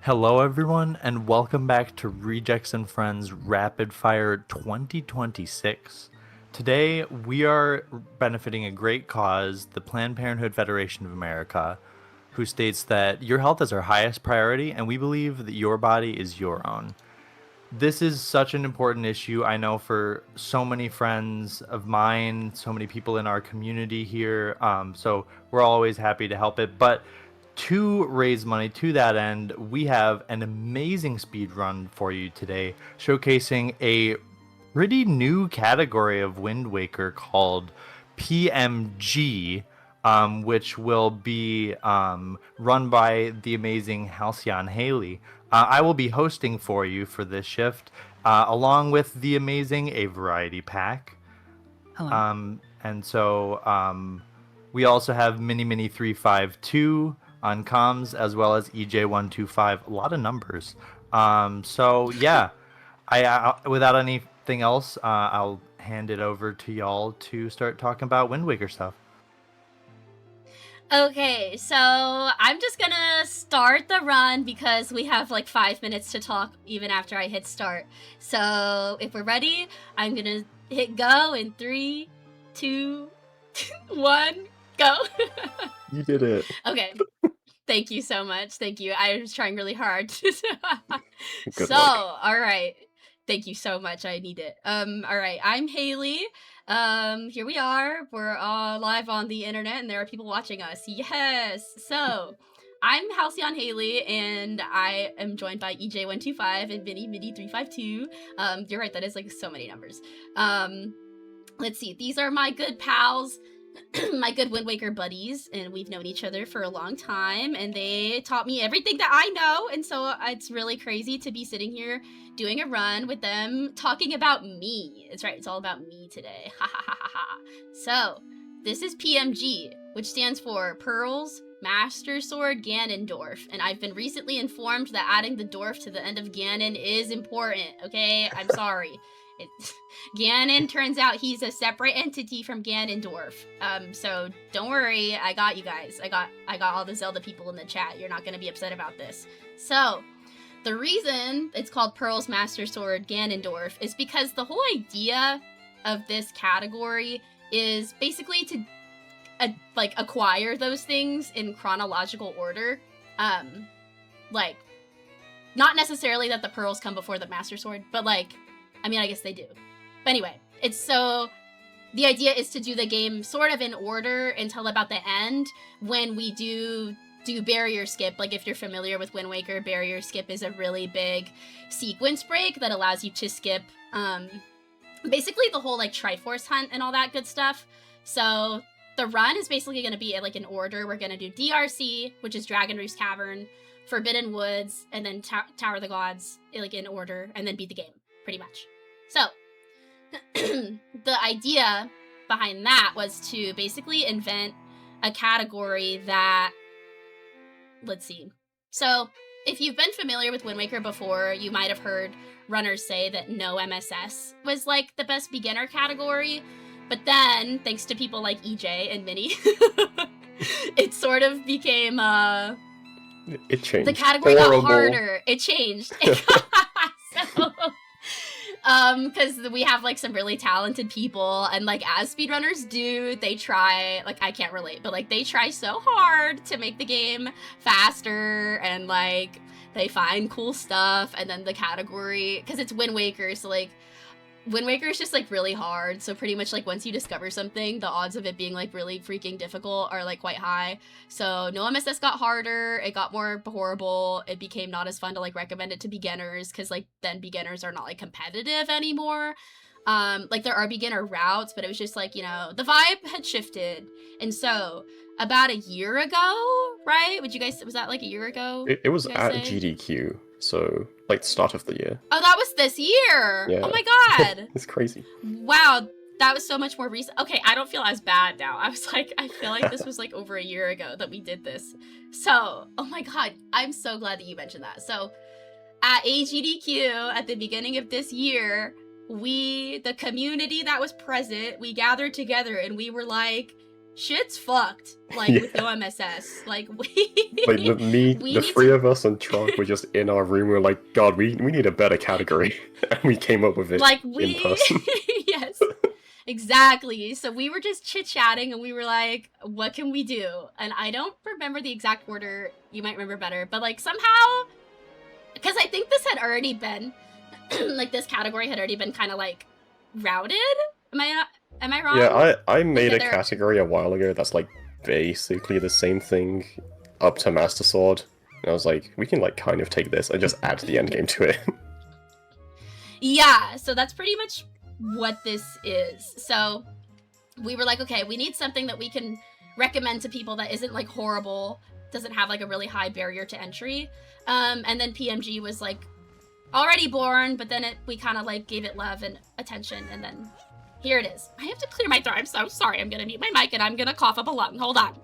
Hello, everyone, and welcome back to Rejects and Friends Rapid Fire 2026. Today, we are benefiting a great cause, the Planned Parenthood Federation of America, who states that your health is our highest priority, and we believe that your body is your own. This is such an important issue, I know, for so many friends of mine, so many people in our community here. So we're always happy to help it. But to raise money to that end, we have an amazing speed run for you today, showcasing a pretty new category of Wind Waker called PMG, which will be run by the amazing HalcyonHaley. I will be hosting for you for this shift, along with the amazing A Variety Pack. Hello. And so we also have Mini 352 on comms, as well as EJ125. A lot of numbers. So yeah, I without anything else, I'll hand it over to y'all to start talking about Wind Waker stuff. Okay, so I'm just gonna start the run because we have like 5 minutes to talk even after I hit start. So if we're ready, I'm gonna hit go in 3, 2, 1, go. You did it. Okay. Thank you so much. Thank you. I was trying really hard. Good So, luck. all right. Thank you so much. I need it. All right. I'm Haley. Here we are. We're all live on the internet and there are people watching us. Yes. So, I'm Halcyon Haley and I am joined by EJ125 and Mini 352. You're right, that is like so many numbers. Let's see. These are my good pals. My good Wind Waker buddies, and we've known each other for a long time, and they taught me everything that I know, and so it's really crazy to be sitting here doing a run with them talking about me. It's right, it's all about me today. Ha ha ha ha ha. So, this is PMG, which stands for Pearls Master Sword Ganondorf, and I've been recently informed that adding the Dorf to the end of Ganon is important, okay? I'm sorry. Ganon, turns out he's a separate entity from Ganondorf. So don't worry, I got you guys. I got all the Zelda people in the chat. You're not gonna be upset about this. So, the reason it's called Pearl's Master Sword Ganondorf is because the whole idea of this category is basically to acquire those things in chronological order. Like, not necessarily that the pearls come before the Master Sword, but like, I mean, I guess they do. But anyway, it's so... The idea is to do the game sort of in order until about the end when we do barrier skip. Like, if you're familiar with Wind Waker, barrier skip is a really big sequence break that allows you to skip basically the whole like Triforce hunt and all that good stuff. So the run is basically going to be like in order. We're going to do DRC, which is Dragon Roost Cavern, Forbidden Woods, and then Tower of the Gods, like in order, and then beat the game, pretty much. So, the idea behind that was to basically invent a category that, let's see. So, if you've been familiar with Wind Waker before, you might have heard runners say that no MSS was like the best beginner category. But then, thanks to people like EJ and Mini, it sort of became It changed. the category got harder. It changed. So, because we have like some really talented people, and like as speedrunners do, they try, like, I can't relate, but like they try so hard to make the game faster, and like they find cool stuff, and then the category, because it's Wind Waker, so like Wind Waker is just like really hard, so pretty much like once you discover something, the odds of it being like really freaking difficult are like quite high. So no MSS got harder, it got more horrible, it became not as fun to like recommend it to beginners, because like then beginners are not like competitive anymore. Like there are beginner routes, but it was just like, you know, the vibe had shifted. And so about a year ago, right? Was that like a year ago? It was at GDQ, so like start of the year. Oh, that was this year! Yeah. Oh my god! It's crazy. Wow, that was so much more recent. Okay, I don't feel as bad now. I was like, I feel like this was like over a year ago that we did this. So, oh my god, I'm so glad that you mentioned that. So, at AGDQ, at the beginning of this year, the community that was present, we gathered together and we were like, shit's fucked. Like with no MSS. Like we Like the we need three to- of us and Trunk were just in our room. We were like, God, we need a better category, and we came up with it like in we person. yes. Exactly. So we were just chit-chatting and we were like, what can we do? And I don't remember the exact order. You might remember better. But like somehow, because I think this had already been, like this category had already been kind of like routed. Am I wrong? Yeah, I made a there- category a while ago that's like basically the same thing up to Master Sword. And I was like, we can like kind of take this and just add the endgame to it. Yeah, so that's pretty much what this is. So we were like, okay, we need something that we can recommend to people that isn't like horrible, doesn't have like a really high barrier to entry. And then PMG was like already born, but then we kind of like gave it love and attention, and then here it is. I have to clear my throat. I'm so sorry. I'm gonna mute my mic and I'm gonna cough up a lung. Hold on.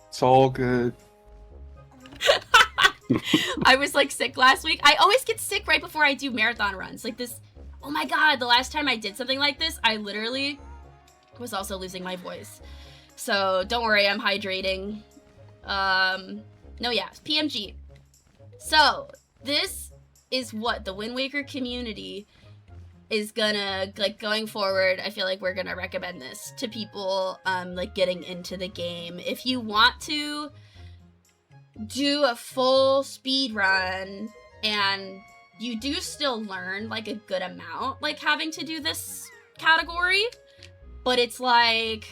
It's all good. I was like sick last week. I always get sick right before I do marathon runs. Like this. Oh my god, the last time I did something like this, I literally was also losing my voice. So don't worry, I'm hydrating. No, yeah, PMG. So this is what the Wind Waker community is gonna, like, going forward. I feel like we're gonna recommend this to people, like, getting into the game. If you want to do a full speed run and you do still learn like a good amount, like having to do this category, but it's like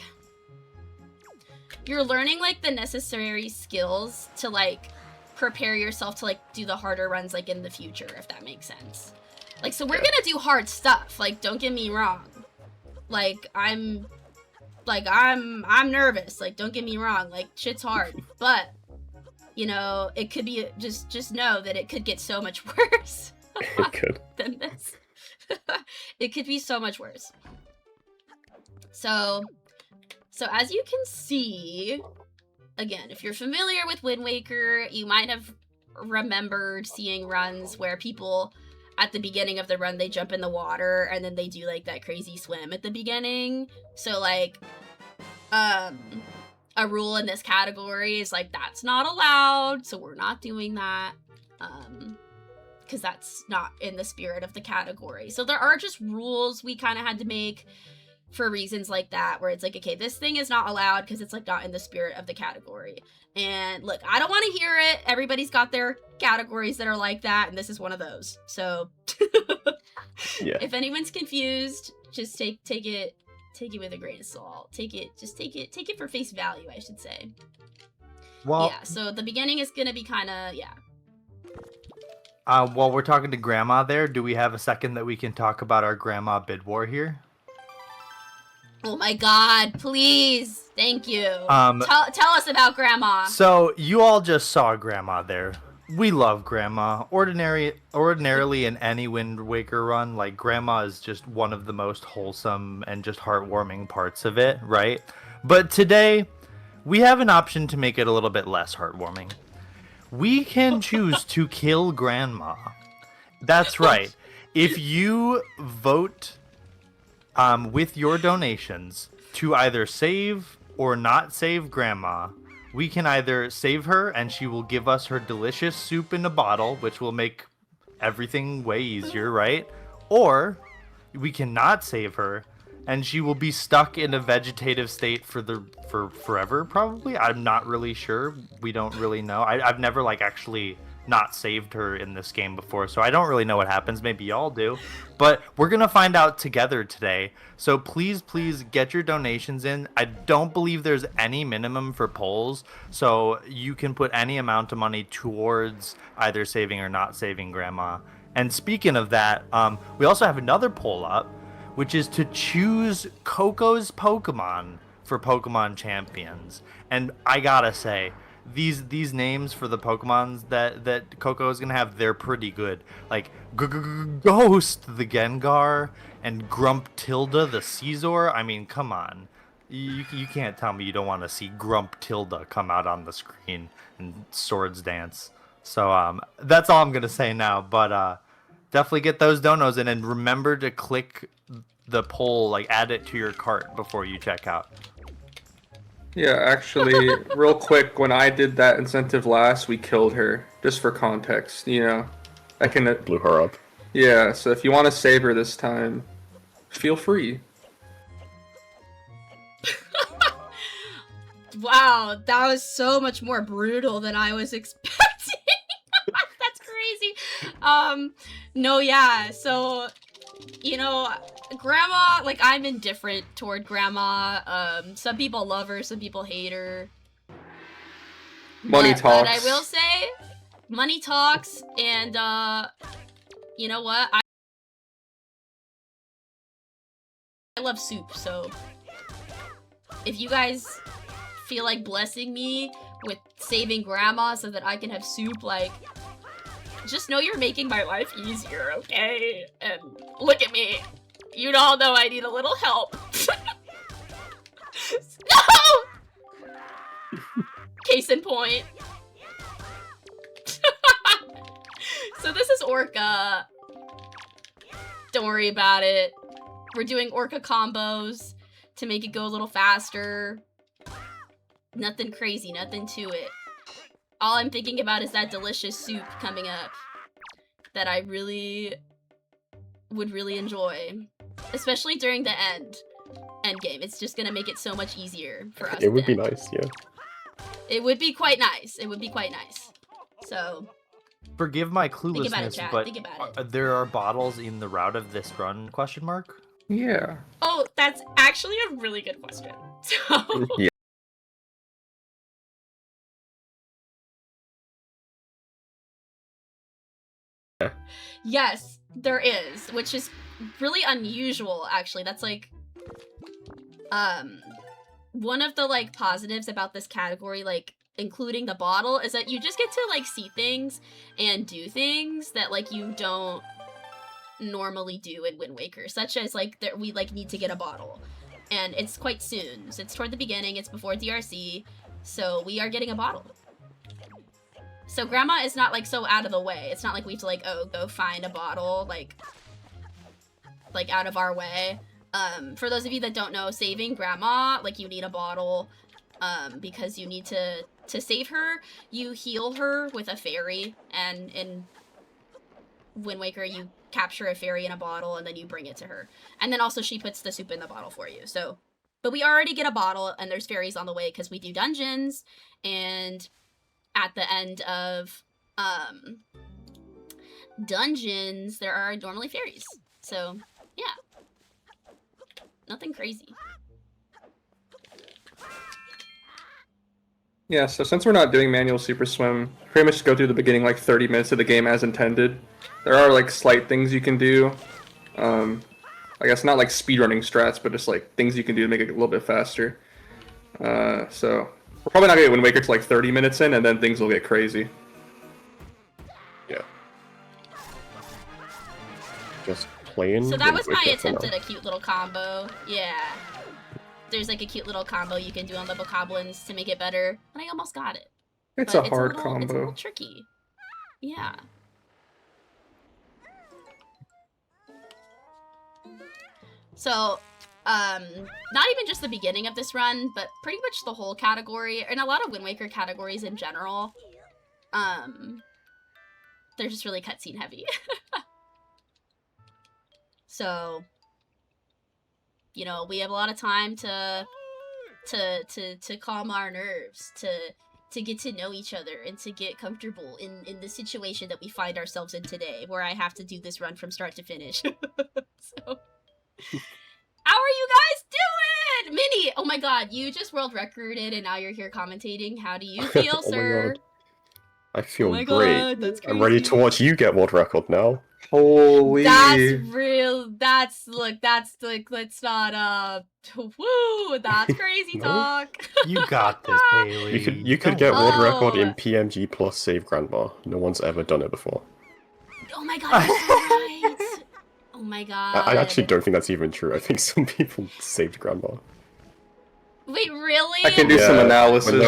you're learning like the necessary skills to like prepare yourself to like do the harder runs like in the future, if that makes sense. Like, so we're gonna do hard stuff, like, don't get me wrong. Like, I'm nervous, like, don't get me wrong, like, shit's hard, but you know, it could be just know that it could get so much worse. It could. Than this. It could be so much worse. So as you can see, again, if you're familiar with Wind Waker, you might have remembered seeing runs where people at the beginning of the run, they jump in the water and then they do like that crazy swim at the beginning. So like a rule in this category is like that's not allowed, so we're not doing that. Because that's not in the spirit of the category. So there are just rules we kind of had to make for reasons like that, where it's like, okay, this thing is not allowed because it's like not in the spirit of the category. And look, I don't want to hear it. Everybody's got their categories that are like that, and this is one of those. So Yeah. if anyone's confused, just take it with a grain of salt. Take it for face value, I should say. Well, Yeah, so the beginning is gonna be kind of, yeah. While we're talking to Grandma there, do we have a second that we can talk about our Grandma bid war here? Oh my god, please. Thank you. Tell us about Grandma. So you all just saw Grandma there. We love Grandma. Ordinarily in any Wind Waker run, like, Grandma is just one of the most wholesome and just heartwarming parts of it, right? But today, we have an option to make it a little bit less heartwarming. We can choose to kill Grandma. That's right. If you vote with your donations to either save or not save Grandma, we can either save her and she will give us her delicious soup in a bottle, which will make everything way easier, right? Or we cannot save her and she will be stuck in a vegetative state for forever, probably. I'm not really sure. We don't really know. I've never like actually not saved her in this game before, so I don't really know what happens. Maybe y'all do, but we're gonna find out together today. So please get your donations in. I don't believe there's any minimum for polls, so you can put any amount of money towards either saving or not saving Grandma. And speaking of that, we also have another poll up, which is to choose Coco's Pokemon for Pokemon Champions. And I gotta say, these names for the Pokemons that Coco is gonna have, they're pretty good. Like Ghost the Gengar and Grumptilda the Caesar. I mean, come on, you can't tell me you don't want to see Grumptilda come out on the screen and swords dance. So that's all I'm gonna say now. But definitely get those donos in, and remember to click the poll, like add it to your cart before you check out. Yeah, actually, real quick, when I did that incentive last, we killed her. Just for context, you know. I can. Blew her up. Yeah, so if you want to save her this time, feel free. Wow, that was so much more brutal than I was expecting. That's crazy. No, yeah, so, you know, Grandma, like, I'm indifferent toward Grandma. Some people love her, some people hate her. Money But talks. I will say, money talks, and, you know what? I love soup, so if you guys feel like blessing me with saving Grandma so that I can have soup, like, just know you're making my life easier, okay? And look at me. You all know I need a little help. No! Case in point. So this is Orca. Don't worry about it. We're doing Orca combos to make it go a little faster. Nothing crazy, nothing to it. All I'm thinking about is that delicious soup coming up that I would really enjoy. Especially during the end game. It's just gonna make it so much easier for us. It would be nice, yeah. It would be quite nice. It would be quite nice. So, Forgive my think about it, cluelessness, chat. but Think about it. there are bottles in the route of this run? Question mark. Yeah. Oh, that's actually a really good question. So, Yeah. yes, there is, which is really unusual, actually. That's like, one of the, like, positives about this category, like, including the bottle, is that you just get to, like, see things and do things that, like, you don't normally do in Wind Waker, such as, like, we, like, need to get a bottle. And it's quite soon, so it's toward the beginning, it's before DRC, so we are getting a bottle. So Grandma is not, like, so out of the way. It's not like we have to, like, oh, go find a bottle, like out of our way. For those of you that don't know, saving Grandma, like, you need a bottle, because you need to save her, you heal her with a fairy, and in Wind Waker, you capture a fairy in a bottle, and then you bring it to her. And then also she puts the soup in the bottle for you, so. But we already get a bottle, and there's fairies on the way, because we do dungeons, and at the end of, dungeons, there are normally fairies. So, yeah. Nothing crazy. Yeah, so since we're not doing manual super swim, pretty much just go through the beginning like 30 minutes of the game as intended. There are like slight things you can do. I guess not like speedrunning strats, but just like things you can do to make it a little bit faster. So we're probably not gonna get Wind Waker to like 30 minutes in, and then things will get crazy. Yeah. Just playing. So that was my Waker for attempt now. at a cute little combo. Yeah. There's like a cute little combo you can do on the bokoblins to make it better. And I almost got it. It's But a hard It's a combo. little tricky. Yeah. So, not even just the beginning of this run, but pretty much the whole category, and a lot of Wind Waker categories in general, they're just really cutscene heavy. So, you know, we have a lot of time to calm our nerves, to get to know each other, and to get comfortable in the situation that we find ourselves in today, where I have to do this run from start to finish. So, how are you guys doing? Minnie, oh my god, you just world recorded and now you're here commentating. How do you feel, Oh my sir? god. I feel Oh my great. god, that's crazy. I'm ready to watch you get world record now. Holy. That's real. That's like, let's not, woo, that's crazy No. talk. You got this, Haley. You could Don't get worry. world record in Oh. PMG plus save grandma. No one's ever done it before. Oh my god, you're so right. Oh my god. I actually don't think that's even true. I think some people saved grandma. Wait, really? I can do some analysis. When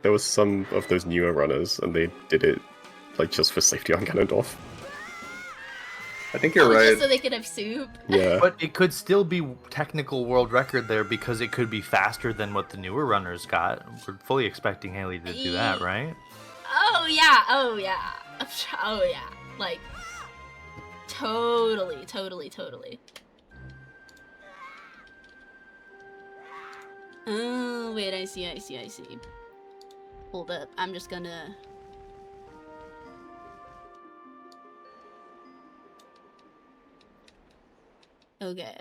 there was some of those newer runners, and they did it like just for safety on Ganondorf. I think you're Just right. so they could have soup. Yeah. But it could still be technical world record there because it could be faster than what the newer runners got. We're fully expecting Haley to do that, right? Oh yeah, oh yeah, oh yeah. Like, totally. Oh, wait, I see. Hold up, I'm just gonna... Okay.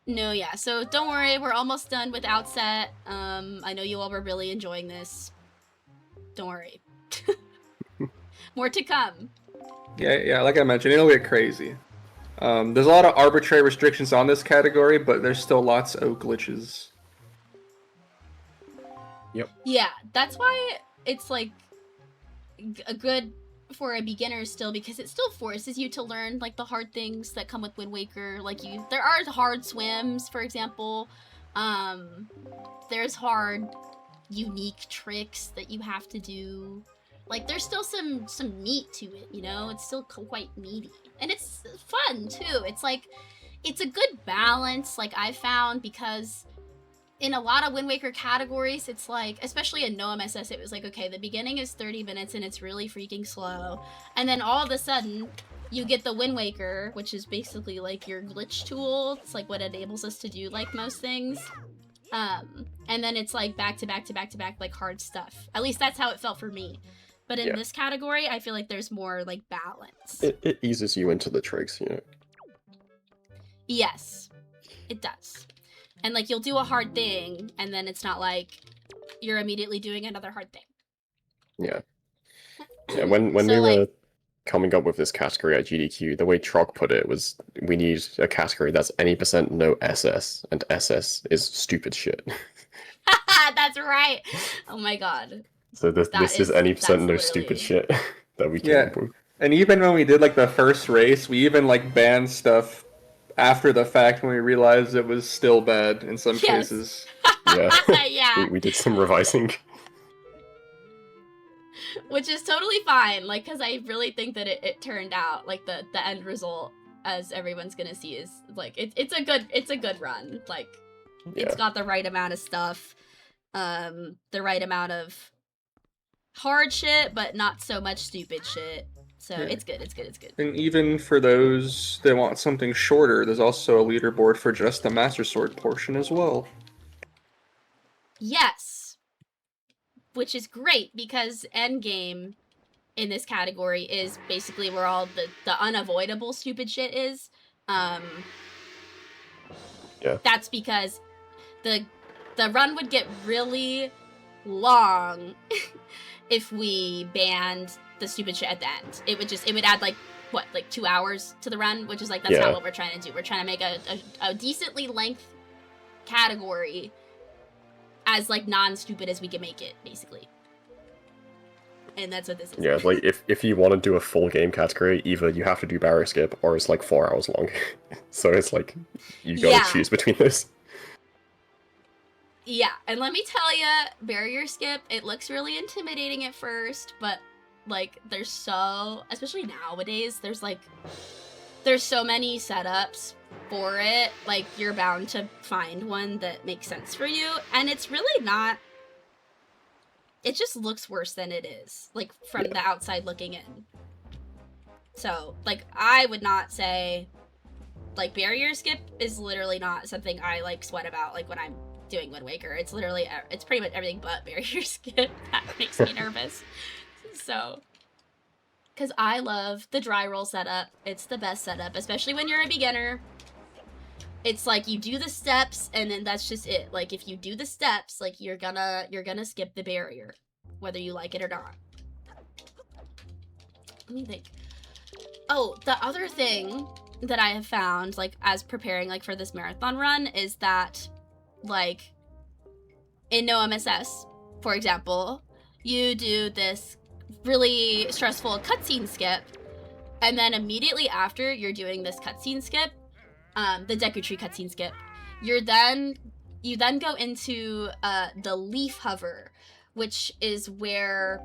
No, yeah, so don't worry, we're almost done with Outset. I know you all were really enjoying this. Don't worry. More to come. Yeah, like I mentioned, it'll get crazy. There's a lot of arbitrary restrictions on this category, but there's still lots of glitches. Yeah, that's why it's like a good for a beginner still, because it still forces you to learn like the hard things that come with Wind Waker. Like there are hard swims, for example. There's hard, unique tricks that you have to do. Like there's still some meat to it, you know. It's still quite meaty, and it's fun too. It's like it's a good balance. Like I found, because in a lot of Wind Waker categories, it's like, especially in No MSS, it was like, okay, the beginning is 30 minutes and it's really freaking slow. And then all of a sudden, you get the Wind Waker, which is basically like your glitch tool. It's like what enables us to do like most things. And then it's like back to back to back to back, like hard stuff. At least that's how it felt for me. But in this category, I feel like there's more like balance. It eases you into the tricks, you know. Yes, it does. And like you'll do a hard thing, and then it's not like you're immediately doing another hard thing. Yeah. Yeah, when So, we like- were coming up with this category at GDQ, the way Trog put it was, we need a category that's any percent no SS, and SS is stupid shit. That's right. Oh my god. So this is any percent no literally- stupid shit that we came Yeah. up with. And even when we did like the first race, we even like banned stuff after the fact when we realized it was still bad in some Yes. cases. Yeah. Yeah. we did some revising. Which is totally fine, like, because I really think that it turned out, like, the end result, as everyone's gonna see, is, like, it's a good run. Like, Yeah. it's got the right amount of stuff, the right amount of hard shit, but not so much stupid shit. So Yeah. it's good. And even for those that want something shorter, there's also a leaderboard for just the Master Sword portion as well. Yes. Which is great, because endgame in this category is basically where all the unavoidable stupid shit is. Yeah. That's because the run would get really long if we banned the stupid shit at the end. It would add like 2 hours to the run, which is like, that's Yeah. not what we're trying to do. We're trying to make a decently length category as like non-stupid as we can make it, basically. And that's what this is. Yeah, like if you want to do a full game category, either you have to do barrier skip or it's like 4 hours long. So it's like you gotta Yeah. choose between this. Yeah, and let me tell you, barrier skip, it looks really intimidating at first, but like there's especially nowadays, there's so many setups for it, like you're bound to find one that makes sense for you, and it's really not, it just looks worse than it is, like from the outside looking in. So like I would not say, like, barrier skip is literally not something I like sweat about, like when I'm doing Wind Waker. It's pretty much everything but barrier skip that makes me nervous. So, because I love the dry roll setup. It's the best setup, especially when you're a beginner. It's like you do the steps and then that's just it. Like if you do the steps, like you're gonna skip the barrier, whether you like it or not. Let me think. Oh, the other thing that I have found, like, as preparing, like, for this marathon run is that, like, in No MSS, for example, you do this really stressful cutscene skip, and then immediately after you're doing this cutscene skip, the Deku Tree cutscene skip, you then go into the leaf hover, which is where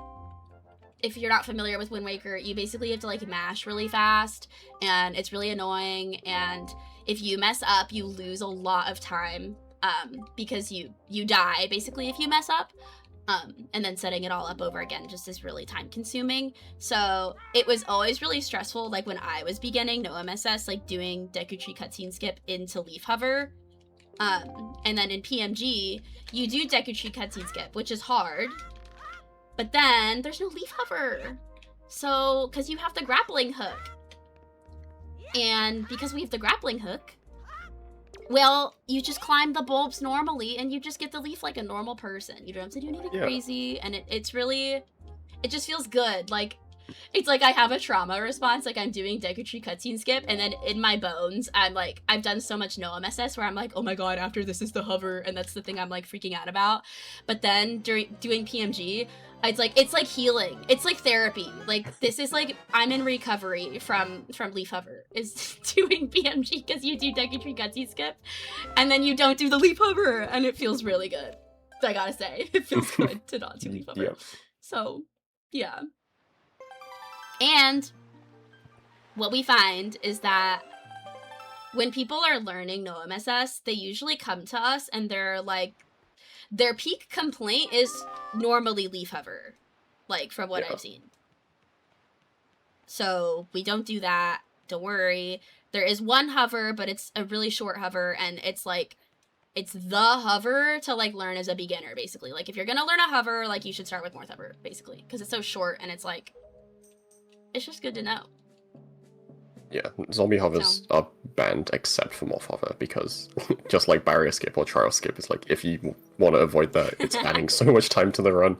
if you're not familiar with Wind Waker, you basically have to like mash really fast, and it's really annoying. And if you mess up, you lose a lot of time, because you die basically if you mess up. And then setting it all up over again just is really time consuming. So it was always really stressful, like when I was beginning no MSS, like doing Deku Tree cutscene skip into Leaf Hover. And then in PMG, you do Deku Tree cutscene skip, which is hard. But then there's no Leaf Hover. So, because you have the grappling hook. And because we have the grappling hook, well, you just climb the bulbs normally, and you just get the leaf like a normal person. You don't have to do anything crazy, and it's really, it just feels good. Like, it's like I have a trauma response, like I'm doing Deku Tree cutscene skip, and then in my bones, I'm like, I've done so much no MSS where I'm like, oh my god, after this is the hover, and that's the thing I'm like freaking out about. But then during doing PMG, it's like healing. It's like therapy. Like, this is like, I'm in recovery from Leaf Hover, is doing PMG, because you do Deku Tree cutscene skip, and then you don't do the Leaf Hover, and it feels really good. I gotta say, it feels good to not do Leaf Hover. Yep. So, yeah. And what we find is that when people are learning no MSS, they usually come to us and they're like, their peak complaint is normally Leaf Hover, like, from what I've seen. So we don't do that. Don't worry. There is one hover, but it's a really short hover, and it's like, it's the hover to like learn as a beginner, basically. Like, if you're gonna learn a hover, like, you should start with Morph Hover, basically, because it's so short and it's like, it's just good to know. Yeah, zombie hovers are banned except for morph hover, because just like barrier skip or trial skip, it's like, if you want to avoid that, it's adding so much time to the run.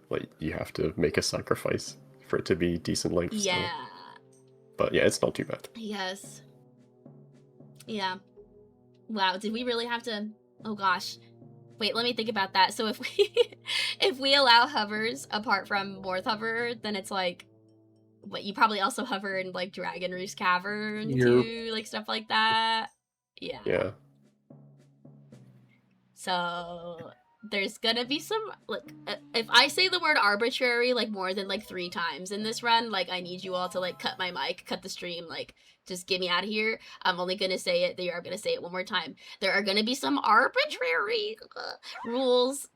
Like, you have to make a sacrifice for it to be decent length. Yeah. Still. But yeah, it's not too bad. Yes. Yeah. Wow, did we really have to... Oh gosh. Wait, let me think about that. So if we if we allow hovers apart from Morph Hover, then it's like, what, you probably also hover in like Dragon Roost Cavern too, like stuff like that. Yeah. Yeah. So there's gonna be some, like, if I say the word arbitrary like more than like 3 times in this run, like, I need you all to like cut my mic, cut the stream, like, just get me out of here. I'm only gonna say it. They are gonna say it one more time. There are gonna be some arbitrary rules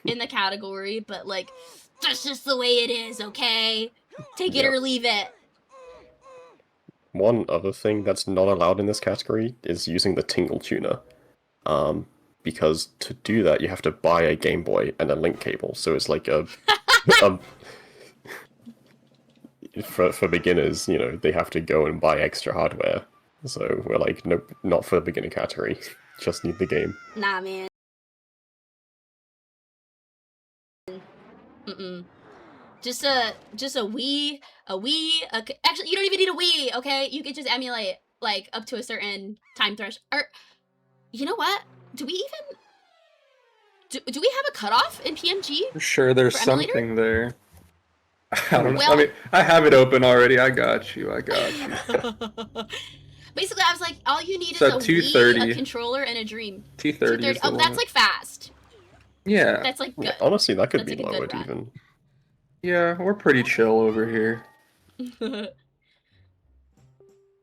in the category, but like, that's just the way it is, okay? Take it or leave it. One other thing that's not allowed in this category is using the Tingle Tuner. Because to do that, you have to buy a Game Boy and a link cable. So it's like a for beginners, you know, they have to go and buy extra hardware. So we're like, nope, not for the beginner category. Just need the game. Nah, man. Mm-mm. Just a Wii, actually, you don't even need a Wii, okay? You can just emulate, like, up to a certain time threshold. Or, you know what? Do we even... Do we have a cutoff in PMG? For sure, there's for emulator? something there. I don't know. Well- I mean, I have it open already. I got you. Basically, I was like, all you need is So a Wii, 230. a controller, and a dream. 230 is the Oh, one. that's like fast. Yeah. That's like good. Honestly, that could That's be like a good lowered run. even. Yeah, we're pretty chill over here.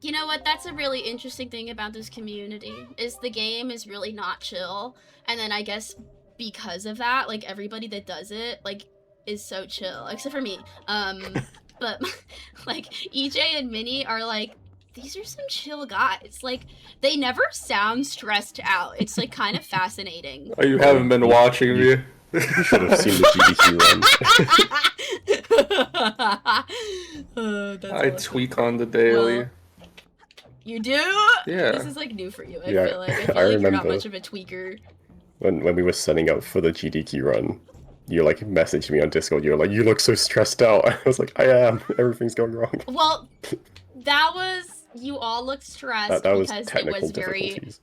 You know what? That's a really interesting thing about this community, is the game is really not chill. And then I guess because of that, like, everybody that does it, like, is so chill. Except for me. But, like, EJ and Minnie are like, these are some chill guys. Like, they never sound stressed out. It's, like, kind of fascinating. Oh, you haven't been watching me. You should have seen the GDQ run. That's I awesome. tweak on the daily. Well, you do? Yeah. This is, like, new for you. I Yeah, feel like I you're not remember. much of a tweaker. When we were setting up for the GDQ run, you like messaged me on Discord. You were like, "You look so stressed out." I was like, "I am. Everything's going wrong." Well, that was, you all looked stressed That was because it technical was very, difficulties.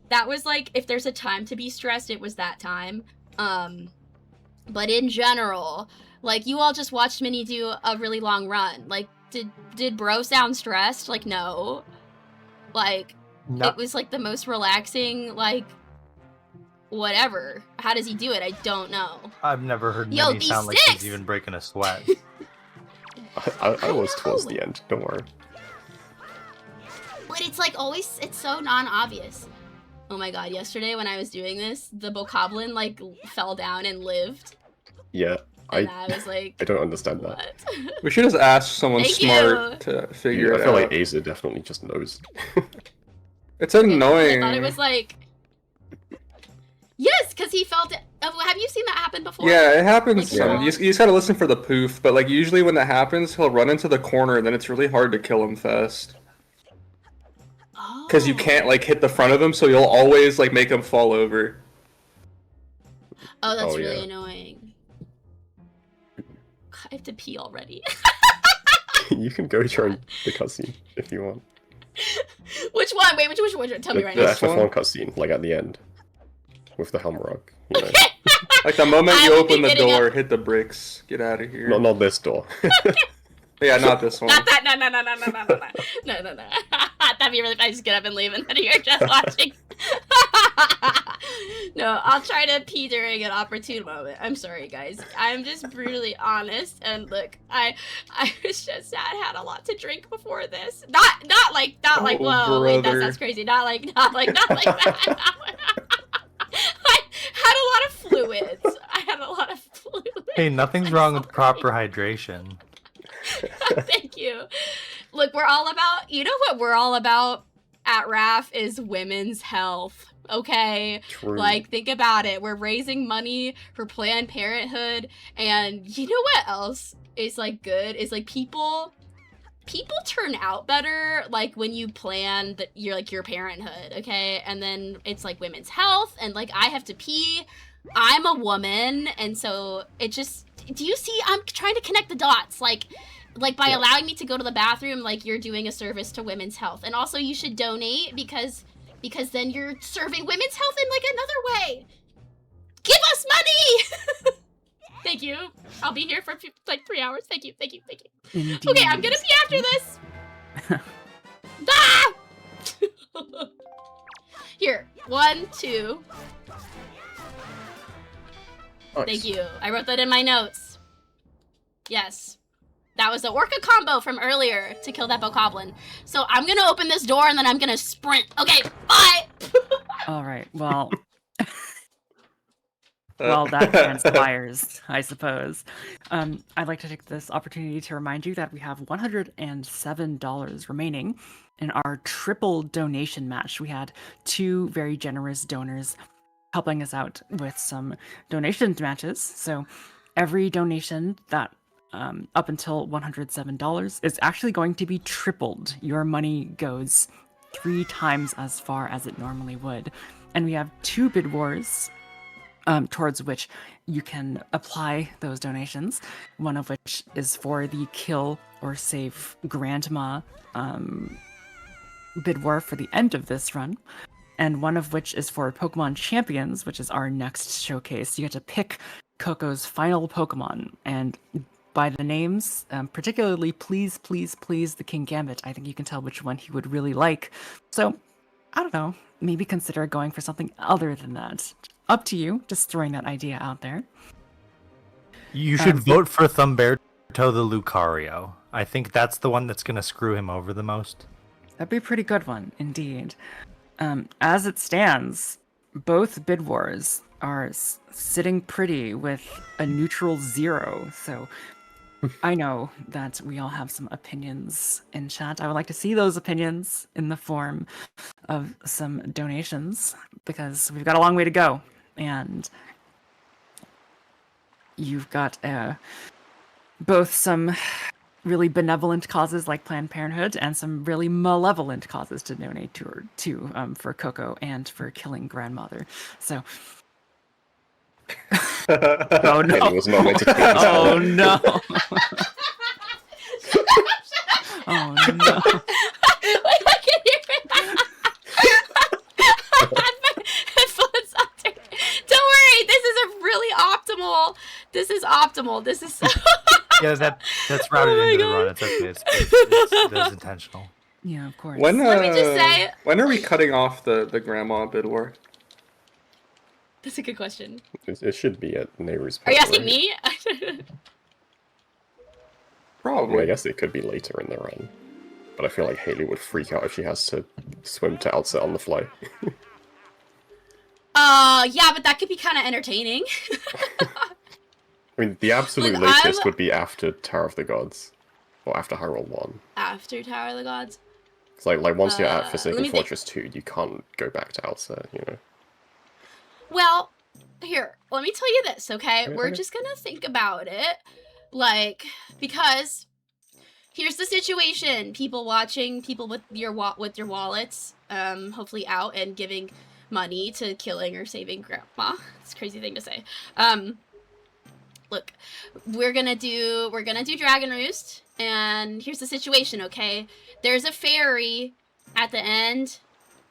that was like, if there's a time to be stressed, it was that time. But in general, like, you all just watched Minnie do a really long run. Like, did bro sound stressed? Like, no. Like, No, it was like the most relaxing, like, whatever. How does he do it? I don't know. I've never heard Yo, Minnie these sound like sticks! she's even breaking a sweat. I was towards know. the end. Don't worry. But it's like always, it's so non-obvious. Oh my god, yesterday when I was doing this, the bokoblin like fell down and lived. Yeah, And I was like, I don't understand that. what? We should just ask someone Thank smart you. to figure I it feel out. like Aza definitely just knows. It's annoying. I thought it was like... Yes, because he felt it. Have you seen that happen before? Yeah, it happens. Like, You just gotta listen for the poof, but like usually when that happens, he'll run into the corner, and then it's really hard to kill him fast. Because you can't like hit the front of him, so you'll always like make him fall over. Oh, that's Oh, really yeah. annoying. God, I have to pee already. You can go join the cutscene if you want. Which one? Wait, which one? Tell me right The now. This one? FF1 cutscene, like at the end, with the helm rug. You know. Like the moment I you will open be the getting door, hit the bricks, get out of here. Not this door. Yeah, not this one. Not that. No. That'd be really fun. I just get up and leave, and then you're just watching. No, I'll try to pee during an opportune moment. I'm sorry, guys. I'm just brutally honest. And look, I was just sad. Had a lot to drink before this. Not like. Oh, Whoa, wait, brother. that's crazy. Not like that. I had a lot of fluids. Hey, nothing's wrong with proper hydration. Thank you. Look, we're all about, you know what we're all about at RAF is women's health. Okay? True. Like, think about it. We're raising money for Planned Parenthood, and you know what else is like good? Is like people turn out better like when you plan that you're like your parenthood, okay? And then it's like women's health, and like I have to pee. I'm a woman, and so it just, do you see? I'm trying to connect the dots, like by allowing me to go to the bathroom, like you're doing a service to women's health. And also you should donate because then you're serving women's health in like another way. Give us money. Thank you. I'll be here for like 3 hours. Thank you. Indeed. Okay, I'm gonna pee after this. Ah! Here, 1, 2. Nice. Thank you. I wrote that in my notes. Yes. That was the Orca combo from earlier to kill that bokoblin. So I'm gonna open this door and then I'm gonna sprint. Okay, bye! All right. Well, that transpires, I suppose. I'd like to take this opportunity to remind you that we have $107 remaining in our triple donation match. We had 2 very generous donors helping us out with some donation matches. So every donation that up until $107 is actually going to be tripled. Your money goes 3 times as far as it normally would. And we have 2 bid wars towards which you can apply those donations. One of which is for the kill or save grandma bid war for the end of this run. And one of which is for Pokemon Champions, which is our next showcase. You get to pick Coco's final Pokemon, and by the names, particularly Please the King Gambit, I think you can tell which one he would really like. So, I don't know, maybe consider going for something other than that. Up to you, just throwing that idea out there. You should vote for Thumberto the Lucario. I think that's the one that's going to screw him over the most. That'd be a pretty good one, indeed. As it stands, both bid wars are sitting pretty with a neutral 0, so I know that we all have some opinions in chat. I would like to see those opinions in the form of some donations, because we've got a long way to go, and you've got both some really benevolent causes like Planned Parenthood and some really malevolent causes to donate to for Coco and for killing grandmother. So oh no! It was not meant to take this Oh long. no! Oh no! Wait, I can hear it. My headphones on. Don't worry, this is optimal. This is so... Yeah, that's routed Oh my into the God. run. It's okay. It's intentional. Yeah, of course. When Let me just say- when are we cutting off the grandma bid war? That's a good question. It should be at Nehru's Are you party, asking me? Probably. I guess it could be later in the run. But I feel like Haley would freak out if she has to swim to outset on the fly. Yeah, but that could be kind of entertaining. I mean, the absolute Look, latest would be after Tower of the Gods. Or after Hyrule 1. After Tower of the Gods? It's like once you're at let Forsaken me Fortress 2, you can't go back to outset, you know? Well, here, let me tell you this, okay? Okay, We're okay. just gonna think about it. Like, because here's the situation. People watching, people with your wallets, hopefully out and giving money to killing or saving grandma. It's a crazy thing to say. Look, we're gonna do Dragon Roost, and here's the situation, okay? There's a ferry at the end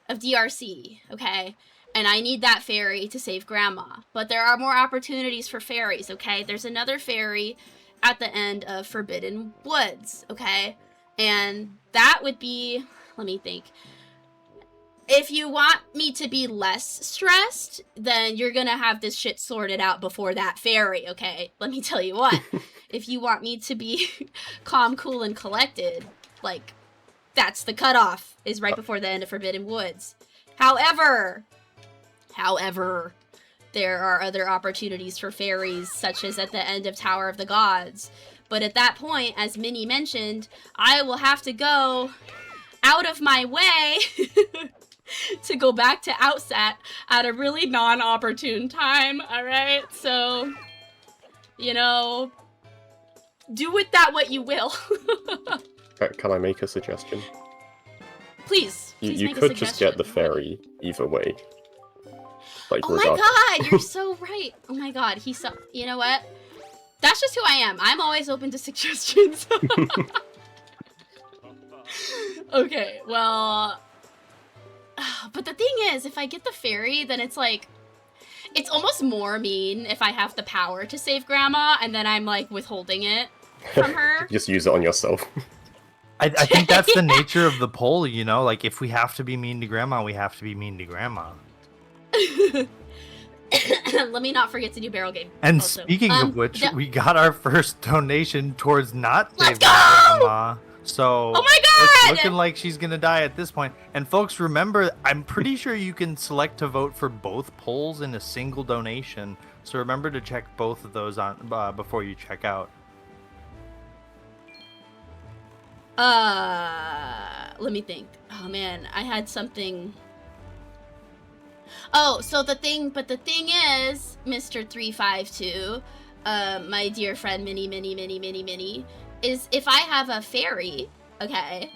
of DRC, okay? And I need that ferry to save grandma. But there are more opportunities for ferries, okay? There's another ferry at the end of Forbidden Woods, okay? And that would be, let me think. If you want me to be less stressed, then you're gonna have this shit sorted out before that ferry, okay? Let me tell you what. If you want me to be calm, cool, and collected, like, that's the cutoff, is right before the end of Forbidden Woods. However, there are other opportunities for ferries, such as at the end of Tower of the Gods. But at that point, as Minnie mentioned, I will have to go out of my way to go back to Outset at a really non-opportune time, alright? So, you know, do with that what you will. Can I make a suggestion? Please You make a could just get the suggestion. ferry either way. Like, Oh my god, you're so right. Oh my god, he's so... You know what? That's just who I am. I'm always open to suggestions. Okay, well... But the thing is, if I get the ferry, then it's like... It's almost more mean if I have the power to save Grandma, and then I'm, like, withholding it from her. Just use it on yourself. I think that's the nature of the poll, you know? Like, if we have to be mean to grandma, we have to be mean to grandma. Let me not forget to do barrel game. And also. speaking of which, we got our first donation towards not Let's saving go! grandma. So Oh my it's god! looking like she's gonna die at this point. And folks, remember, I'm pretty sure you can select to vote for both polls in a single donation. So remember to check both of those on before you check out. Let me think. Oh man, I had something. Oh, so the thing is, Mr. 352, my dear friend Minnie, is if I have a ferry, okay,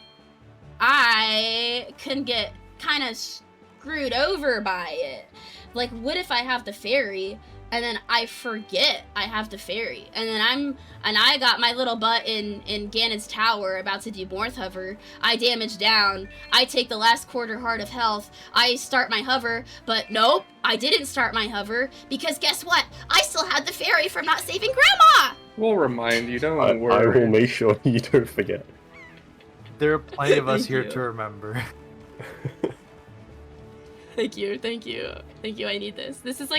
I can get kind of screwed over by it. Like, what if I have the ferry and then I forget I have the ferry, and then I got my little butt in Ganon's tower about to do Morth Hover. I damage down. I take the last quarter heart of health. I start my hover, but nope, I didn't start my hover because guess what? I still had the ferry from not saving Grandma. We'll remind you, don't I worry. will make sure you don't forget. There are plenty of us Thank here you. to remember. Thank you. I need this. This is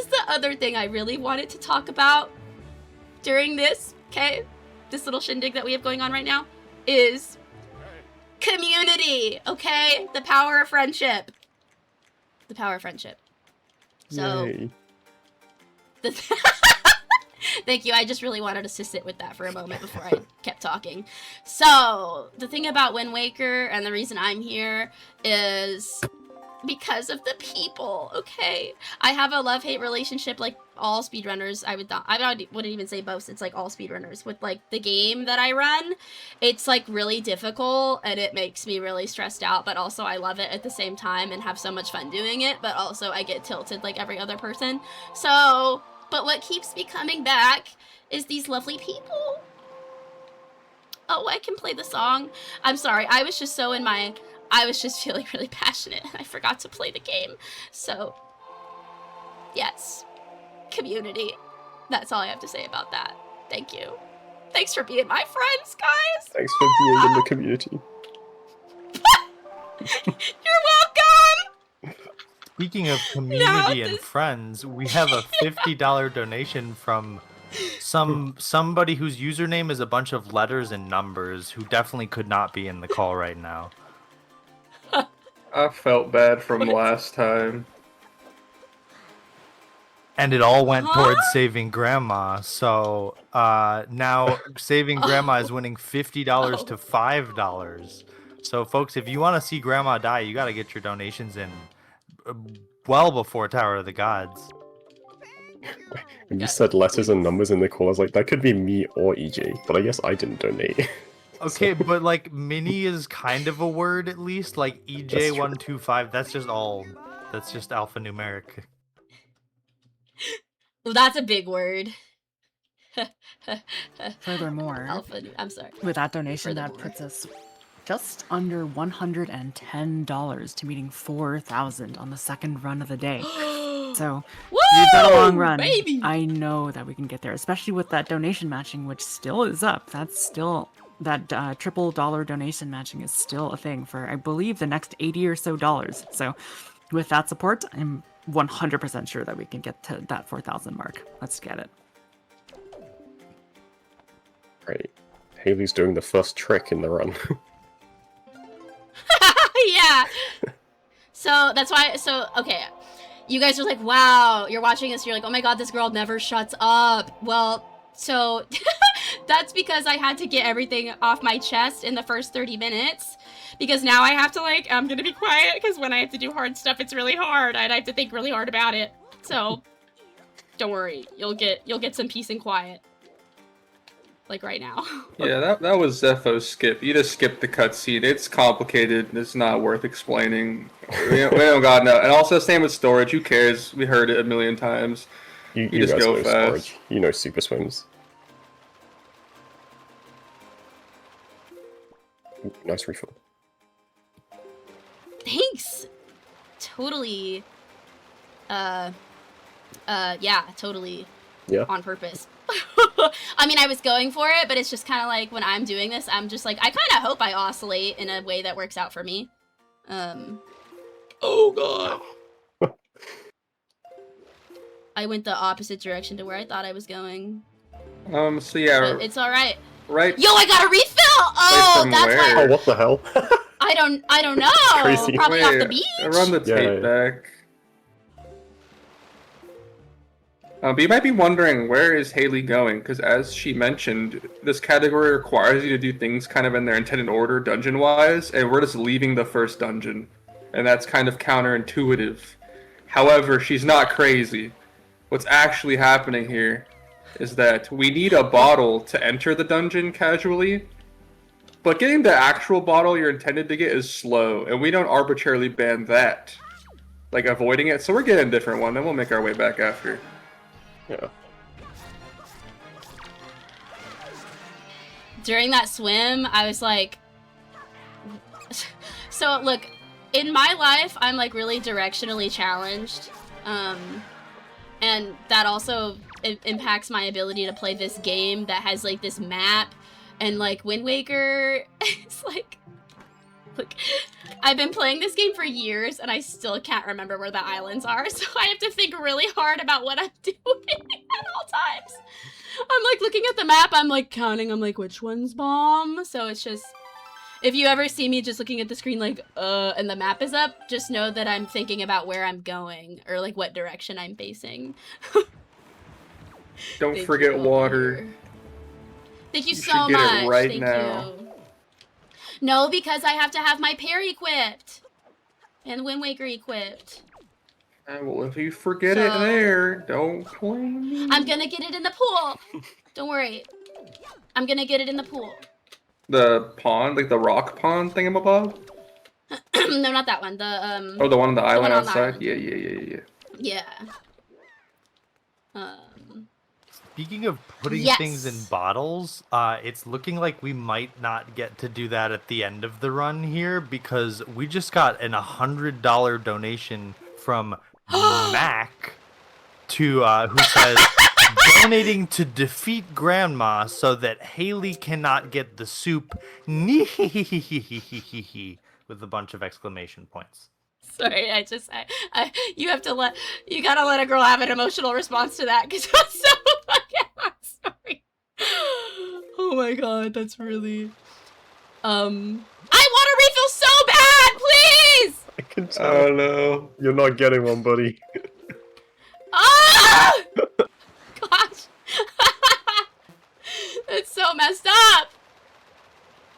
the other thing I really wanted to talk about during this, okay? This little shindig that we have going on right now is community, okay? The power of friendship. The power of friendship. So, Yay. Thank you. I just really wanted us to sit with that for a moment before I kept talking. So, the thing about Wind Waker and the reason I'm here is because of the people, okay? I have a love-hate relationship like all speedrunners. I wouldn't even say most. It's like all speedrunners with like the game that I run. It's like really difficult and it makes me really stressed out, but also I love it at the same time and have so much fun doing it, but also I get tilted like every other person. So, but what keeps me coming back is these lovely people. Oh, I can play the song. I'm sorry. I was just feeling really passionate and I forgot to play the game. So, yes. Community. That's all I have to say about that. Thank you. Thanks for being my friends, guys. Thanks for being in the community. You're welcome. Speaking of community and this- friends, we have a $50 donation from somebody whose username is a bunch of letters and numbers, who definitely could not be in the call right now. I felt bad from last time. And it all went Huh? towards saving Grandma. So now saving Grandma is winning $50 to $5. So folks, if you want to see Grandma die, you got to get your donations in well before Tower of the Gods. When you said letters and numbers in the call, I was like, that could be me or EJ, but I guess I didn't donate. Okay, but like mini is kind of a word at least. Like EJ125, that's just alphanumeric. Well, that's a big word. Furthermore, I'm sorry. with that donation, that Furthermore. puts us just under $110 to meeting 4,000 on the second run of the day. So we've got a long run. Baby! I know that we can get there, especially with that donation matching, which still is up. That's still that triple dollar donation matching is still a thing for, I believe, the next 80 or so dollars. So with that support, I'm 100% sure that we can get to that 4,000 mark. Let's get it. Right. Haley's doing the first trick in the run. Yeah. So that's why. So okay, you guys are like, wow, you're watching this. You're like, oh my god, this girl never shuts up. Well, so that's because I had to get everything off my chest in the first 30 minutes. Because now I have to I'm gonna be quiet because when I have to do hard stuff, it's really hard. And I have to think really hard about it. So don't worry, you'll get some peace and quiet. Like right now. Yeah, that was Zepho's skip. You just skipped the cutscene. It's complicated. It's not worth explaining. We don't got no. And also, same with storage. Who cares? We heard it a million times. You just guys go know fast. storage. You know super swims. Ooh, nice refill. Thanks. Totally. Yeah, totally. Yeah. On purpose. I mean, I was going for it, but it's just kind of like when I'm doing this, I'm just like, I kind of hope I oscillate in a way that works out for me. Oh god. I went the opposite direction to where I thought I was going. So yeah, But it's all right. right. Yo, I got a refill. Oh, from that's where? why. Oh, what the hell? I don't know. Crazy. Probably off the Wait, beach. Run the Yeah, tape yeah. back. But you might be wondering, where is Haley going? Because as she mentioned, this category requires you to do things kind of in their intended order, dungeon-wise, and we're just leaving the first dungeon. And that's kind of counterintuitive. However, she's not crazy. What's actually happening here is that we need a bottle to enter the dungeon casually, but getting the actual bottle you're intended to get is slow, and we don't arbitrarily ban that. Like, avoiding it, so we're getting a different one, then we'll make our way back after. Yeah. During that swim, I was like... So, look, in my life, I'm, like, really directionally challenged. And that also impacts my ability to play this game that has, like, this map. And, like, Wind Waker, it's like... Look, I've been playing this game for years, and I still can't remember where the islands are, so I have to think really hard about what I'm doing at all times. I'm, like, looking at the map, I'm, like, counting, I'm, like, which one's bomb? So it's just... If you ever see me just looking at the screen, like, and the map is up, just know that I'm thinking about where I'm going, or, like, what direction I'm facing. Don't Thank forget you, water. Walker. Thank you You so should get much. it right Thank now. you. No, because I have to have my parry equipped. And Wind Waker equipped. Well, if you forget it So- there, don't blame me. I'm gonna get it in the pool. Don't worry. I'm gonna get it in the pool. The pond, like the rock pond thingamabob? No, not that one. The Oh, the one on the island one on the outside? island. Yeah. yeah. Speaking of putting Yes. things in bottles, it's looking like we might not get to do that at the end of the run here, because we just got an $100 donation from Mac to who says donating to defeat Grandma so that Haley cannot get the soup with a bunch of exclamation points. Sorry, you gotta let a girl have an emotional response to that because that's so fucking sorry. Oh my god, that's really. I want a refill so bad, please. I can tell. Oh no. You're not getting one, buddy. Ah! Gosh. That's so messed up.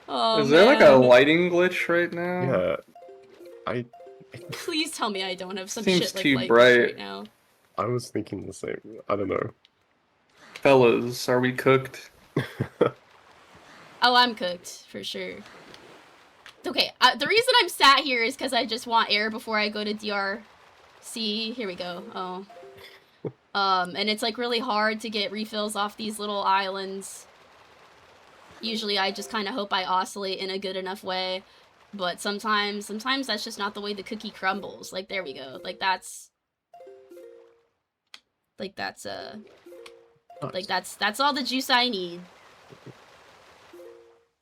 Oh, Is there like a man. lighting glitch right now? Yeah. Please tell me I don't have some Seems shit like too light bright. right now. I was thinking the same. I don't know. Fellas, are we cooked? Oh, I'm cooked for sure. Okay, the reason I'm sat here is because I just want air before I go to DRC. Here we go. Oh. And it's like really hard to get refills off these little islands. Usually I just kind of hope I oscillate in a good enough way. But sometimes that's just not the way the cookie crumbles. Like, there we go. That's all the juice I need.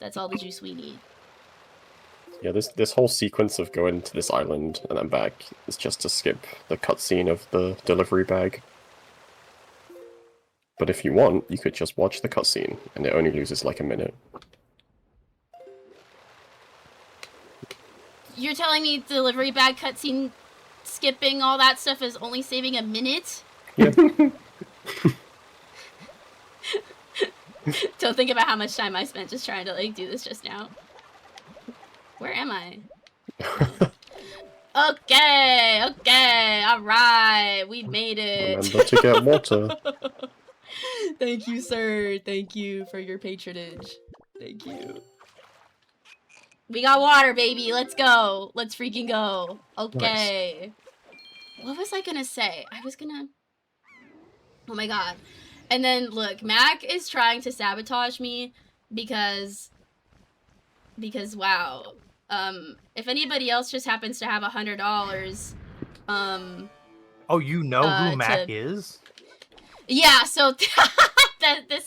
That's all the juice we need. Yeah, this whole sequence of going to this island and then back is just to skip the cutscene of the delivery bag. But if you want, you could just watch the cutscene, and it only loses like a minute. You're telling me delivery bag cutscene skipping all that stuff is only saving a minute? Yeah. Don't think about how much time I spent just trying to like do this just now. Where am I? Okay, alright, we made it. Remember to get water. Thank you, sir. Thank you for your patronage. Thank you. We got water, baby. Let's go. Let's freaking go. Okay. Nice. What was I gonna say? Oh my god. And then, look, Mac is trying to sabotage me because, wow. If anybody else just happens to have $100, Oh, you know who Mac is? Yeah, so this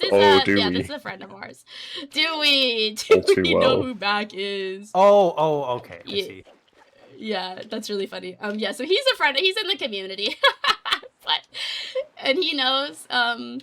is this is a friend of ours. Do we know who Mac is? Oh, okay. I see. Yeah, that's really funny. Yeah, so he's a friend. He's in the community, and he knows that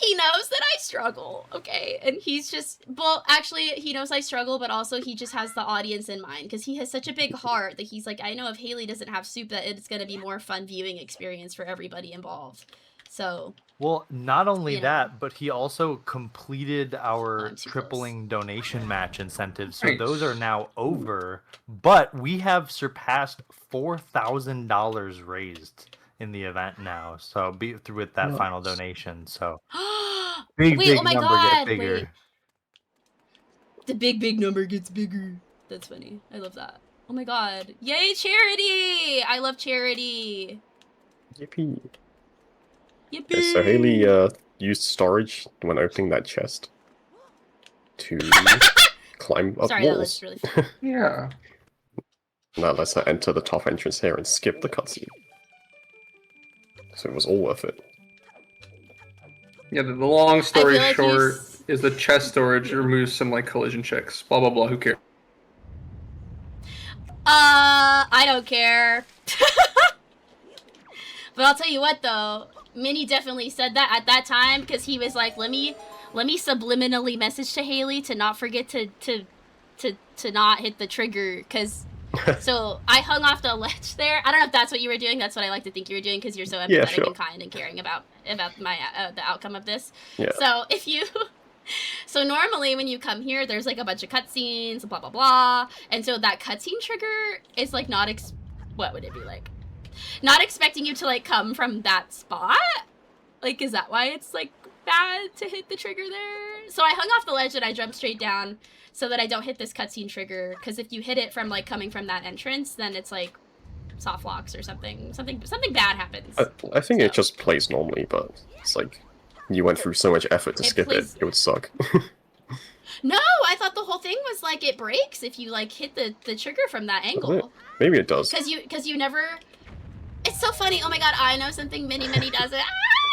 I struggle. Okay, and he's just actually he knows I struggle, but also he just has the audience in mind because he has such a big heart that he's like, I know if Haley doesn't have soup, that it's gonna be more fun viewing experience for everybody involved. So. Well, not only that, but he also completed our tripling close. donation match incentives. So those are now over, but we have surpassed $4,000 raised in the event now. So be through with that final donation. So big number gets bigger. Wait. The big number gets bigger. That's funny. I love that. Oh my god. Yay, charity! I love charity. Yippee. Yippee! So Haley used storage when opening that chest to climb up Sorry, walls. that looks really fun. Yeah. Now let's enter the top entrance here and skip the cutscene. So it was all worth it. Yeah, the long story like short is the chest storage removes some like collision checks. Blah blah blah. Who cares? I don't care. But I'll tell you what though, Minnie definitely said that at that time because he was like, let me subliminally message to Haley to not forget to not hit the trigger because. So I hung off the ledge there. I don't know if that's what you were doing. That's what I like to think you were doing because you're so empathetic and kind and caring about my the outcome of this. Yeah. So so normally when you come here, there's like a bunch of cutscenes, blah blah blah, and so that cutscene trigger is like what would it be like? Not expecting you to like come from that spot. Like, is that why it's like bad to hit the trigger there? So I hung off the ledge and I jumped straight down. So that I don't hit this cutscene trigger, because if you hit it from like coming from that entrance, then it's like soft locks or something bad happens. I think it just plays normally, but it's like you went through so much effort to skip it, it would suck. No, I thought the whole thing was like it breaks if you like hit the trigger from that angle. Maybe it does. Because you never. It's so funny. Oh my god, I know something Minnie does it.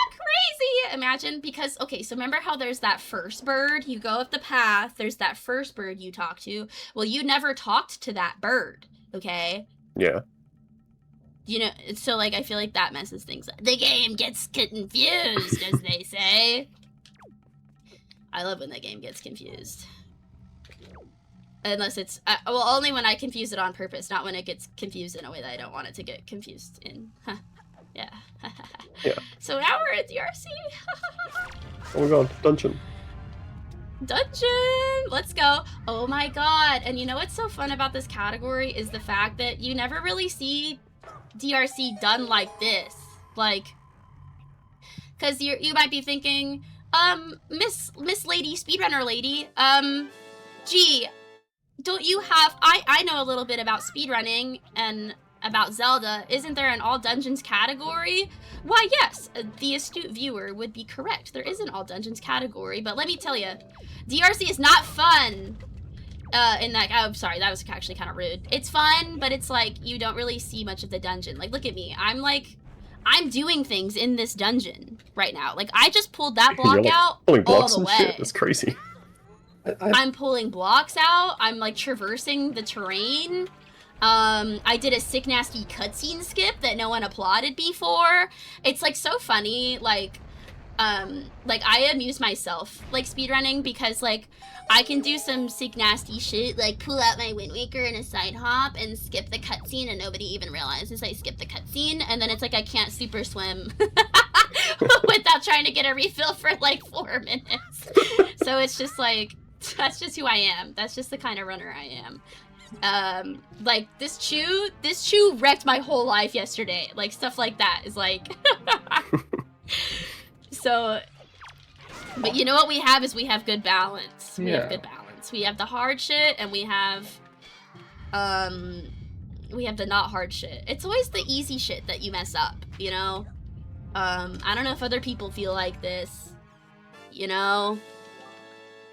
Crazy! Imagine, because, okay, so remember how there's that first bird? You go up the path, there's that first bird you talk to. Well, you never talked to that bird, okay? Yeah. You know, so like I feel like that messes things up. The game gets confused, as they say. I love when the game gets confused. Unless it's well, only when I confuse it on purpose, not when it gets confused in a way that I don't want it to get confused in. Yeah. Yeah. So now we're at DRC. Oh my god, dungeon. Dungeon! Let's go. Oh my god. And you know what's so fun about this category is the fact that you never really see DRC done like this. Like, because you might be thinking, Miss Lady, Speedrunner Lady, gee, don't you have, I know a little bit about speedrunning and about Zelda. Isn't there an all dungeons category? Why, yes, the astute viewer would be correct. There is an all dungeons category, but let me tell you, DRC is not fun. In that, oh, sorry, that was actually kind of rude. It's fun, but it's like, you don't really see much of the dungeon. Like, look at me. I'm doing things in this dungeon right now. Like, I just pulled that block out pulling all blocks the and way. shit. That's crazy. I'm pulling blocks out. I'm like traversing the terrain. I did a sick nasty cutscene skip that no one applauded me for. It's like so funny. Like I amuse myself like speedrunning because like I can do some sick nasty shit, like pull out my Wind Waker in a side hop and skip the cutscene and nobody even realizes I skipped the cutscene, and then it's like I can't super swim without trying to get a refill for like 4 minutes. So it's just like, that's just who I am. That's just the kind of runner I am. Like this chew wrecked my whole life yesterday. Like stuff like that is like so, but you know what we have is we have good balance. We have good balance. We have the hard shit and we have the not hard shit. It's always the easy shit that you mess up, you know? I don't know if other people feel like this, you know?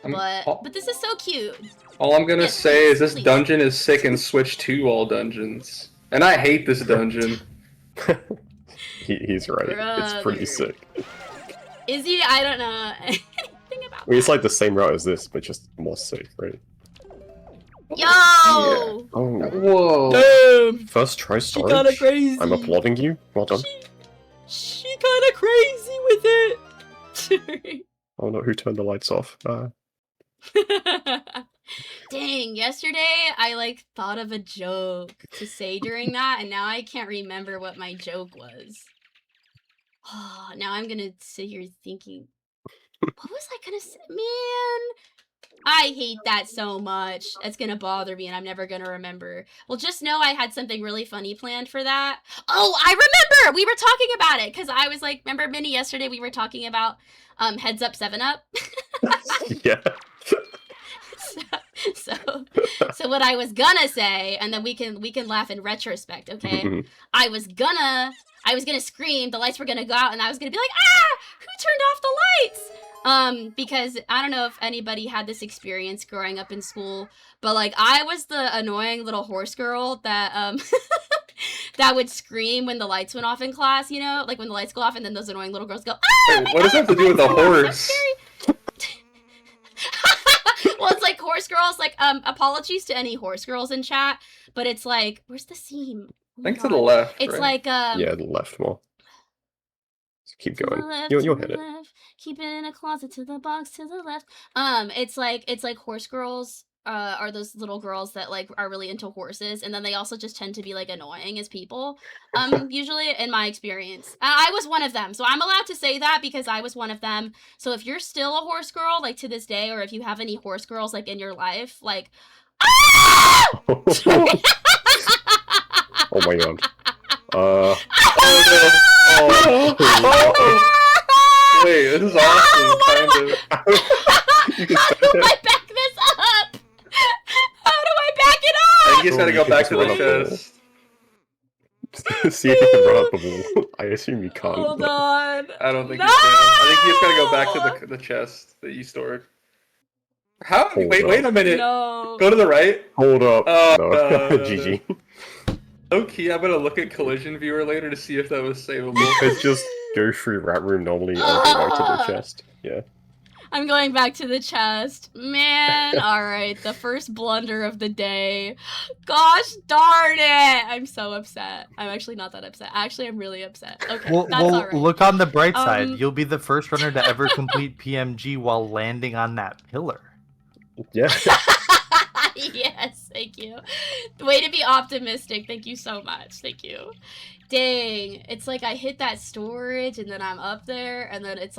But this is so cute. All I'm gonna Yes, say is this please. dungeon is sick and switch to all dungeons. And I hate this dungeon. He's right. It's pretty Brother. sick. Is he? I don't know anything about I mean, it's like the same route as this, but just more safe, right? Yo! Yeah. Oh, Whoa. Damn! first try She storage. kinda crazy. I'm applauding you. Well done. She kinda crazy with it. Oh no, who turned the lights off? Dang, yesterday I like thought of a joke to say during that, and now I can't remember what my joke was. Oh, now I'm gonna sit here thinking, what was I gonna say? Man, I hate that so much. It's gonna bother me and I'm never gonna remember. Well, just know I had something really funny planned for that. Oh, I remember! We were talking about it, because I was like, remember Minnie, yesterday we were talking about Heads Up 7-Up? Yeah. So what I was gonna say, and then we can laugh in retrospect, okay? Mhm. I was gonna scream, the lights were gonna go out, and I was gonna be like, ah, who turned off the lights? Because I don't know if anybody had this experience growing up in school, but like I was the annoying little horse girl that that would scream when the lights went off in class, you know, like when the lights go off, and then those annoying little girls go, ah! Wait, what does that have to do with the horse? Well, it's like horse girls, like, apologies to any horse girls in chat, but it's like, where's the seam? Oh my Think to God. the left. It's right? like, Yeah, the left more. Just keep to the going. left, You'll to hit the it. left, keep it in a closet to the box to the left. It's like horse girls, are those little girls that like are really into horses, and then they also just tend to be like annoying as people. Usually in my experience, I was one of them, so I'm allowed to say that because I was one of them. So if you're still a horse girl, like to this day, or if you have any horse girls like in your life, like, ah! Oh my god. Wait, this is awesome, kind of. You can How say do it. I back this up? How do I back it I up? think he's gotta You go can back just to the run up the wall. chest. See if you can run up the wall. I assume you can't. Hold but- on. I don't think No! you can. I think you just gotta go back to the chest that you stored. How? Hold Wait up. a minute. No. Go to the right. Hold up. Oh, no. no. GG. Okay, I'm gonna look at Collision Viewer later to see if that was savable. You could just go through Rat Room normally and go back to the chest. Yeah. I'm going back to the chest. Man, alright, the first blunder of the day. Gosh darn it! I'm so upset. I'm actually not that upset. Actually, I'm really upset. Okay, Well, that's alright. look on the bright side. Um, You'll be the first runner to ever complete PMG while landing on that pillar. Yeah. Yes, thank you. Way to be optimistic. Thank you so much. Thank you. Dang, it's like I hit that storage and then I'm up there and then it's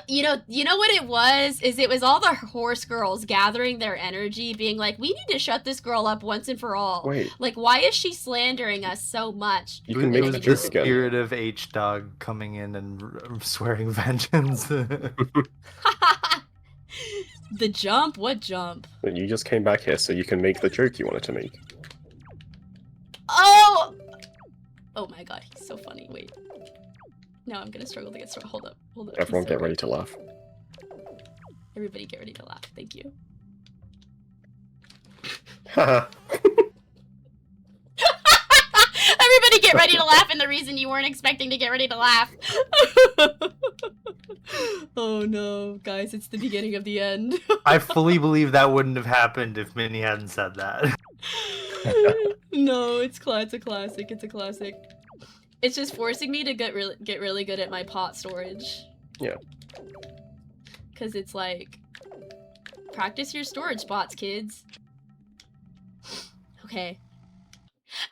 you know what it was is it was all the horse girls gathering their energy being like, we need to shut this girl up once and for all. Wait. Like, why is she slandering us so much? You can It make was the the joke again. spirit of H-Dog coming in and swearing vengeance. The jump? What jump? But you just came back here so you can make the joke you wanted to make. Oh! Oh my god, he's so funny. Wait. Now I'm gonna struggle to get started. Hold up. Hold up. He's Everyone so get good. ready to laugh. Everybody get ready to laugh. Thank you. Haha. Everybody get ready to laugh, and the reason you weren't expecting to get ready to laugh. Oh no, guys, it's the beginning of the end. I fully believe that wouldn't have happened if Minnie hadn't said that. No, it's a classic. It's a classic. It's just forcing me to get really good at my pot storage. Yeah. Cause it's like, practice your storage spots, kids. Okay.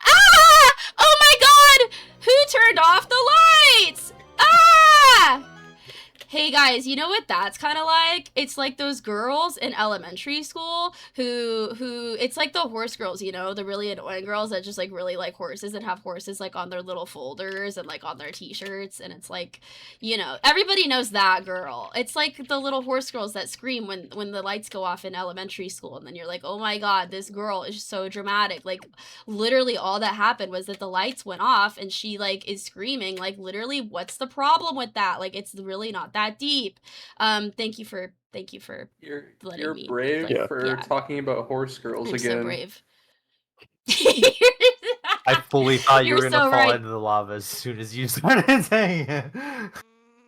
Ah! Oh my god! Who turned off the lights? Ah! Hey guys, you know what that's kind of like? It's like those girls in elementary school who it's like the horse girls, you know, the really annoying girls that just like really like horses and have horses like on their little folders and like on their t-shirts, and it's like, you know, everybody knows that girl. It's like the little horse girls that scream when the lights go off in elementary school, and then you're like, oh my god, this girl is so dramatic. Like literally all that happened was that the lights went off and she like is screaming. Like literally, what's the problem with that? Like it's really not that deep. Thank you for letting You're me, brave like, Yeah. for yeah. talking about horse girls I'm again. so brave. I fully thought you You're were gonna so fall right. into the lava as soon as you started saying it.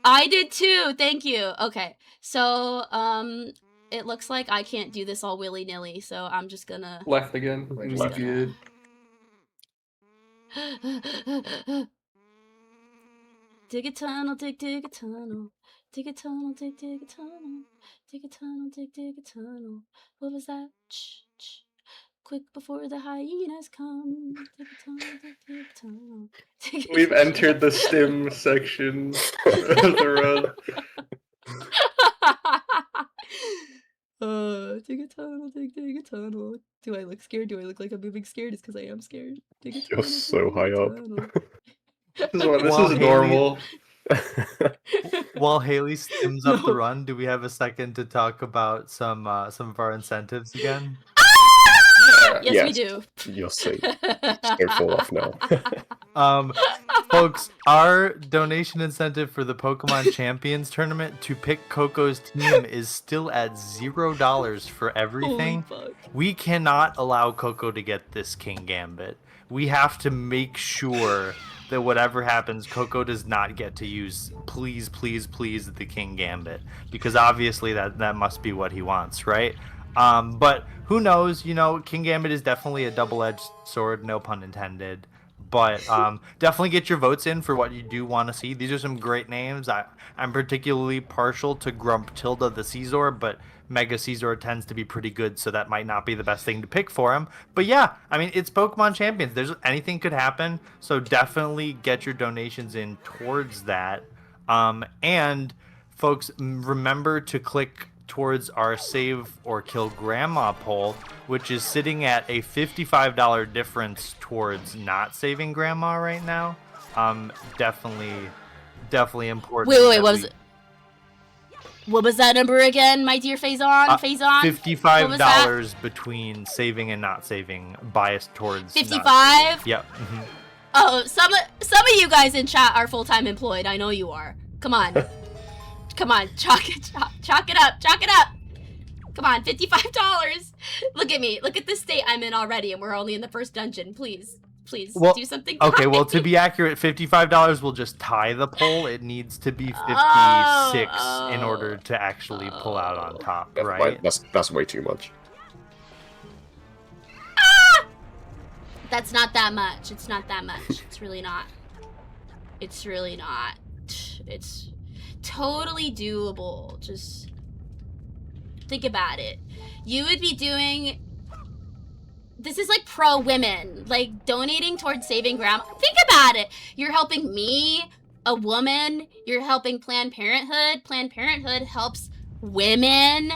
I did too. Thank you. Okay. So, it looks like I can't do this all willy-nilly, so I'm just gonna Left again. We're You just good. dig a tunnel, dig a tunnel. Dig a tunnel, dig a tunnel. Dig a tunnel, dig a tunnel. What was that? Shh. Quick before the hyenas come. Dig a tunnel, dig a tunnel. Dig a We've tunnel. entered the stim section of the run. Dig a tunnel, dig a tunnel. Do I look scared? Do I look like I'm moving scared? It's because I am scared. Dig a You're tunnel, so dig a high up. tunnel. This Well, is Haley- normal. While Haley stims up the No. run, do we have a second to talk about some of our incentives again? Yes, we Yes. do. You're safe. Don't fall off now. Folks, our donation incentive for the Pokemon Champions tournament to pick Coco's team is still at $0 for everything. Holy fuck. We cannot allow Coco to get this King Gambit. We have to make sure that whatever happens, Coco does not get to use, please, the King Gambit. Because obviously that must be what he wants, right? But who knows? You know, King Gambit is definitely a double-edged sword, no pun intended. But definitely get your votes in for what you do want to see. These are some great names. I'm particularly partial to Grumptilda the Caesar, but Mega Caesar tends to be pretty good, so that might not be the best thing to pick for him. But yeah, I mean, it's Pokemon Champions. Anything could happen, so definitely get your donations in towards that. And folks, remember to click towards our Save or Kill Grandma poll, which is sitting at a $55 difference towards not saving Grandma right now. Definitely important. Wait, what was it? What was that number again, my dear Phazon? Phazon? $55 between saving and not saving, biased towards 55? Yep. Oh, some of you guys in chat are full-time employed. I know you are. Come on. Come on, chalk it up. Come on, $55. Look at me. Look at the state I'm in already, and we're only in the first dungeon. Please. Please Well, do something. okay, well, right. to be accurate, $55 will just tie the pole. It needs to be 56 in order to actually pull out on top, Never right? mind, that's way too much. That's not that much. It's not that much. It's really not. It's really not. It's totally doable. Just think about it. You would be doing... This is like pro-women. Like, donating towards saving grandma. Think about it. You're helping me, a woman. You're helping Planned Parenthood. Planned Parenthood helps women.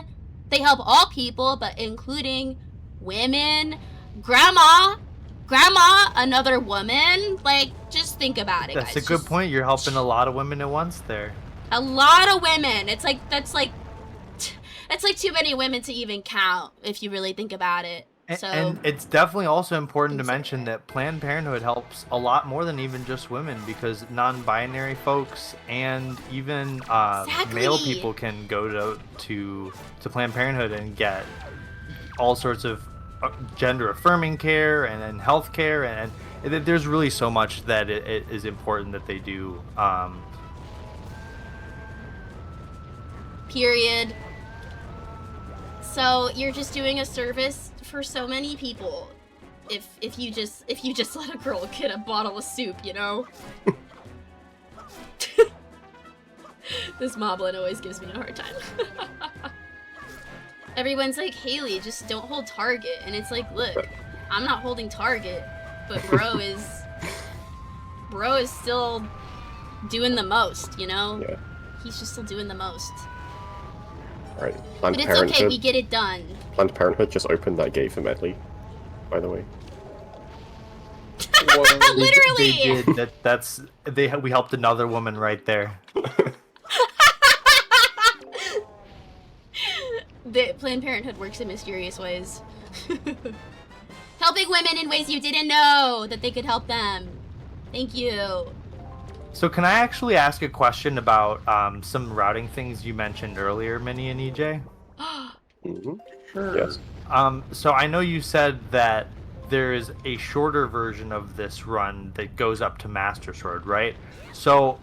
They help all people, but including women. Grandma, another woman. Like, just think about it, That's guys. a good Just point. You're helping a lot of women at once there. a lot of women. It's like, that's like too many women to even count if you really think about it. So, And it's definitely also important to consider mention it. that Planned Parenthood helps a lot more than even just women, because non-binary folks and even male Exactly. people can go to Planned Parenthood and get all sorts of gender-affirming care and health care, and there's really so much that it is important that they do. Period. So you're just doing a service for so many people. If you just let a girl get a bottle of soup, you know? This moblin always gives me a hard time. Everyone's like, Haley, just don't hold target. And it's like, look, I'm not holding target, but bro is still doing the most, you know? Yeah. He's just still doing the most. Right. Planned But it's Parenthood. okay, we get it done. Planned Parenthood just opened that gate for Medley, by the way. Literally! They did. We helped another woman right there. The Planned Parenthood works in mysterious ways. Helping women in ways you didn't know that they could help them. Thank you. So can I actually ask a question about some routing things you mentioned earlier, Minnie and EJ? Mm-hmm. Sure. Yes. So I know you said that there is a shorter version of this run that goes up to Master Sword, right? So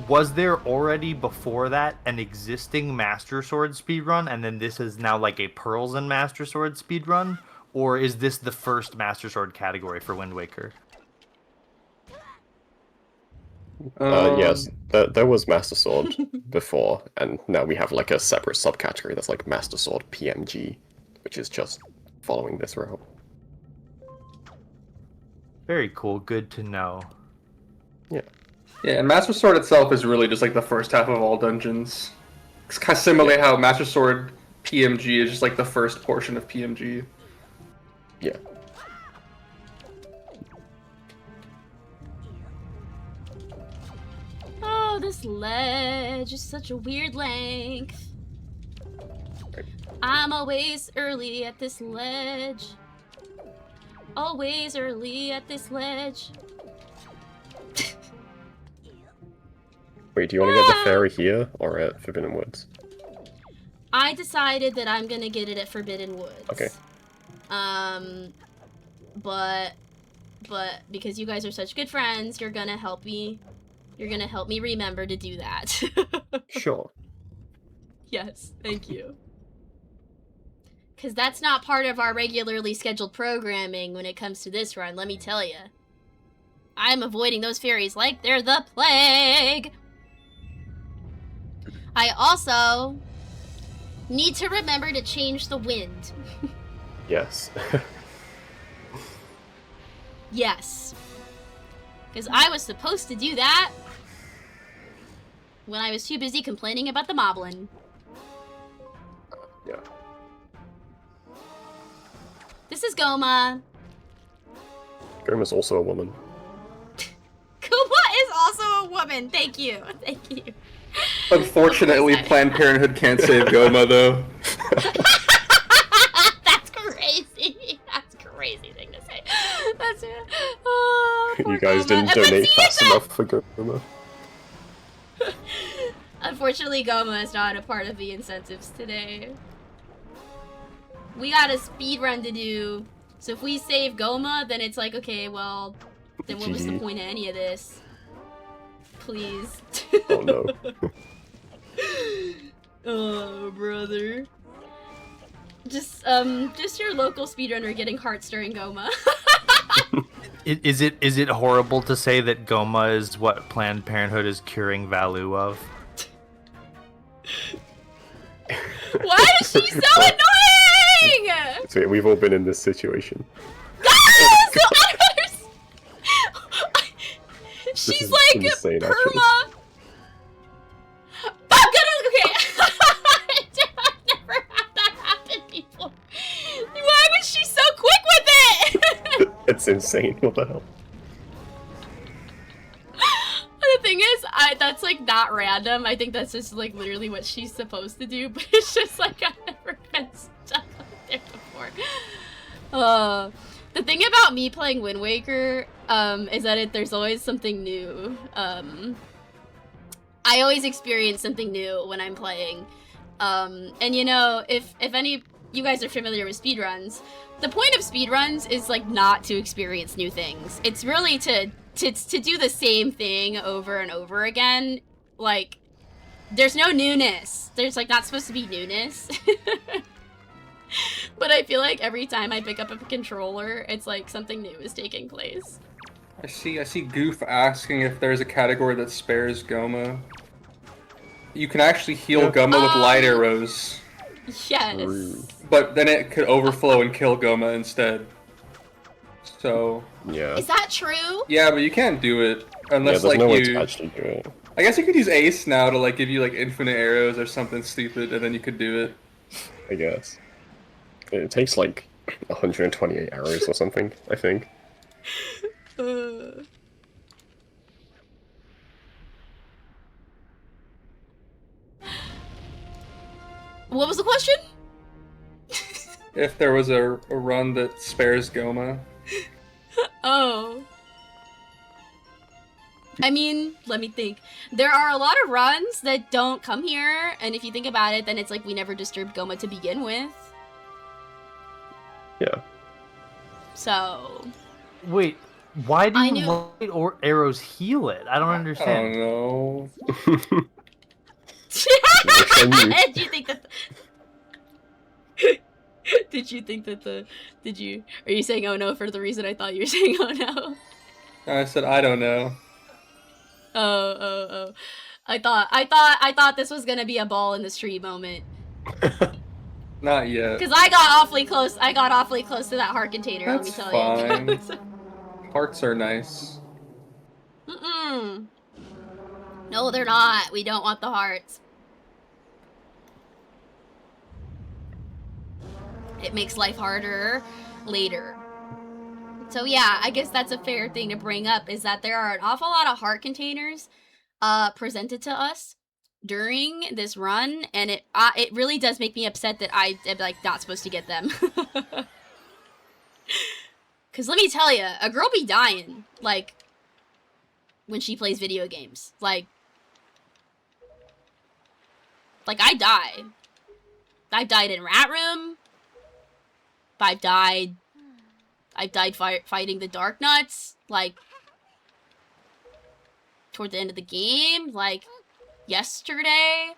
was there already before that an existing Master Sword speedrun, and then this is now like a Pearls and Master Sword speedrun? Or is this the first Master Sword category for Wind Waker? Yes, there was Master Sword before, and now we have like a separate subcategory that's like Master Sword PMG, which is just following this route. Very cool. Good to know. Yeah. Yeah, and Master Sword itself is really just like the first half of all dungeons. It's kind of similarly how Master Sword PMG is just like the first portion of PMG. Yeah. Oh, this ledge is such a weird length. I'm always early at this ledge. Always early at this ledge. Wait, do you want to get the fairy here or at Forbidden Woods? I decided that I'm gonna get it at Forbidden Woods. Okay. But because you guys are such good friends, you're gonna help me. You're gonna help me remember to do that. Sure. Yes, thank you. Because that's not part of our regularly scheduled programming when it comes to this run, let me tell you. I'm avoiding those fairies like they're the plague. I also need to remember to change the wind. Yes. Yes. Because I was supposed to do that when I was too busy complaining about the moblin. Yeah. This is Goma. Goma's also a woman. Goma is also a woman. Thank you. Thank you. Unfortunately, Planned Parenthood can't save Goma, though. That's crazy. That's a crazy thing to say. That's it. Oh, poor You guys Goma. didn't But donate see, fast enough for Goma. Unfortunately, Goma is not a part of the incentives today. We got a speed run to do, So if we save Goma, then it's like, okay, well, then what was the GG. point of any of this? Please. Oh no. Oh, brother. Just your local speedrunner getting heart-stirring Goma. Is it horrible to say that Goma is what Planned Parenthood is curing Valu of? Why is she so annoying? So we've all been in this situation. Yes! She's is like insane, perma. actually. I'm gonna okay. I've never had that happen before. Why was she so quick with it? It's insane. What the hell? The thing is, that's like not random. I think that's just like literally what she's supposed to do, but it's just like I've never been stuck like there before. The thing about me playing Wind Waker, is that there's always something new. I always experience something new when I'm playing. And you know, if any you guys are familiar with speedruns, the point of speedruns is like not to experience new things. It's really to do the same thing over and over again. Like, there's no newness. There's like not supposed to be newness. But I feel like every time I pick up a controller, it's like something new is taking place. I see Goof asking if there's a category that spares Goma. You can actually heal Goma with light arrows, Yes. Rude. but then it could overflow and kill Goma instead. So Yeah. Is that true? yeah, but you can't do it Yeah, unless there's like no way to you. actually do it. I guess you could use Ace now to like give you like infinite arrows or something stupid, and then you could do it. I guess. It takes like 128 arrows or something, I think. What was the question? If there was a run that spares Goma. Oh. I mean, let me think. There are a lot of runs that don't come here, and if you think about it, then it's like we never disturbed Goma to begin with. Yeah. So... Wait, why do I you knew- light or arrows heal it? I don't I understand. don't know. I knew. Did you think that? Did you think that the? Did you? Are you saying oh no for the reason I thought you were saying oh no? I said I don't know. Oh. I thought this was gonna be a ball in the street moment. Not yet. Cause I got awfully close. I got awfully close to that heart container. That's let me tell you. Hearts are nice. Mm-mm. No, they're not. We don't want the hearts. It makes life harder later. So yeah, I guess that's a fair thing to bring up, is that there are an awful lot of heart containers presented to us during this run, and it really does make me upset that I am like not supposed to get them. Cause let me tell you, a girl be dying like when she plays video games. Like I die. I've died in Rat Room. I've died fighting the Dark Nuts, like, toward the end of the game. Like, yesterday,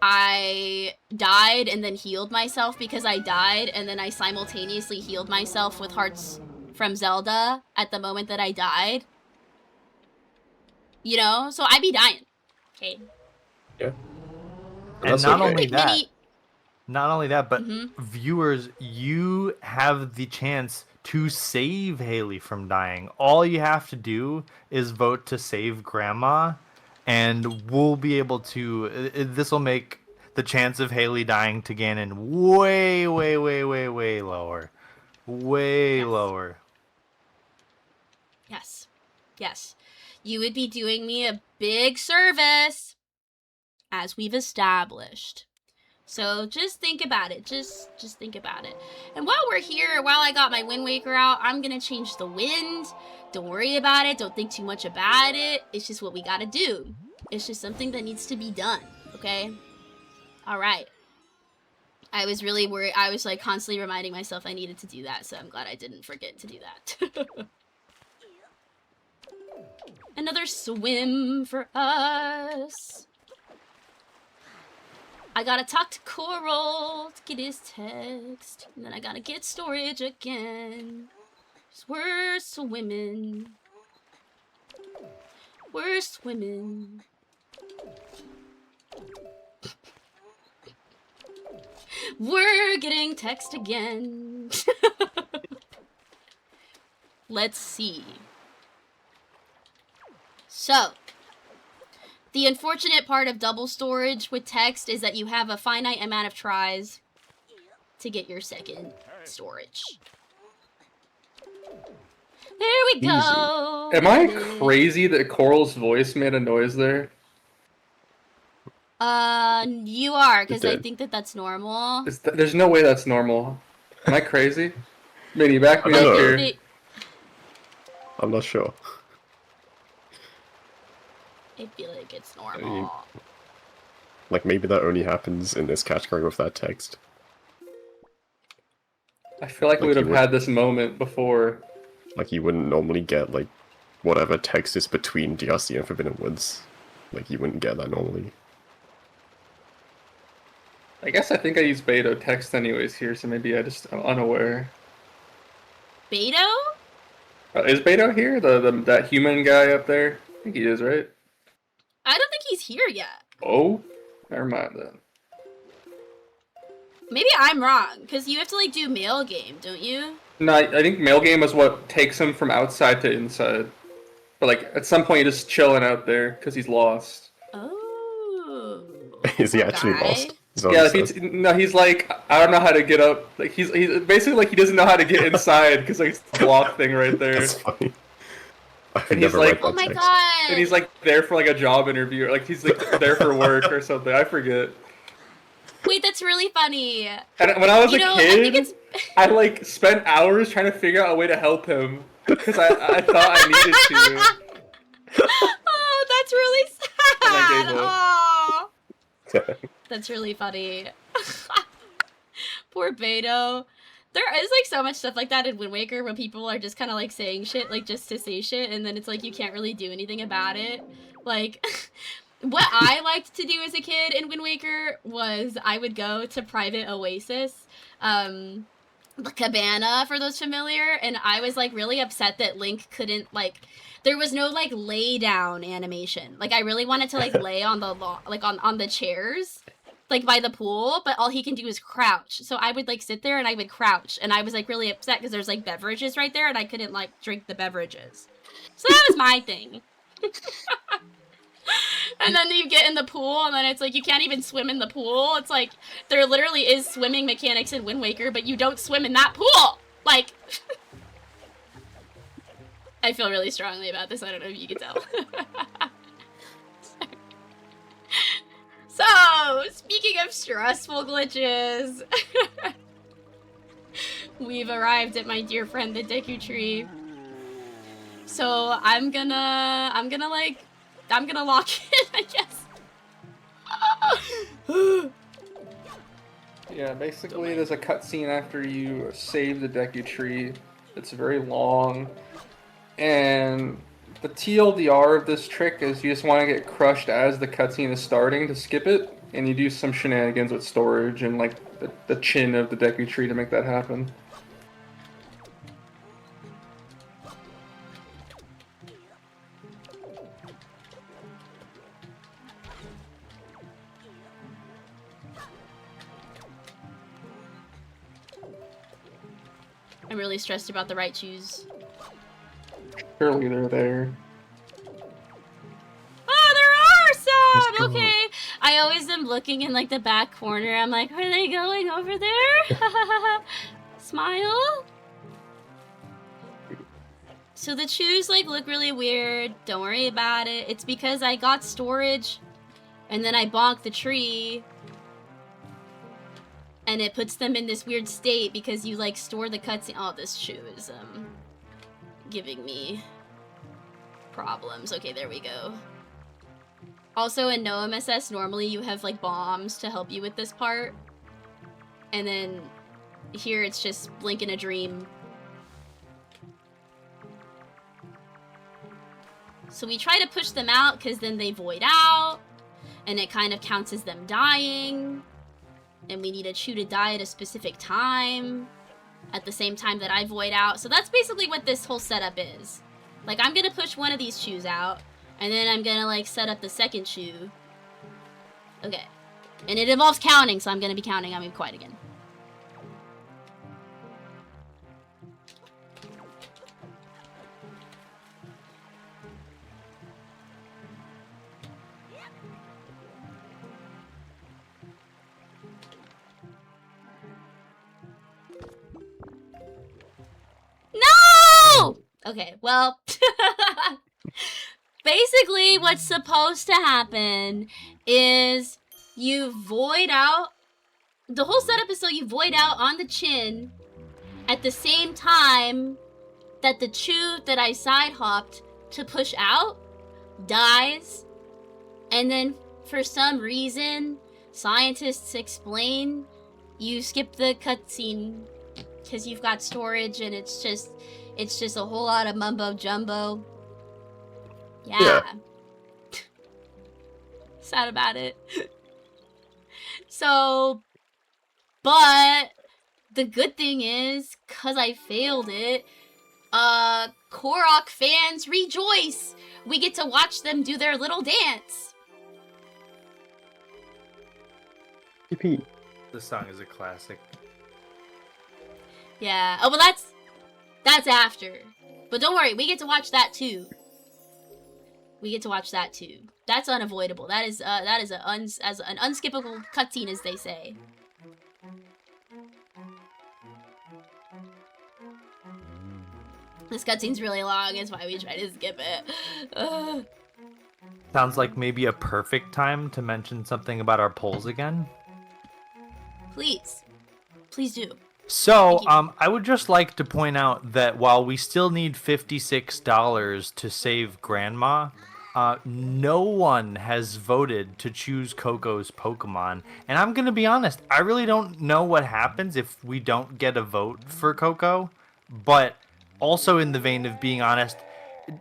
I died and then healed myself because I died, and then I simultaneously healed myself with hearts from Zelda at the moment that I died. You know? So I be dying. Okay. Yeah. And That's not okay. only Like that, many... not only that, but Mhm. viewers, you have the chance to save Haley from dying. All you have to do is vote to save Grandma, and we'll be able to. This will make the chance of Haley dying to Ganon way, way, way, way, way lower. Way Yes. lower. Yes. Yes. You would be doing me a big service, as we've established. So just think about it. Just think about it. And while we're here, while I got my Wind Waker out, I'm gonna change the wind. Don't worry about it. Don't think too much about it. It's just what we gotta do. It's just something that needs to be done. Okay? Alright. I was really worried. I was like constantly reminding myself I needed to do that, so I'm glad I didn't forget to do that. Another swim for us. I gotta talk to Coral to get his text. And then I gotta get storage again. 'Cause we're swimming. We're swimming. We're getting text again. Let's see. So, the unfortunate part of double storage with text is that you have a finite amount of tries to get your second storage. There we go. Am I crazy that Coral's voice made a noise there? You are, because I did. think that that's normal. There's no way that's normal. Am I crazy? Minnie, back me I up don't know. here. They- I'm not sure. I feel like it's normal. Like, maybe that only happens in this category with that text. I feel like we would Like have you had this moment before. Like, you wouldn't normally get, like, whatever text is between DRC and Forbidden Woods. Like, you wouldn't get that normally. I guess I think I use Beto text anyways here, so maybe I'm unaware. Beto? Is Beto here? That human guy up there? I think he is, right? I don't think he's here yet. Oh? Never mind then. Maybe I'm wrong, because you have to, like, do mail game, don't you? No, I think mail game is what takes him from outside to inside. But, like, at some point, he's just chilling out there because he's lost. Oh. Is he Poor actually guy. lost? Is that what Yeah, it says? he's like, I don't know how to get up. Like, he's basically like he doesn't know how to get inside because like it's the block thing right there. That's funny. I've And he's never like- read that Oh my text. god. And he's like there for like a job interview, or like he's like there for work or something. I forget. Wait, that's really funny. And when I was You a know, I kid, think it's... I like spent hours trying to figure out a way to help him because I thought I needed to. Oh, that's really And I sad. gave up. Aw. That's really funny. Poor Beto. There is like so much stuff like that in Wind Waker where people are just kind of like saying shit like just to say shit, and then it's like you can't really do anything about it. Like what I liked to do as a kid in Wind Waker was I would go to Private Oasis, the cabana for those familiar, and I was like really upset that Link couldn't like. There was no like lay down animation. Like I really wanted to like lay on the like on the chairs, like by the pool, but all he can do is crouch. So I would like sit there and I would crouch, and I was like really upset because there's like beverages right there and I couldn't like drink the beverages. So that was my thing. And then you get in the pool and then it's like you can't even swim in the pool. It's like there literally is swimming mechanics in Wind Waker, but you don't swim in that pool. Like I feel really strongly about this. I don't know if you can tell. So, speaking of stressful glitches, we've arrived at my dear friend the Deku Tree. So I'm gonna lock in, I guess. Yeah, basically there's a cutscene after you save the Deku Tree. It's very long. And the TLDR of this trick is you just want to get crushed as the cutscene is starting to skip it, and you do some shenanigans with storage and like the chin of the Deku Tree to make that happen. I'm really stressed about the right shoes. Surely they're there. Oh, there are Let's some! go. Okay. I always am looking in like the back corner. I'm like, are they going over there? Smile. So the shoes like look really weird. Don't worry about it. It's because I got storage and then I bonked the tree. And it puts them in this weird state because you like store the cutscene. Oh, this shoe is giving me problems. Okay, there we go. Also, in no MSS, normally you have like bombs to help you with this part. And then here it's just Blink in a Dream. So we try to push them out because then they void out. And it kind of counts as them dying. And we need a Chew to die at a specific time. At the same time that I void out. So that's basically what this whole setup is. Like, I'm gonna push one of these Chews out. And then I'm gonna, like, set up the second Chew. Okay. And it involves counting, so I'm gonna be counting. I'm gonna be quiet again. No! Okay, well... Basically, what's supposed to happen is you void out. The whole setup is so you void out on the chin at the same time that the Chew that I side hopped to push out dies. And then for some reason, scientists explain you skip the cutscene because you've got storage and it's just a whole lot of mumbo jumbo. Yeah. Sad about it. So, but the good thing is, cause I failed it, Korok fans rejoice! We get to watch them do their little dance. PP. This song is a classic. Yeah. Oh, well, that's after. But don't worry, we get to watch that too. We get to watch that too. That's unavoidable. That is an unskippable cutscene, as they say. This cutscene's really long. That's why we try to skip it. Sounds like maybe a perfect time to mention something about our polls again. Please do. So, I would just like to point out that while we still need $56 to save Grandma, no one has voted to choose Coco's Pokemon. And I'm going to be honest, I really don't know what happens if we don't get a vote for Coco. But also in the vein of being honest,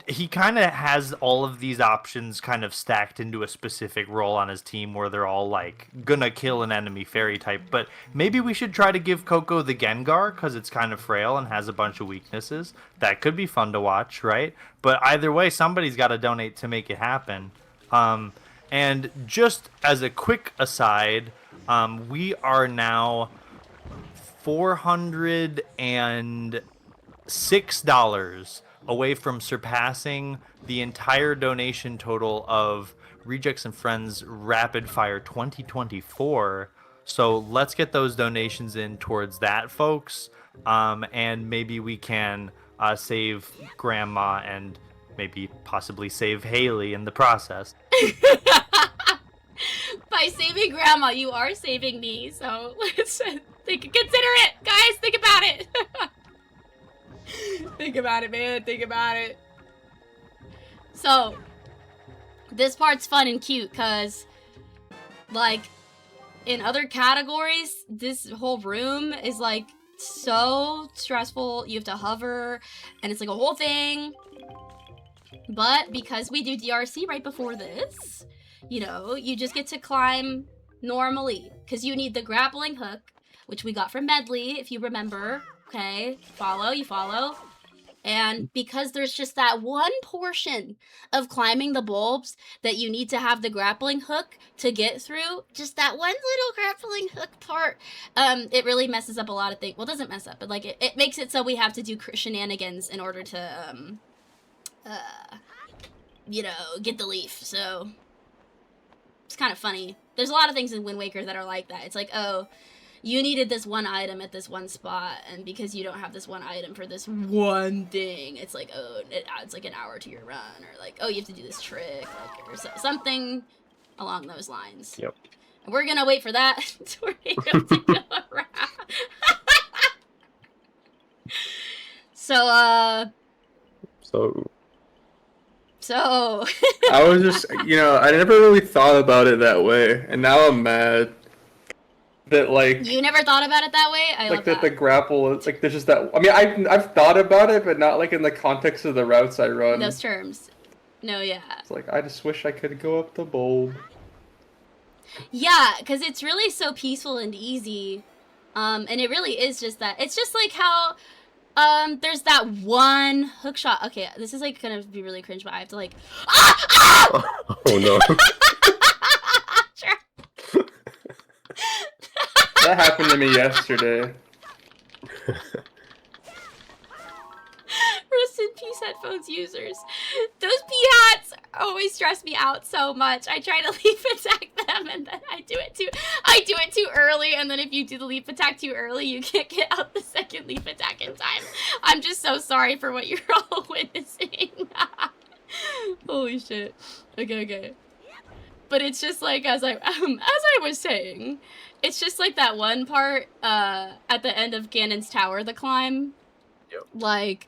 he kind of has all of these options kind of stacked into a specific role on his team where they're all like gonna kill an enemy fairy type. But maybe we should try to give Coco the Gengar because it's kind of frail and has a bunch of weaknesses. That could be fun to watch, right? But either way, somebody's got to donate to make it happen. And just as a quick aside, we are now $406 away from surpassing the entire donation total of Rejects and Friends Rapid Fire 2024. So let's get those donations in towards that, folks. And maybe we can save Grandma and maybe possibly save Haley in the process. By saving Grandma, you are saving me. So let's consider it, guys. Think about it. Think about it, man. Think about it. So, this part's fun and cute, because, like, in other categories, this whole room is, like, so stressful. You have to hover, and it's, like, a whole thing. But because we do DRC right before this, you know, you just get to climb normally, because you need the grappling hook, which we got from Medley, if you remember. Okay, you follow. And because there's just that one portion of climbing the bulbs that you need to have the grappling hook to get through, just that one little grappling hook part, it really messes up a lot of things. Well, it doesn't mess up, but like it makes it so we have to do shenanigans in order to, you know, get the leaf. So it's kind of funny. There's a lot of things in Wind Waker that are like that. It's like, oh, you needed this one item at this one spot, and because you don't have this one item for this one thing, it's like, oh, it adds like an hour to your run, or like, oh, you have to do this trick, like, or something along those lines. Yep. And we're gonna wait for that tornado to go around. So. I was just, you know, I never really thought about it that way, and now I'm mad. that like You never thought about it that way? I love like that that. the grapple is like there's just that. I mean, I've thought about it, but not like in the context of the routes I run. Those terms. No, yeah. It's like I just wish I could go up the bulb. Yeah, because it's really so peaceful and easy. And it really is just that. It's just like how there's that one hook shot. Okay, this is like gonna be really cringe, but I have to like Oh no. Sure. That happened to me yesterday. Rest in peace, headphones users. Those P-hats always stress me out so much. I try to leaf attack them, and then I do it too early, and then if you do the leaf attack too early, you can't get out the second leaf attack in time. I'm just so sorry for what you're all witnessing. Holy shit. Okay. But it's just like, as I was saying, it's just like that one part at the end of Ganon's Tower, the climb. Yep. Like,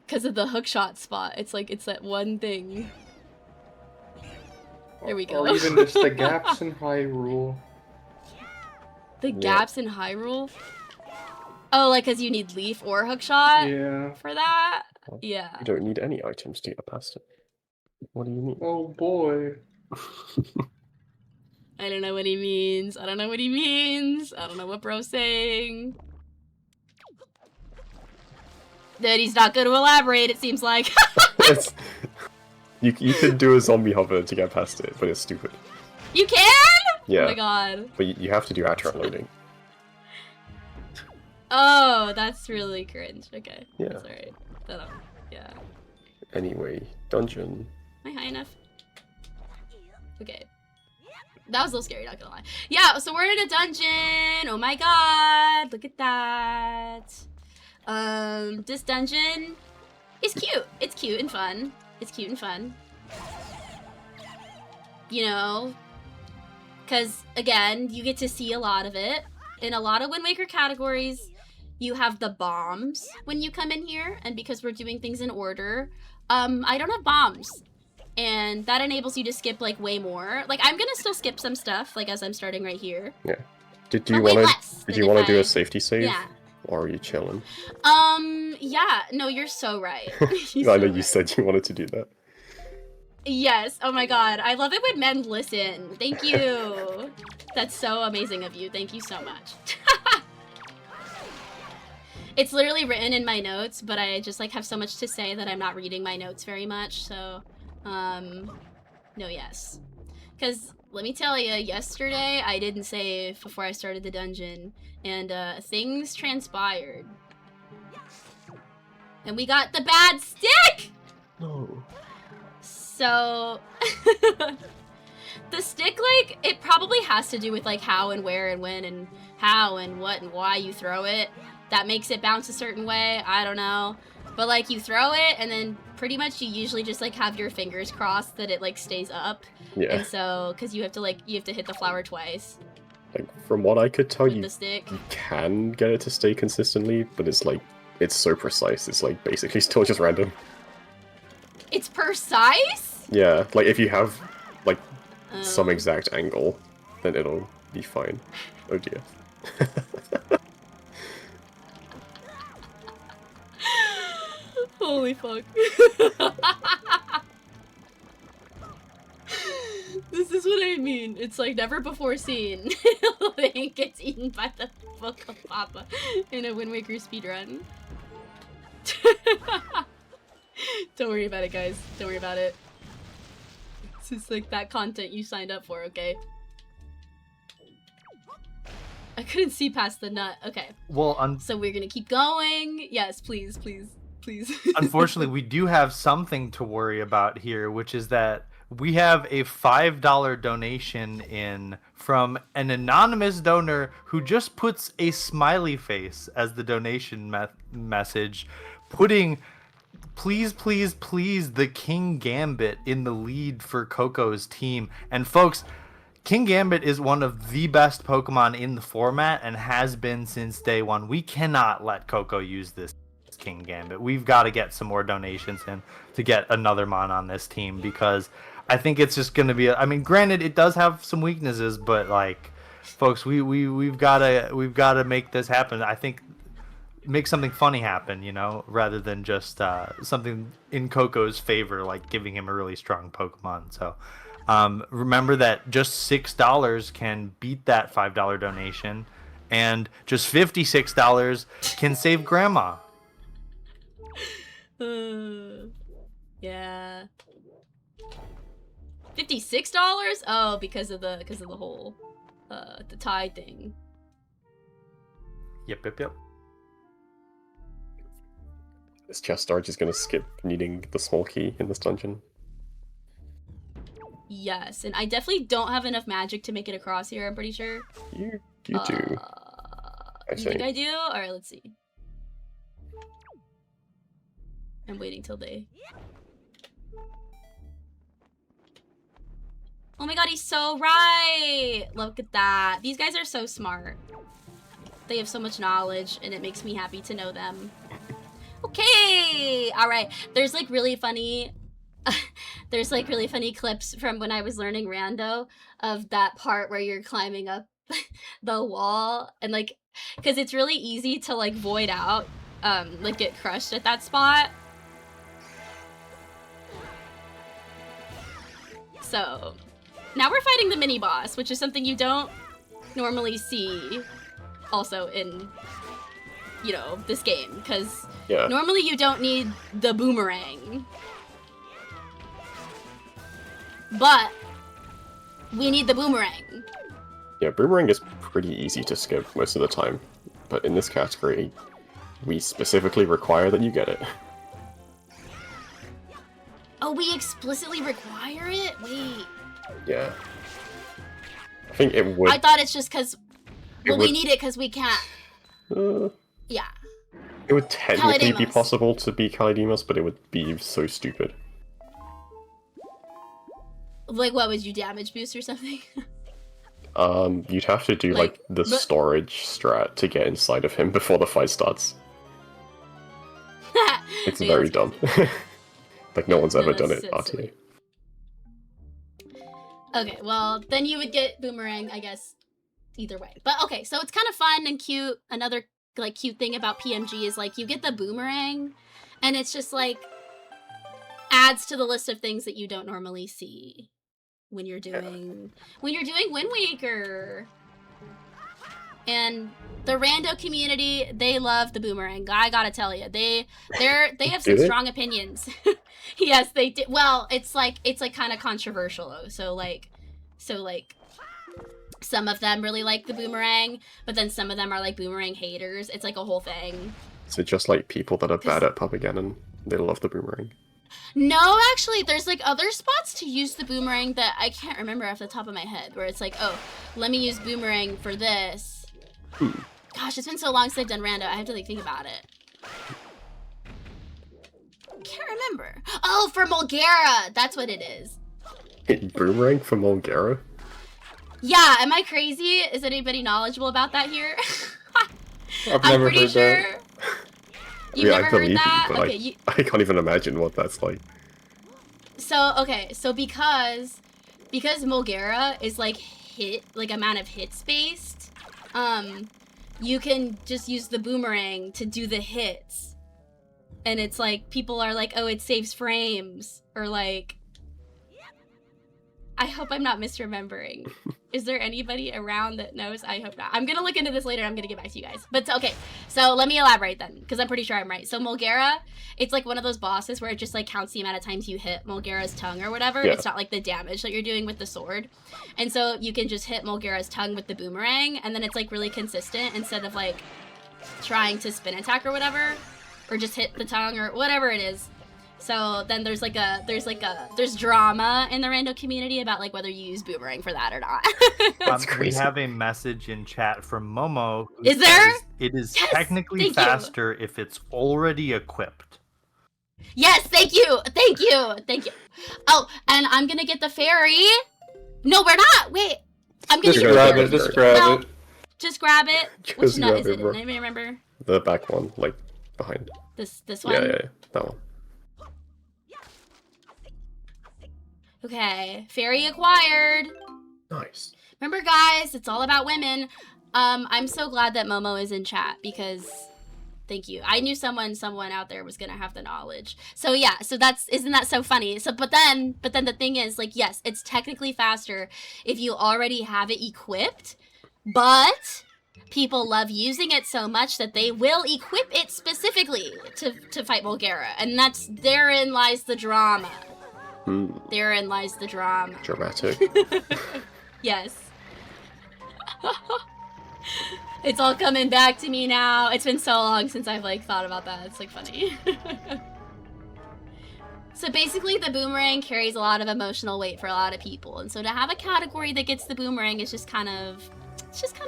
because of the hookshot spot. It's like, it's that one thing. There we go. Or even just the gaps in Hyrule. The gaps in Hyrule? Oh, like, because you need leaf or hookshot Yeah. for that? Yeah. You don't need any items to get past it. What do you mean? Oh boy. I don't know what he means. I don't know what bro's saying. That he's not going to elaborate, it seems like. It's, you could do a zombie hover to get past it, but it's stupid. You can? Yeah. Oh my god. But you have to do accurate loading. Oh, that's really cringe. Okay. Yeah. That's alright. Yeah. Anyway, dungeon. Am I high enough? Okay. That was a little scary, not gonna lie. Yeah, so we're in a dungeon. Oh my god. Look at that. This dungeon is cute. It's cute and fun. You know, because again, you get to see a lot of it. In a lot of Wind Waker categories, you have the bombs when you come in here, and because we're doing things in order, I don't have bombs. And that enables you to skip like way more. Like I'm gonna still skip some stuff, like as I'm starting right here. Yeah. Did you want to do a safety save? Yeah. Or are you chilling? Yeah. No, you're so right. I know you said you wanted to do that. Yes. Oh my god. I love it when men listen. Thank you. That's so amazing of you. Thank you so much. It's literally written in my notes, but I just like have so much to say that I'm not reading my notes very much, so no, yes. Because let me tell you, yesterday I didn't save before I started the dungeon, and things transpired. And we got the bad stick! No. So, the stick, like, it probably has to do with, like, how and where and when and how and what and why you throw it. That makes it bounce a certain way, I don't know. But, like, you throw it, and then pretty much you usually just, like, have your fingers crossed that it, like, stays up. Yeah. And so, because you have to hit the flower twice Like, from what I could tell, with you the stick. can get it to stay consistently, but it's like, it's so precise, it's like basically still just random. It's precise? Yeah, like if you have, like, some Oh. exact angle, then it'll be fine. Oh dear. Holy fuck. This is what I mean. It's like never before seen. Link gets eaten by the book of Papa in a Wind Waker speedrun. Don't worry about it, guys. Don't worry about it. This is like that content you signed up for, okay? I couldn't see past the nut. Okay. Well, So we're gonna keep going. Yes, please. unfortunately, we do have something to worry about here, which is that we have a $5 donation in from an anonymous donor who just puts a smiley face as the donation message, putting please, please, please the King Gambit in the lead for Coco's team. And folks, King Gambit is one of the best Pokemon in the format and has been since day one. We cannot let Coco use this King Gambit. We've got to get some more donations in to get another Mon on this team, because I think it's just going to be, I mean, granted, it does have some weaknesses, but like folks, we've gotta make this happen. I think make something funny happen, you know, rather than just something in Coco's favor, like giving him a really strong Pokemon. So remember that just $6 can beat that $5 donation, and just $56 can save Grandma. Yeah. $56? Oh, because of the whole the tie thing. Yep. Is Chestar just gonna skip needing the small key in this dungeon? Yes, and I definitely don't have enough magic to make it across here, I'm pretty sure. You do. You think I do? Alright, let's see. I'm waiting till day. Oh my god, he's so right! Look at that. These guys are so smart. They have so much knowledge, and it makes me happy to know them. Okay! Alright, there's like really funny... there's like really funny clips from when I was learning Rando of that part where you're climbing up the wall, and like, because it's really easy to like void out, like get crushed at that spot. So, now we're fighting the mini-boss, which is something you don't normally see also in, you know, this game, because normally you don't need the boomerang. But, we need the boomerang. Yeah, boomerang is pretty easy to skip most of the time, but in this category, we specifically require that you get it. Oh, we explicitly require it? Wait. Yeah. I think it would... I thought it's just because... Well, we need it because we can't... Yeah. It would technically be Calidemos. possible to be Calidemos, but it would be so stupid. Like, what, would you damage boost or something? You'd have to do, like the storage strat to get inside of him before the fight starts. It's Yeah, very that's dumb. Like, no one's ever No, done it, that's RTA. silly. Okay, well, then you would get boomerang, I guess, either way. But okay, so it's kind of fun and cute. Another, like, cute thing about PMG is, like, you get the boomerang, and it's just, like, adds to the list of things that you don't normally see when you're doing Wind Waker. And the rando community, they love the boomerang. I gotta tell you, they have some Do they? strong opinions. Yes, they do. Well, it's like kind of controversial though. So like, some of them really like the boomerang, but then some of them are like boomerang haters. It's like a whole thing. Is it just like people that are bad at Pubigan and they love the boomerang? No, actually, there's like other spots to use the boomerang that I can't remember off the top of my head, where it's like, oh, let me use boomerang for this. Gosh, it's been so long since I've done rando. I have to like think about it. Can't remember. Oh, for Mulgara, that's what it is. Boomerang from Mulgara? Yeah, am I crazy? Is anybody knowledgeable about that here? I've I'm never pretty heard sure. that. You've Yeah, never I heard believe that? you, but Okay, I can't even imagine what that's like. So because Mulgara is like amount of hits based, you can just use the boomerang to do the hits. And it's like, people are like, oh, it saves frames, or like, I hope I'm not misremembering. Is there anybody around that knows? I hope not. I'm gonna look into this later. I'm gonna get back to you guys. But okay, so let me elaborate then, because I'm pretty sure I'm right. So Mulgara, it's like one of those bosses where it just like counts the amount of times you hit Mulgara's tongue or whatever. Yeah. It's not like the damage that you're doing with the sword. And so you can just hit Mulgara's tongue with the boomerang, and then it's like really consistent instead of like trying to spin attack or whatever, or just hit the tongue or whatever it is. So then there's drama in the rando community about like whether you use boomerang for that or not. That's We crazy. have a message in chat from Momo. Who Is there? says it is Yes, technically thank you. faster if it's already equipped. Yes, thank you. Oh, and I'm gonna get the fairy. No, we're not. Wait, I'm gonna Just get the grab fairy. it. Just grab No. it. Just grab it. Just Which nut grab is it, it in? bro. Anybody remember? The back one, like, behind. This one? Yeah, that one. Okay, fairy acquired. Nice. Remember, guys, it's all about women. I'm so glad that Momo is in chat because thank you. I knew someone out there was gonna have the knowledge. So yeah, so isn't that so funny? So but then the thing is, like, yes, it's technically faster if you already have it equipped, but people love using it so much that they will equip it specifically to fight Bulgara, and therein lies the drama. Therein lies the drama. Dramatic. Yes. It's all coming back to me now. It's been so long since I've like thought about that. It's like funny. So basically the boomerang carries a lot of emotional weight for a lot of people. And so to have a category that gets the boomerang is just kind of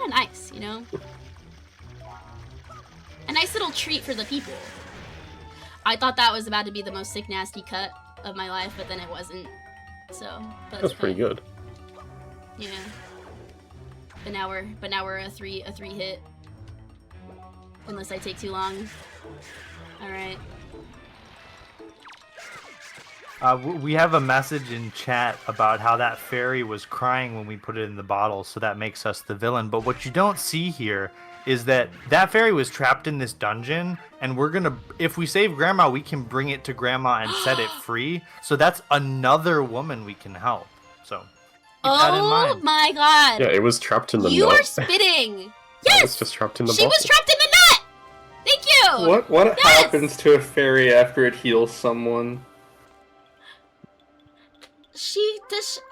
nice, you know? A nice little treat for the people. I thought that was about to be the most sick nasty cut of my life, but then it wasn't. So That's pretty good. Yeah. But now we're a three hit. Unless I take too long. Alright. We have a message in chat about how that fairy was crying when we put it in the bottle, so that makes us the villain. But what you don't see here is that fairy was trapped in this dungeon, and if we save Grandma, we can bring it to Grandma and set it free. So that's another woman we can help. So keep that in mind. Oh my god! Yeah, it was trapped in the You nut. are spitting! It Yes! was just trapped in the She bottle. was trapped in the nut! Thank you! What Yes! happens to a fairy after it heals someone?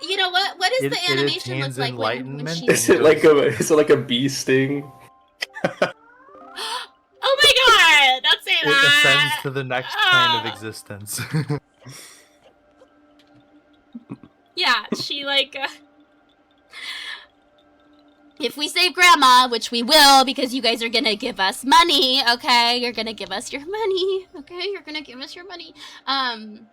You know what? What does It the animation look attains like when enlightenment. she's... Is it like a bee sting? Oh my god! Don't say It that! ascends to the next plane of existence. Yeah, she like... If we save Grandma, which we will, because you guys are gonna give us money, okay? You're gonna give us your money, okay? You're gonna give us your money. I'm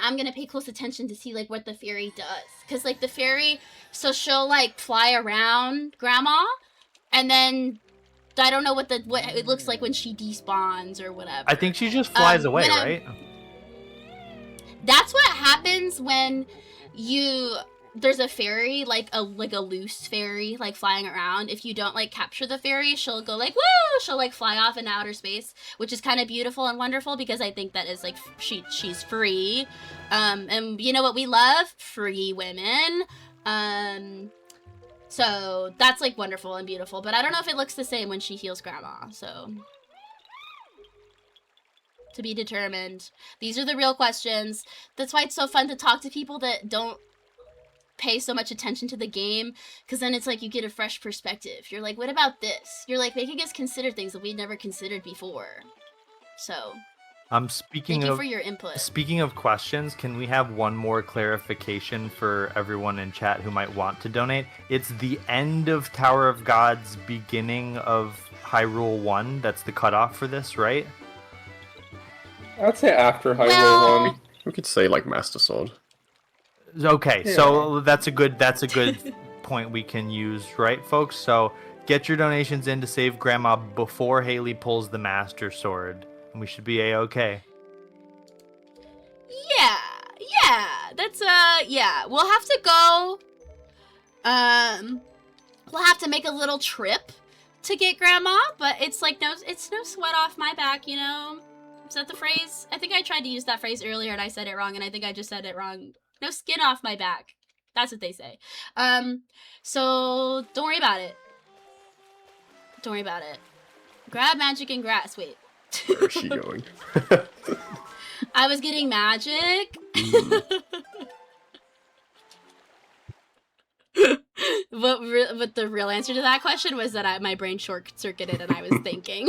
gonna pay close attention to see, like, what the fairy does. Because, like, the fairy, so she'll, like, fly around Grandma, and then I don't know what it looks like when she despawns or whatever. I think she just flies away, right? That's what happens when there's a fairy, like a loose fairy, like flying around. If you don't like capture the fairy, she'll go like, woo! She'll like fly off into outer space, which is kind of beautiful and wonderful because I think that is like she's free. And you know what we love? Free women. So that's like wonderful and beautiful, but I don't know if it looks the same when she heals Grandma, so to be determined. These are the real questions. That's why it's so fun to talk to people that don't pay so much attention to the game, because then it's like you get a fresh perspective. You're like, what about this? You're like making us consider things that we'd never considered before. So thank you for your input. Speaking of questions, can we have one more clarification for everyone in chat who might want to donate? It's the end of Tower of Gods, beginning of Hyrule 1. That's the cutoff for this, right? I'd say after Hyrule 1. We could say like Master Sword. Okay, Yeah. so that's a good point we can use, right, folks? So get your donations in to save Grandma before Haley pulls the Master Sword, and we should be a-okay. Yeah, that's yeah. We'll have to go. We'll have to make a little trip to get Grandma, but it's like it's no sweat off my back, you know. Is that the phrase? I think I tried to use that phrase earlier and I said it wrong, and I think I just said it wrong. No skin off my back. That's what they say. So don't worry about it. Don't worry about it. Grab magic and grass. Wait. Where is she going? I was getting magic. But the real answer to that question was that my brain short-circuited and I was thinking.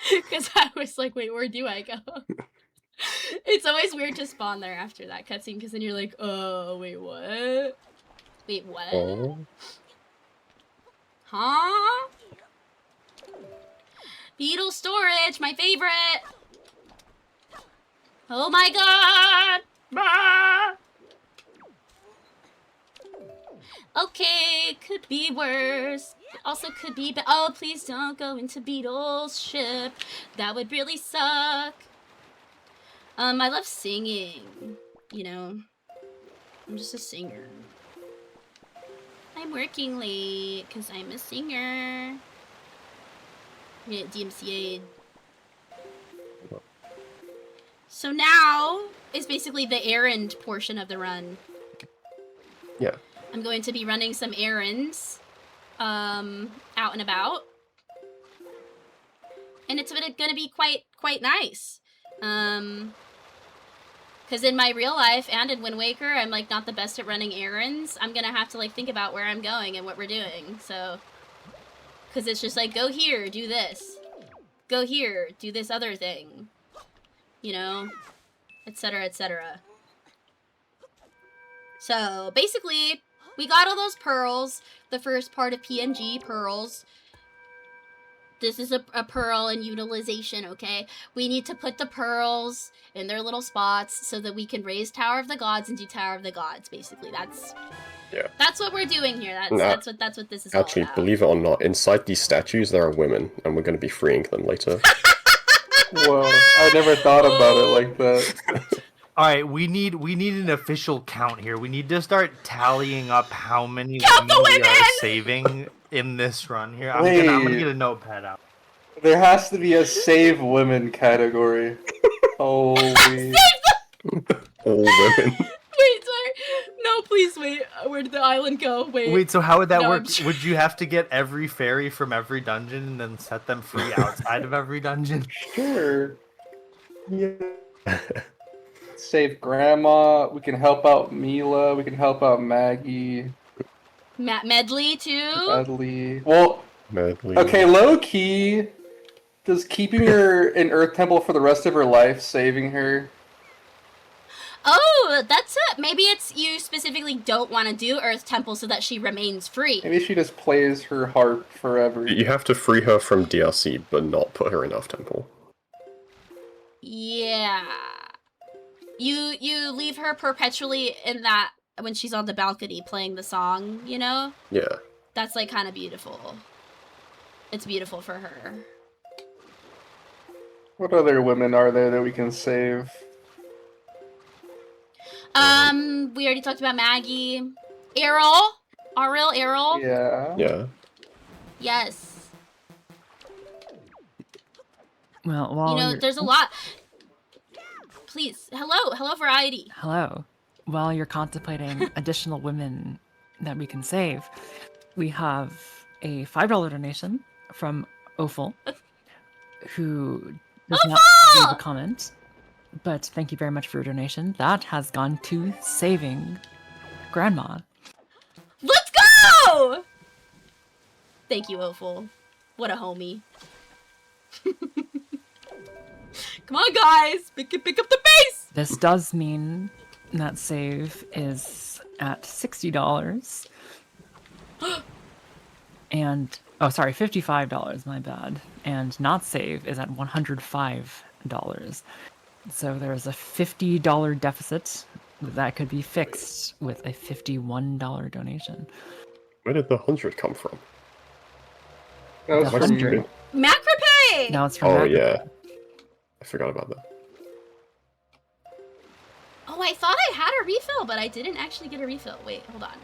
Because I was like, wait, where do I go? It's always weird to spawn there after that cutscene, because then you're like, oh, wait, what? Wait, what? Oh. Huh? Beetle storage, my favorite! Oh my god! Ah! Okay, could be worse. Also could be oh, please don't go into Beetle's ship. That would really suck. I love singing, you know. I'm just a singer. I'm working late because I'm a singer. I'm gonna get DMCA'd. So now is basically the errand portion of the run. Yeah. I'm going to be running some errands, out and about, and it's gonna be quite nice. Because in my real life and in Wind Waker, I'm like not the best at running errands. I'm gonna have to like think about where I'm going and what we're doing. So, because it's just like go here, do this, go here, do this other thing, you know, etc., etc. So basically, we got all those pearls. The first part of PNG pearls. This is a pearl and utilization, okay? We need to put the pearls in their little spots so that we can raise Tower of the Gods and do Tower of the Gods, basically. That's what we're doing here. That's what this is Actually, all about. believe it or not, inside these statues there are women, and we're going to be freeing them later. Whoa, I never thought about it like that. All right, we need an official count here. We need to start tallying up how many Count the women we are women! saving in this run here. I'm Wait. gonna get a notepad out. There has to be a save women category. Holy. All women. Wait, sorry. No, please wait. Where did the island go? Wait, so how would that No, work? I'm Would you have to get every fairy from every dungeon and then set them free outside of every dungeon? Sure. Yeah. Save Grandma. We can help out Mila. We can help out Maggie. Medley, too? Medley. Well, Medley. okay, low key. Does keeping her in Earth Temple for the rest of her life saving her? Oh, that's it. Maybe it's you specifically don't want to do Earth Temple so that she remains free. Maybe she just plays her harp forever. You have to free her from DRC, but not put her in Earth Temple. Yeah. You leave her perpetually in that when she's on the balcony playing the song, you know? Yeah. That's like kind of beautiful. It's beautiful for her. What other women are there that we can save? We already talked about Maggie. Errol? Our real Errol? Yeah. Yeah. Yes. Well, while You know, you're- there's a lot. Please, hello, Variety. Hello. While you're contemplating additional women that we can save, we have a $5 donation from Ophel, who does not leave a comment, but thank you very much for your donation. That has gone to saving Grandma. Let's go! Thank you, Ophel. What a homie. Come on, guys! Pick up the pace! This does mean that save is at $60. And, oh, sorry, $55, my bad. And not save is at $105. So there's a $50 deficit that could be fixed with a $51 donation. Where did the 100 come from? That was The from 100. Macropay! Now it's from Oh, Mac- yeah. I forgot about that. Oh, I thought I had a refill, but I didn't actually get a refill. Wait, hold on.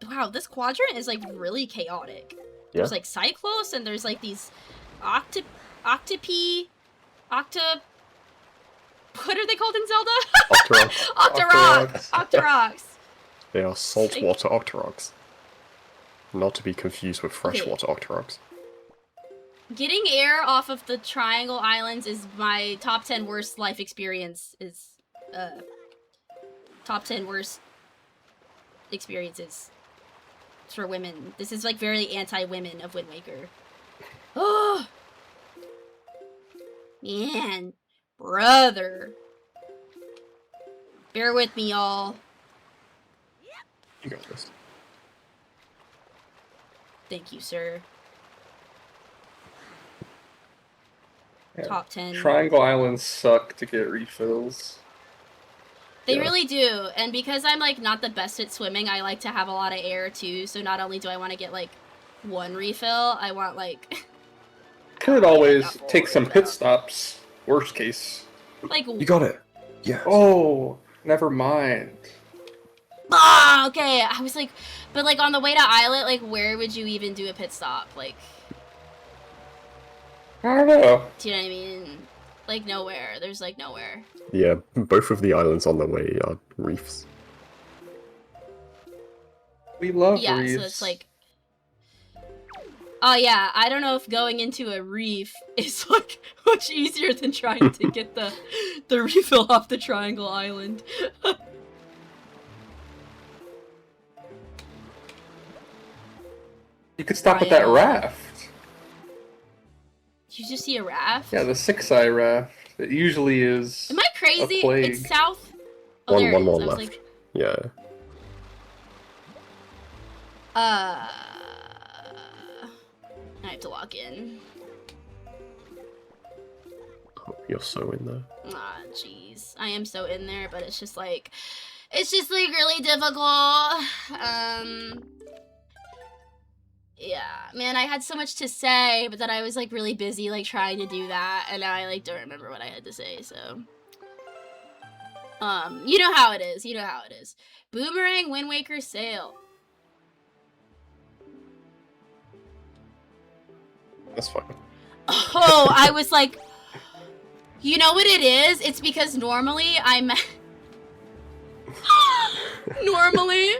Wow, this quadrant is like really chaotic. Yeah. There's like Cyclos and there's like these octopi, what are they called in Zelda? Octoroks. Octoroks. Octoroks. They are saltwater Octoroks. Not to be confused with freshwater Octoroks. Getting air off of the Triangle Islands is my top 10 worst life experience. Top 10 worst experiences for women. This is like very anti-women of Wind Waker. Oh, man, brother. Bear with me, y'all. You got this. Thank you, sir. Yeah. Top 10. Triangle Islands suck to get refills. They Yeah. really do, and because I'm like not the best at swimming, I like to have a lot of air too. So not only do I want to get like one refill, I want like Could always take some pit stops. Worst case. like You got it. Yes. Oh, never mind. Oh, okay. I was like, but like on the way to Islet, like where would you even do a pit stop? Like, I don't know. do you know what I mean? Like nowhere. There's like nowhere. Yeah, both of the islands on the way are reefs. We love Yeah, reefs. so it's like, oh yeah, I don't know if going into a reef is like much easier than trying to get the refill off the Triangle Island. You could stop at that Triangle. raft. Did you just see a raft? Yeah, the Six-Eye raft. It usually is. Am I crazy? plague. It's south. Oh, there it One is. more I was left. like, Yeah. I have to walk in. Oh, you're so in there. Ah, jeez. I am so in there, but it's just like really difficult. Yeah, man, I had so much to say, but then I was like really busy like trying to do that, and now I like don't remember what I had to say, so. You know how it is. You know how it is. Boomerang Wind Waker sale. That's fine. Oh, I was like, you know what it is? It's because normally I'm... Normally,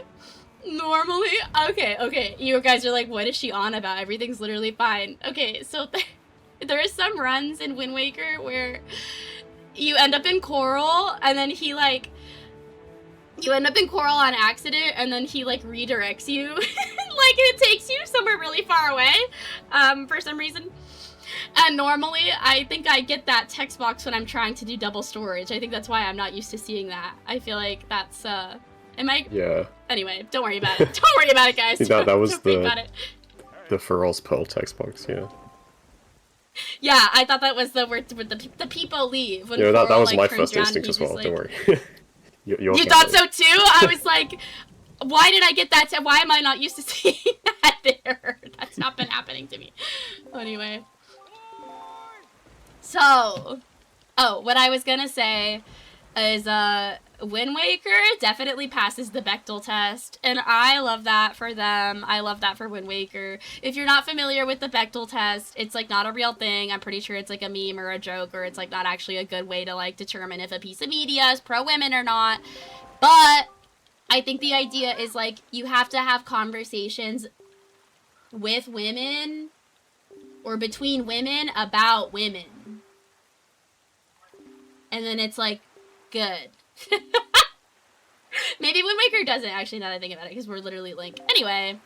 okay, you guys are like, what is she on about? Everything's literally fine. Okay, so there are some runs in Wind Waker where you end up in Coral, and then he like, you end up in Coral on accident, and then he like redirects you, like it takes you somewhere really far away, for some reason. And normally, I think I get that text box when I'm trying to do double storage. I think that's why I'm not used to seeing that. I feel like that's, am I? Yeah. Anyway, don't worry about it. Don't worry about it, guys. That was Don't worry about it. the Feral's Pearl text box, yeah. Yeah, I thought that was the word where the people leave. When Yeah, that Coral, was like, my turns first around instinct and as he's well, just don't like- worry. You're You thought so too? I was like, why did I get that? Why am I not used to seeing that there? That's not been happening to me. Anyway. So, oh, what I was gonna say is, Wind Waker definitely passes the Bechdel test, and I love that for them. I love that for Wind Waker. If you're not familiar with the Bechdel test, it's like not a real thing. I'm pretty sure it's like a meme or a joke, or it's like not actually a good way to like determine if a piece of media is pro-women or not. But I think the idea is like you have to have conversations with women or between women about women. And then it's like, good. Maybe Wind Waker doesn't, actually, now that I think about it, because we're literally like... Anyway.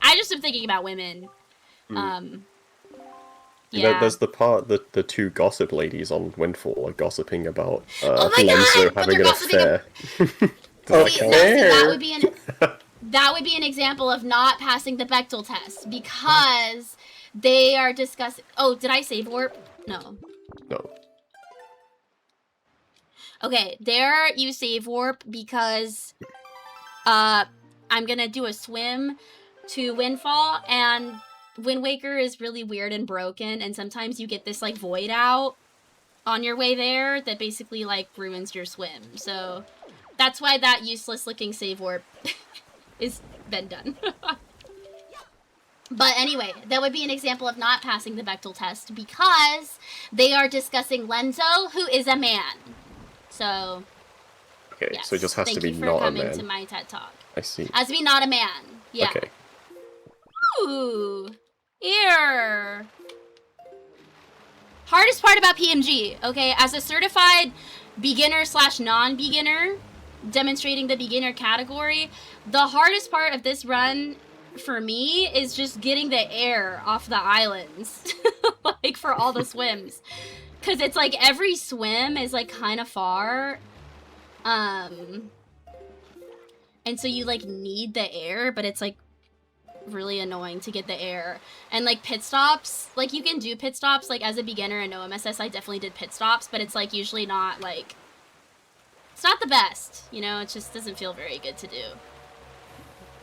I just am thinking about women. Yeah. There's the part that the two gossip ladies on Windfall are gossiping about Oh my Lenzo God, but having they're an gossiping affair. Oh, See, okay. that would be that would be an example of not passing the Bechdel test, because they are discussing... Oh, did I save warp? No. No. Okay, there you save warp because I'm gonna do a swim to Windfall, and Wind Waker is really weird and broken, and sometimes you get this like void out on your way there that basically like ruins your swim. So that's why that useless looking save warp is been done. But anyway, that would be an example of not passing the Bechdel test because they are discussing Lenzo, who is a man. So, Okay, yes. so it just has Thank to be you for not a coming man. to my TED Talk. I see. Has to be not a man. Yeah. Okay. Ooh. Here. Hardest part about PMG, okay? As a certified beginner / non-beginner, demonstrating the beginner category, the hardest part of this run for me is just getting the air off the islands. Like, for all the swims. Because it's like every swim is like kind of far. And so you like need the air, but it's like really annoying to get the air. And like pit stops, like you can do pit stops, like as a beginner in OMSS I definitely did pit stops, but it's like usually not like, it's not the best, you know, it just doesn't feel very good to do.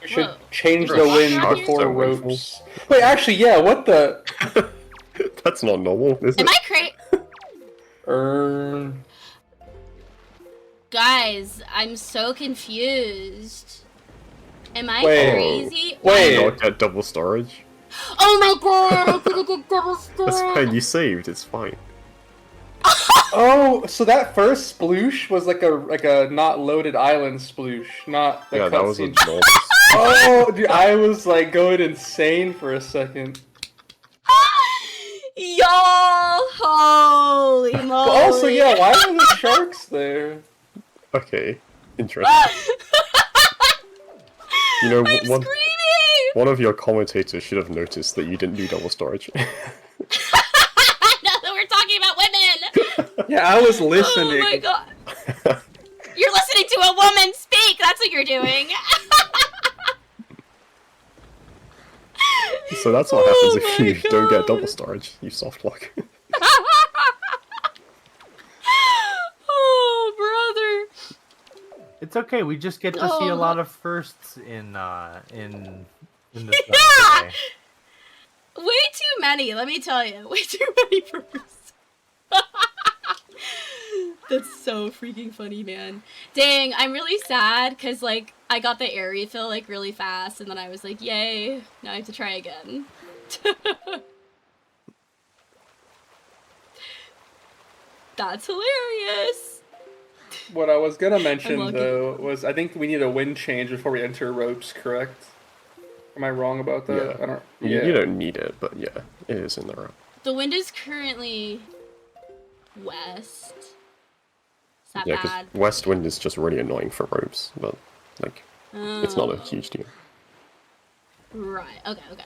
You should Whoa. change Is the there a wind shark before here? ropes. Wait, actually, yeah, what the... That's not normal, is it? Am I crazy? Guys, I'm so confused. Am I Wait. crazy? Wait. You not get double storage? Oh my god, I didn't get double That's fine, storage. you saved, it's fine. Oh, so that first sploosh was like a not loaded island sploosh, not the Yeah, that was a cutscene. normal. Oh, dude, I was like going insane for a second. Y'all, holy moly. But also, yeah, why are the sharks there? Okay, interesting. You know, I'm one screaming! one of your commentators should have noticed that you didn't do double storage. Now that we're talking about women! Yeah, I was Oh listening. my god. You're listening to a woman speak! That's what you're doing! So that's what happens Oh if my you don't get double God. storage. You soft lock. Oh, brother. It's okay. We just get to see a Oh. lot of firsts in this Yeah! today. Way too many, let me tell you. Way too many firsts. That's so freaking funny, man. Dang, I'm really sad because, like, I got the air refill, like, really fast, and then I was like, yay, now I have to try again. That's hilarious. What I was gonna mention lucky. though was I think we need a wind change before we enter ropes, correct? Am I wrong about that? Yeah. I don't. You don't need it, but yeah, it is in the route. The wind is currently west. Is that Yeah, because bad? west wind is just really annoying for ropes, but like it's not a Oh. huge deal. Right, okay, okay.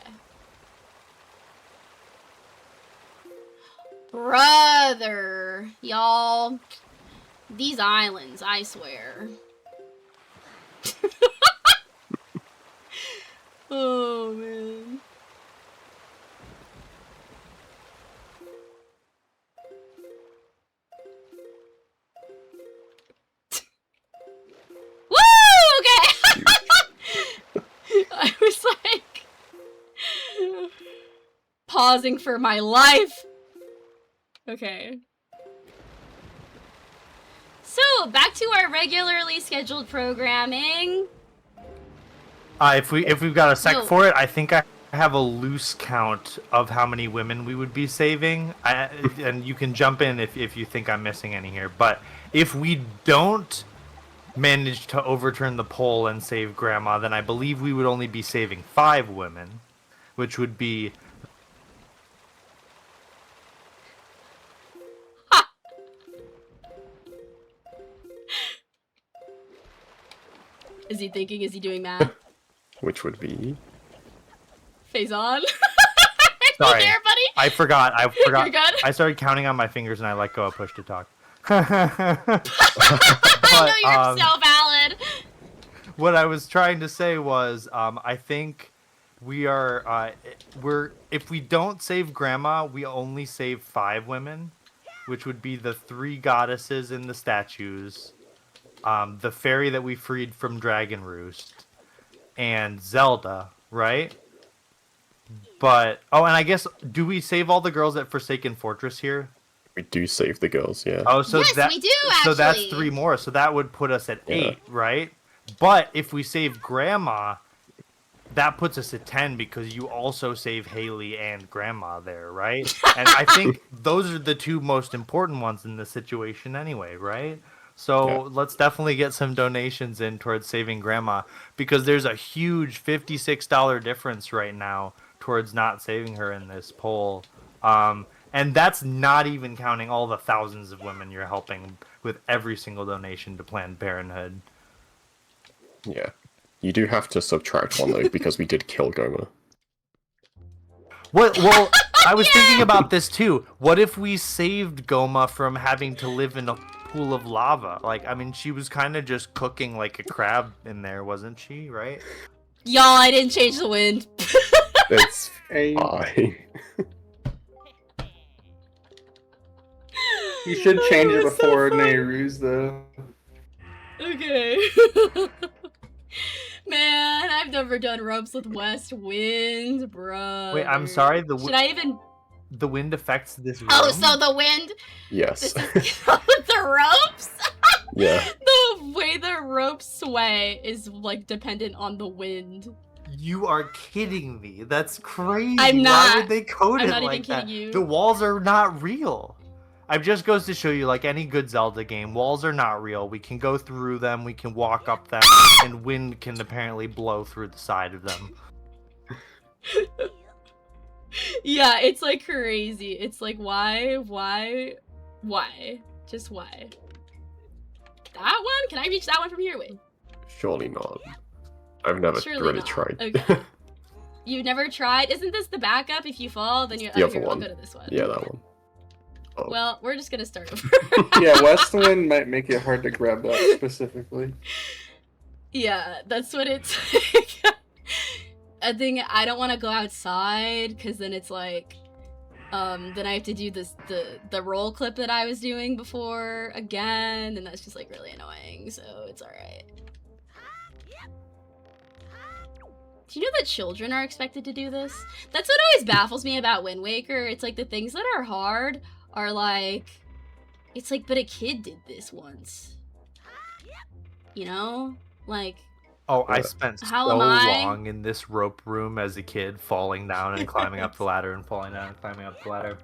Brother, y'all, these islands, I swear. Oh, man. Woo! Okay! I was like pausing for my life. Okay. So, back to our regularly scheduled programming. If we've got a sec No. for it, I think I have a loose count of how many women we would be saving. And you can jump in if you think I'm missing any here. But if we don't manage to overturn the poll and save Grandma, then I believe we would only be saving 5 women, which would be Is he thinking? Is he doing math? Which would be Phazon? Sorry. You there, buddy? I forgot. You're good? I started counting on my fingers and I let go of push to talk. I know you're so valid. What I was trying to say was, I think if we don't save Grandma, we only save 5 women, which would be the 3 goddesses in the statues, the fairy that we freed from Dragon Roost, and Zelda, right? But and I guess, do we save all the girls at Forsaken Fortress here? we do save the girls, yeah. Oh, so Yes, that we do, so that's actually. 3 more. So that would put us at Yeah. 8, right? But if we save Grandma, that puts us at 10 because you also save Haley and Grandma there, right? And I think those are the 2 most important ones in this situation anyway, right? So Yeah. let's definitely get some donations in towards saving Grandma because there's a huge $56 difference right now towards not saving her in this poll. And that's not even counting all the thousands of women you're helping with every single donation to Planned Parenthood. Yeah. You do have to subtract 1 though, because we did kill Goma. Well, I was thinking about this too. What if we saved Goma from having to live in a pool of lava? Like, I mean, she was kind of just cooking like a crab in there, wasn't she? Right? Y'all, I didn't change the wind. It's Hey, fine. you should change Oh, it it's so before funny. Nehru's though. Okay. Man, I've never done ropes with west wind, bro. Wait, I'm sorry. Should I even? The wind affects this room. Oh, so the wind, Yes. this is the ropes. Yeah. The way the ropes sway is like dependent on the wind. You are kidding me. That's crazy. I'm Why not. would they code I'm it not even like that? kidding you. The walls are not real. It just goes to show you, like any good Zelda game, walls are not real. We can go through them, we can walk up them, and wind can apparently blow through the side of them. Yeah, it's like crazy. It's like why? Just why? That one? Can I reach that one from here? Wait. Surely not. I've never Surely really not. tried. Okay. You've never tried? Isn't this the backup? If you fall, then you're The other here, I'll one. go to this one. Yeah, that one. Oh. Well, we're just gonna start over. Yeah, west wind might make it hard to grab that specifically. Yeah, that's what it's like. I think I don't want to go outside because then it's like, then I have to do the roll clip that I was doing before again, and that's just like really annoying. So it's all right. Do you know that children are expected to do this? That's what always baffles me about Wind Waker. It's like the things that are hard are like, it's like, but a kid did this once. You know? Like, Oh, I spent How so am I? long in this rope room as a kid, falling down and climbing up the ladder and falling down and climbing up the ladder.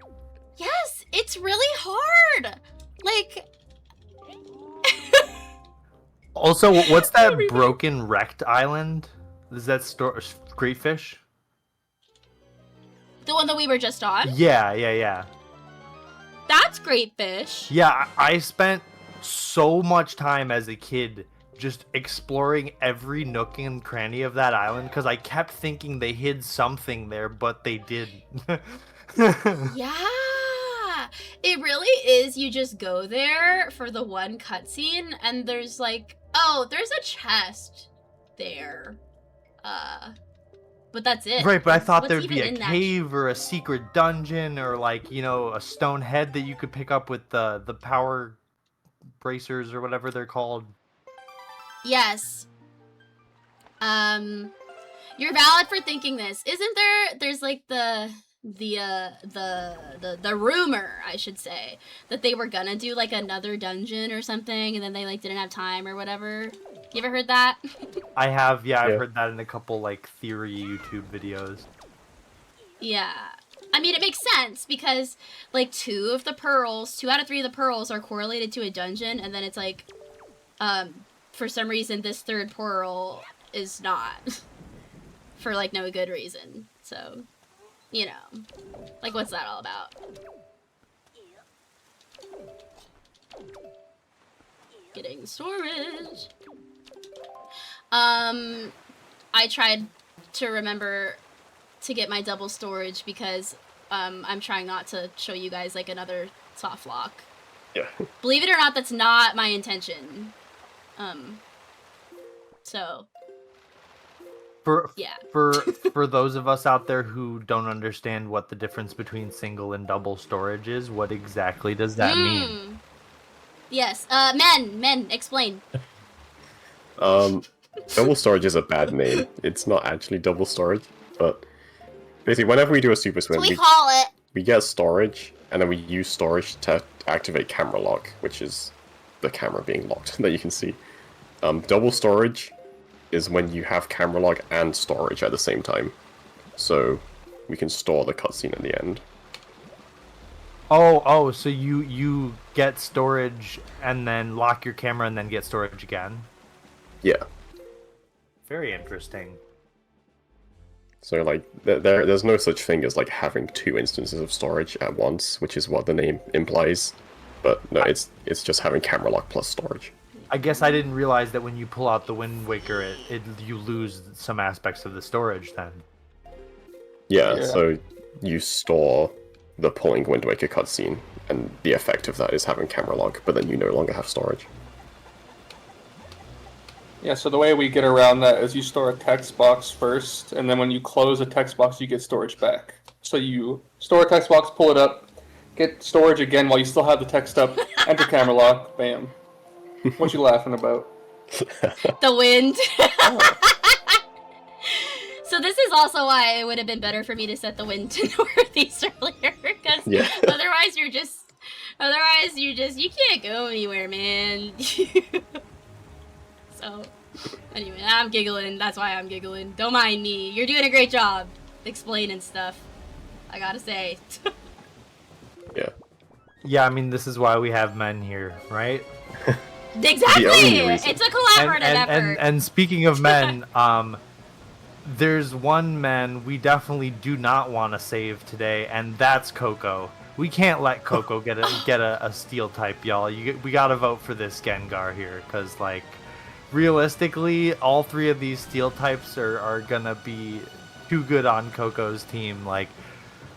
yes, it's really hard. Like, Also, what's that Everybody- broken wrecked island? Is that Great Fish? the one that we were just on? Yeah. That's Great Fish. Yeah, I spent so much time as a kid just exploring every nook and cranny of that island because I kept thinking they hid something there, but they didn't. Yeah, it really is. You just go there for the one cutscene, and there's like, oh, there's a chest there. But that's it. Right, but I thought What's there'd be even a in that cave or a secret dungeon or like, a stone head that you could pick up with the power bracers or whatever they're called. Yes. You're valid for thinking this. Isn't there's like the rumor, I should say, that they were gonna do like another dungeon or something and then they like didn't have time or whatever. You ever heard that? I have, Yeah. I've heard that in a couple like theory YouTube videos. Yeah. I mean, it makes sense because like 2 out of 3 of the pearls are correlated to a dungeon, and then it's like, for some reason this 3rd pearl is not. For like no good reason. So, like what's that all about? Getting storage. I tried to remember to get my double storage because I'm trying not to show you guys like another soft lock. Yeah. Believe it or not, that's not my intention. So yeah. For those of us out there who don't understand what the difference between single and double storage is, what exactly does that mean? Yes. Men, explain. Double storage is a bad name. It's not actually double storage, but basically whenever we do a super swim, That's what we call it. we get storage, and then we use storage to activate camera lock, which is the camera being locked that you can see. Double storage is when you have camera lock and storage at the same time, so we can store the cutscene at the end. Oh, so you get storage and then lock your camera and then get storage again? Yeah. Very interesting. So like there's no such thing as like having 2 instances of storage at once, which is what the name implies. But no, it's just having camera lock plus storage. I guess I didn't realize that when you pull out the Wind Waker, you lose some aspects of the storage then. Yeah, so you store the pulling Wind Waker cutscene, and the effect of that is having camera lock, but then you no longer have storage. Yeah, so the way we get around that is you store a text box first, and then when you close a text box, you get storage back. So you store a text box, pull it up, get storage again while you still have the text up, enter camera lock, bam. What you laughing about? The wind. So this is also why it would have been better for me to set the wind to northeast earlier, because otherwise you can't go anywhere, man. So, anyway, I'm giggling. That's why I'm giggling. Don't mind me. You're doing a great job explaining stuff, I gotta say. Yeah. Yeah, I mean, this is why we have men here, right? Exactly! The only reason. It's a collaborative effort. And speaking of men, there's one man we definitely do not want to save today, and that's Coco. We can't let Coco get a steel type, y'all. We gotta vote for this Gengar here, because, like, realistically, all three of these steel types are gonna be too good on Coco's team. Like,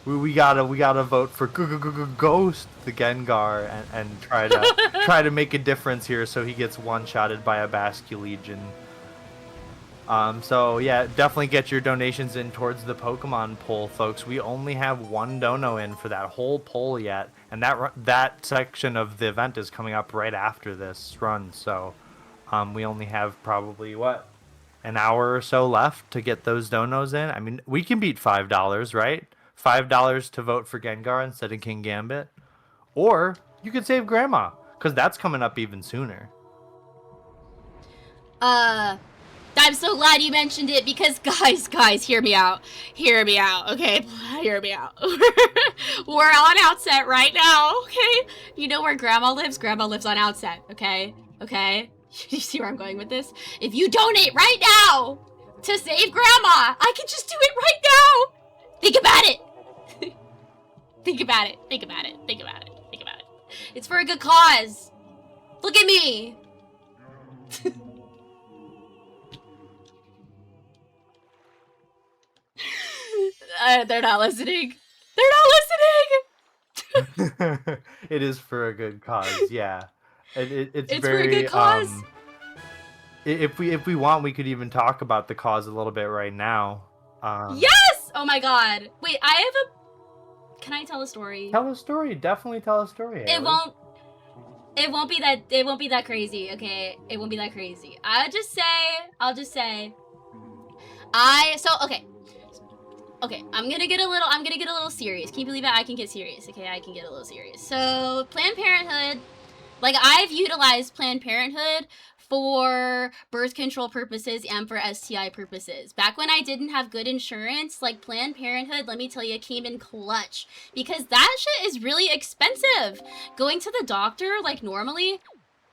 we gotta vote for Ghost the Gengar and try to make a difference here, so he gets one-shotted by a Basculegion. So yeah, definitely get your donations in towards the Pokemon poll, folks. We only have one dono in for that whole poll yet, and that section of the event is coming up right after this run. So we only have probably an hour or so left to get those donos in. I mean, we can beat $5, right? $5 to vote for Gengar instead of King Gambit, or you could save Grandma, because that's coming up even sooner. I'm so glad you mentioned it, because guys, hear me out, okay? Hear me out. We're on Outset right now, okay? You know where Grandma lives? Grandma lives on Outset, okay? You see where I'm going with this? If you donate right now to save Grandma, I can just do it right now! Think about it! Think about it. It's for a good cause. Look at me! They're not listening. It is for a good cause, yeah. It's It's very, for a good cause. If we want, we could even talk about the cause a little bit right now. Yes! Oh my god. Wait, Can I tell a story? Tell a story. Definitely tell a story. It won't be that crazy, okay? It won't be that crazy. I'll just say Okay, I'm gonna get a little serious. Can you believe it? I can get serious, okay? I can get a little serious. So, Planned Parenthood, like, I've utilized Planned Parenthood for birth control purposes and for STI purposes. Back when I didn't have good insurance, like, Planned Parenthood, let me tell you, came in clutch. Because that shit is really expensive. Going to the doctor, like, normally,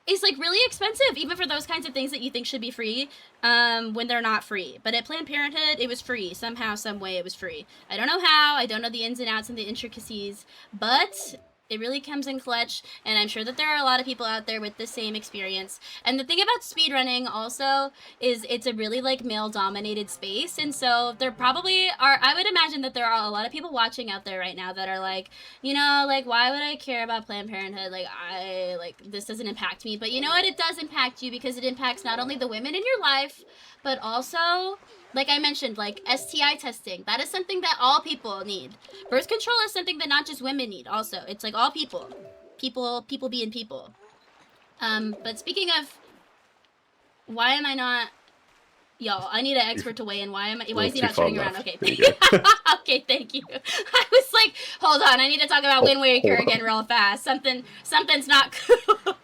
is, like, really expensive, even for those kinds of things that you think should be free, when they're not free. But at Planned Parenthood, it was free. Somehow, some way, it was free. I don't know how, I don't know the ins and outs and the intricacies, but it really comes in clutch, and I'm sure that there are a lot of people out there with the same experience. And the thing about speedrunning also is it's a really, like, male-dominated space, and so there probably are, I would imagine that there are a lot of people watching out there right now that are like, you know, like, why would I care about Planned Parenthood? Like, this doesn't impact me. But you know what? It does impact you, because it impacts not only the women in your life, but also, like I mentioned, like, STI testing. That is something that all people need. Birth control is something that not just women need also. It's like all people. People being people. But speaking of, why am I not... Y'all, I need an expert to weigh in. Why is he not turning around? Okay, thank you. Okay, thank you. I was like, hold on, I need to talk about Wind Waker again real fast. Something's not cool.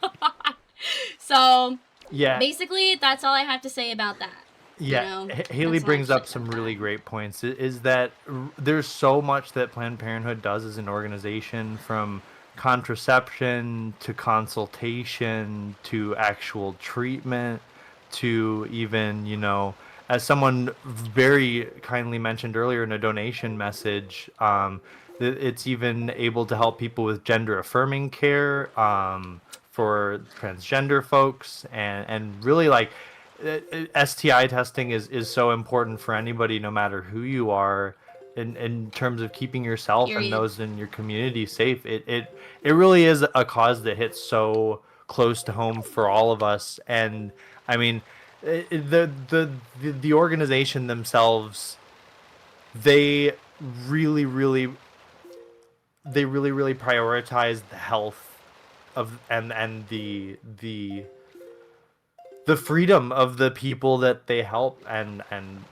So, yeah. Basically, that's all I have to say about that. Yeah, You know, Haley that's brings all I up some really great points. Is that there's so much that Planned Parenthood does as an organization, from contraception to consultation to actual treatment to even, you know, as someone very kindly mentioned earlier in a donation message, it's even able to help people with gender affirming care, for transgender folks, and really, like, STI testing is so important for anybody, no matter who you are, in terms of keeping yourself and those in your community safe. It really is a cause that hits so close to home for all of us. And I mean, the organization themselves, they really prioritize the health of and the freedom of the people that they help, and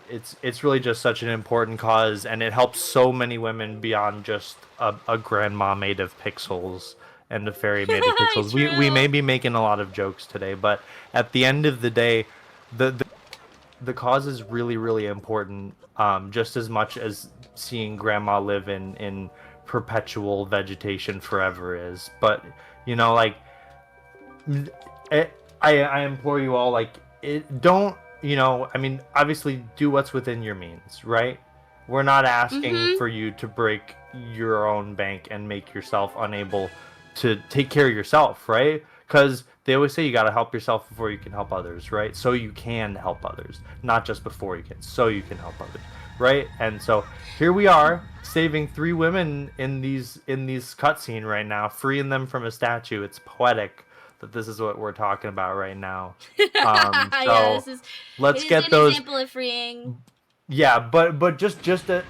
it's really just such an important cause, and it helps so many women beyond just a grandma made of pixels and a fairy made of pixels. We may be making a lot of jokes today, but at the end of the day, the cause is really, really important, just as much as seeing grandma live in perpetual vegetation forever is. But, you know, like, I implore you all, like, don't, you know, I mean, obviously do what's within your means, right? We're not asking for you to break your own bank and make yourself unable to take care of yourself, right? Because they always say you got to help yourself before you can help others, right? So you can help others, not just before you can, so you can help others, right? And so here we are, saving 3 women in these cutscene right now, freeing them from a statue. It's poetic that this is what we're talking about right now. Yeah, Let's it get is an those. example of freeing. Yeah, but the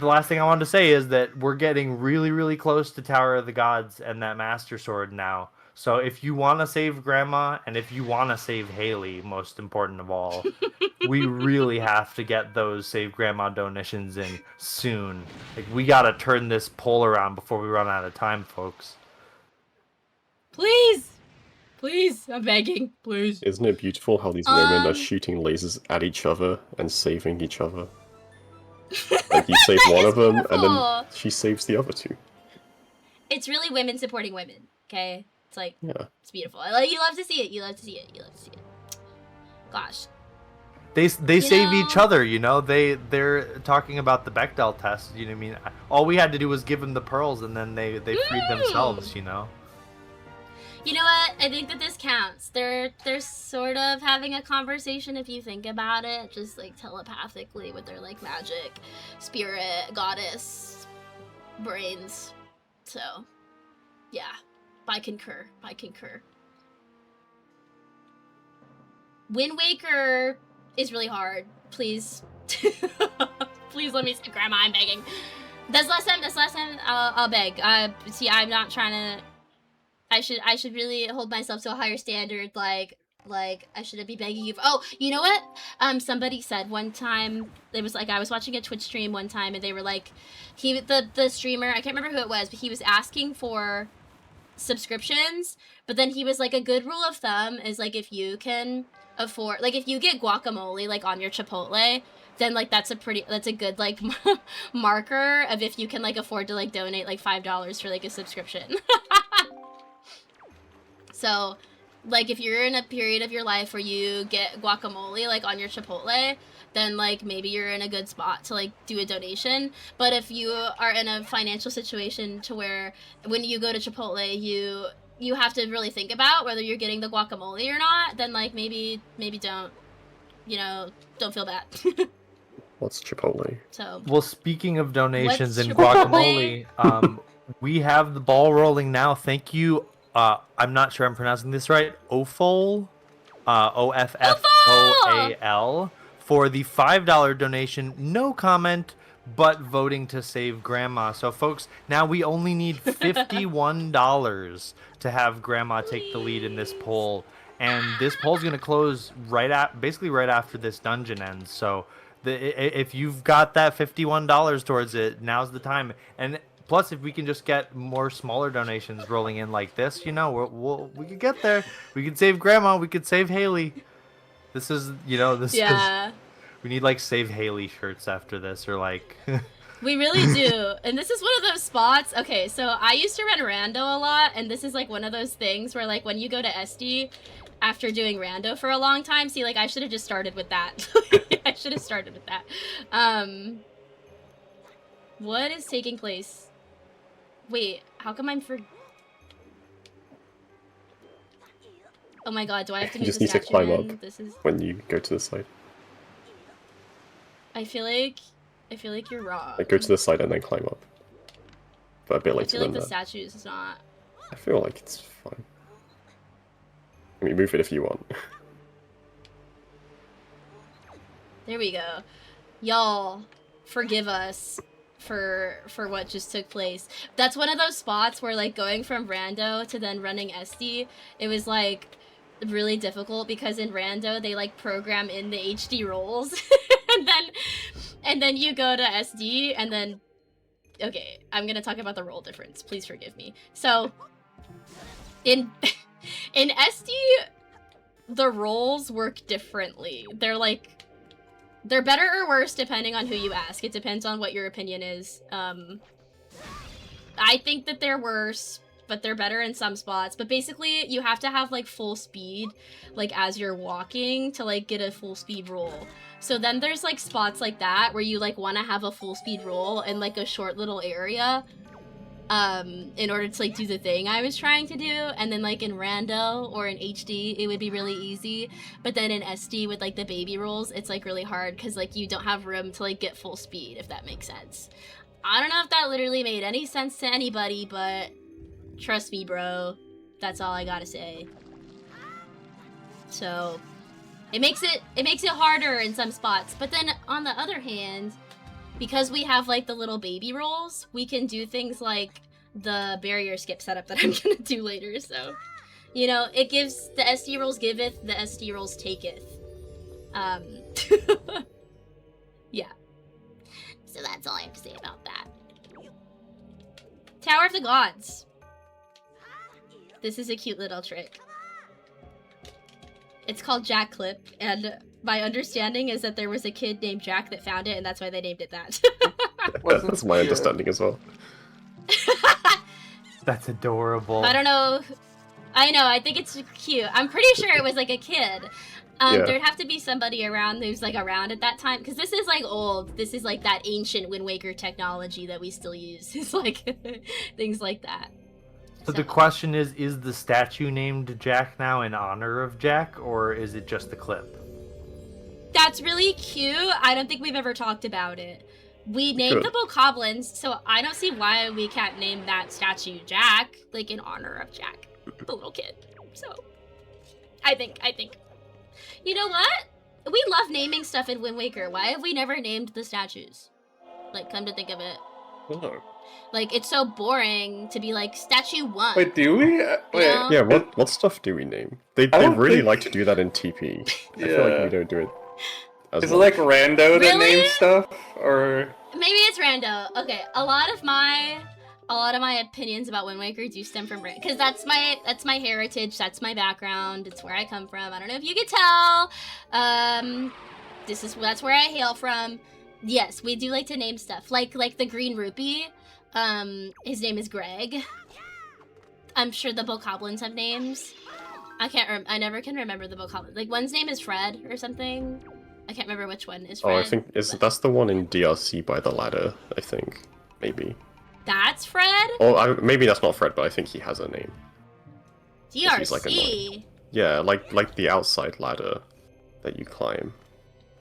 last thing I wanted to say is that we're getting really, really close to Tower of the Gods and that Master Sword now. So if you want to save Grandma and if you want to save Haley, most important of all, we really have to get those Save Grandma donations in soon. Like, we gotta turn this poll around before we run out of time, folks. Please! Please, I'm begging. Please. Isn't it beautiful how these women are shooting lasers at each other and saving each other? Like, you save one of them, and then she saves the other 2. It's really women supporting women, okay? It's like, Yeah. it's beautiful. You love to see it. You love to see it. You love to see it. Gosh. They save each other, you know. They're talking about the Bechdel test. You know what I mean? All we had to do was give them the pearls, and then they freed themselves. You know. You know what? I think that this counts. They're sort of having a conversation if you think about it, just like telepathically with their like magic, spirit, goddess, brains. So, yeah, I concur. Wind Waker is really hard. Please, please let me say, Grandma, I'm begging. This last time, I'll beg. See, I'm not trying to. I should really hold myself to a higher standard. Like I shouldn't be begging you. Oh, you know what? Somebody said one time, it was like I was watching a Twitch stream one time, and they were like, the streamer, I can't remember who it was, but he was asking for subscriptions. But then he was like, a good rule of thumb is like if you can afford, like if you get guacamole like on your Chipotle, then like that's a good like marker of if you can like afford to like donate like $5 for like a subscription. So, like, if you're in a period of your life where you get guacamole, like, on your Chipotle, then, like, maybe you're in a good spot to, like, do a donation. But if you are in a financial situation to where when you go to Chipotle, you have to really think about whether you're getting the guacamole or not, then, like, maybe don't, you know, don't feel bad. What's Chipotle? So. Well, speaking of donations What's and Chipotle? guacamole, we have the ball rolling now. Thank you. I'm not sure I'm pronouncing this right. Offol, OFFOAL, for the $5 donation. No comment, but voting to save Grandma. So, folks, now we only need $51 to have Grandma take the lead in this poll, and this poll's gonna close basically right after this dungeon ends. So, if you've got that $51 towards it, now's the time. And plus, if we can just get more smaller donations rolling in like this, you know, we could get there. We could save Grandma. We could save Haley. This is, you know, we need like Save Haley shirts after this, or like. We really do. And this is one of those spots. Okay, so I used to run rando a lot, and this is like one of those things where like when you go to SD after doing rando for a long time, see, like I should have just started with that. I should have started with that. What is taking place? Wait, how come I'm for? Oh my god, do I have to You move just the need to statue climb in? up This is. when you go to the side. I feel like you're wrong. Like, go to the side and then climb up. But a bit I later feel like than the that. statue is not. I feel like it's fine. I mean, move it if you want. There we go. Y'all, forgive us for what just took place. That's one of those spots where like going from rando to then running SD, it was like really difficult because in rando they like program in the HD rolls and then you go to SD and then okay, I'm gonna talk about the roll difference. Please forgive me. So in SD the roles work differently. They're better or worse depending on who you ask. It depends on what your opinion is. I think that they're worse, but they're better in some spots. But basically, you have to have, like, full speed, like, as you're walking to, like, get a full speed roll. So then there's, like, spots like that where you, like, want to have a full speed roll in, like, a short little area in order to, like, do the thing I was trying to do. And then, like, in Rando or in HD, it would be really easy. But then in SD with, like, the baby rolls, it's, like, really hard because, like, you don't have room to, like, get full speed, if that makes sense. I don't know if that literally made any sense to anybody, but trust me, bro. That's all I gotta say. So, it makes it harder in some spots. But then, on the other hand, because we have, like, the little baby rolls, we can do things like the barrier skip setup that I'm gonna do later, so... You know, it gives... The SD rolls giveth, the SD rolls taketh. Yeah. So that's all I have to say about that. Tower of the Gods. This is a cute little trick. It's called Jack Clip, and my understanding is that there was a kid named Jack that found it, and that's why they named it that. That's my understanding as well. That's adorable. I don't know. I know, I think it's cute. I'm pretty sure it was like a kid. Yeah. There'd have to be somebody around who's like around at that time, because this is like old. This is like that ancient Wind Waker technology that we still use. It's like things like that. So the question is the statue named Jack now in honor of Jack, or is it just the clip? That's really cute. I don't think we've ever talked about it. We named the Bokoblins, so I don't see why we can't name that statue Jack, like in honor of Jack, the little kid. So, I think. You know what? We love naming stuff in Wind Waker. Why have we never named the statues? Like, come to think of it. Oh. Like, it's so boring to be like, statue 1. Wait, do we? Wait. know? Yeah, what stuff do we name? They don't really think- like to do that in TP. I feel like Yeah. we don't do it as Is it much. like Rando that Really? names stuff? Or... Maybe it's Rando. Okay, a lot of my opinions about Wind Waker do stem from Rando, because that's my heritage, that's my background, it's where I come from. I don't know if you could tell. That's where I hail from. Yes, we do like to name stuff. Like the Green Rupee. His name is Greg. I'm sure the Bokoblins have names. I never can remember the Bokoblin. Like, one's name is Fred or something. I can't remember which one is Fred. Oh, I think that's the one in DRC by the ladder, I think. Maybe. That's Fred? Or maybe that's not Fred, but I think he has a name. He's like DRC? Yeah, like the outside ladder that you climb.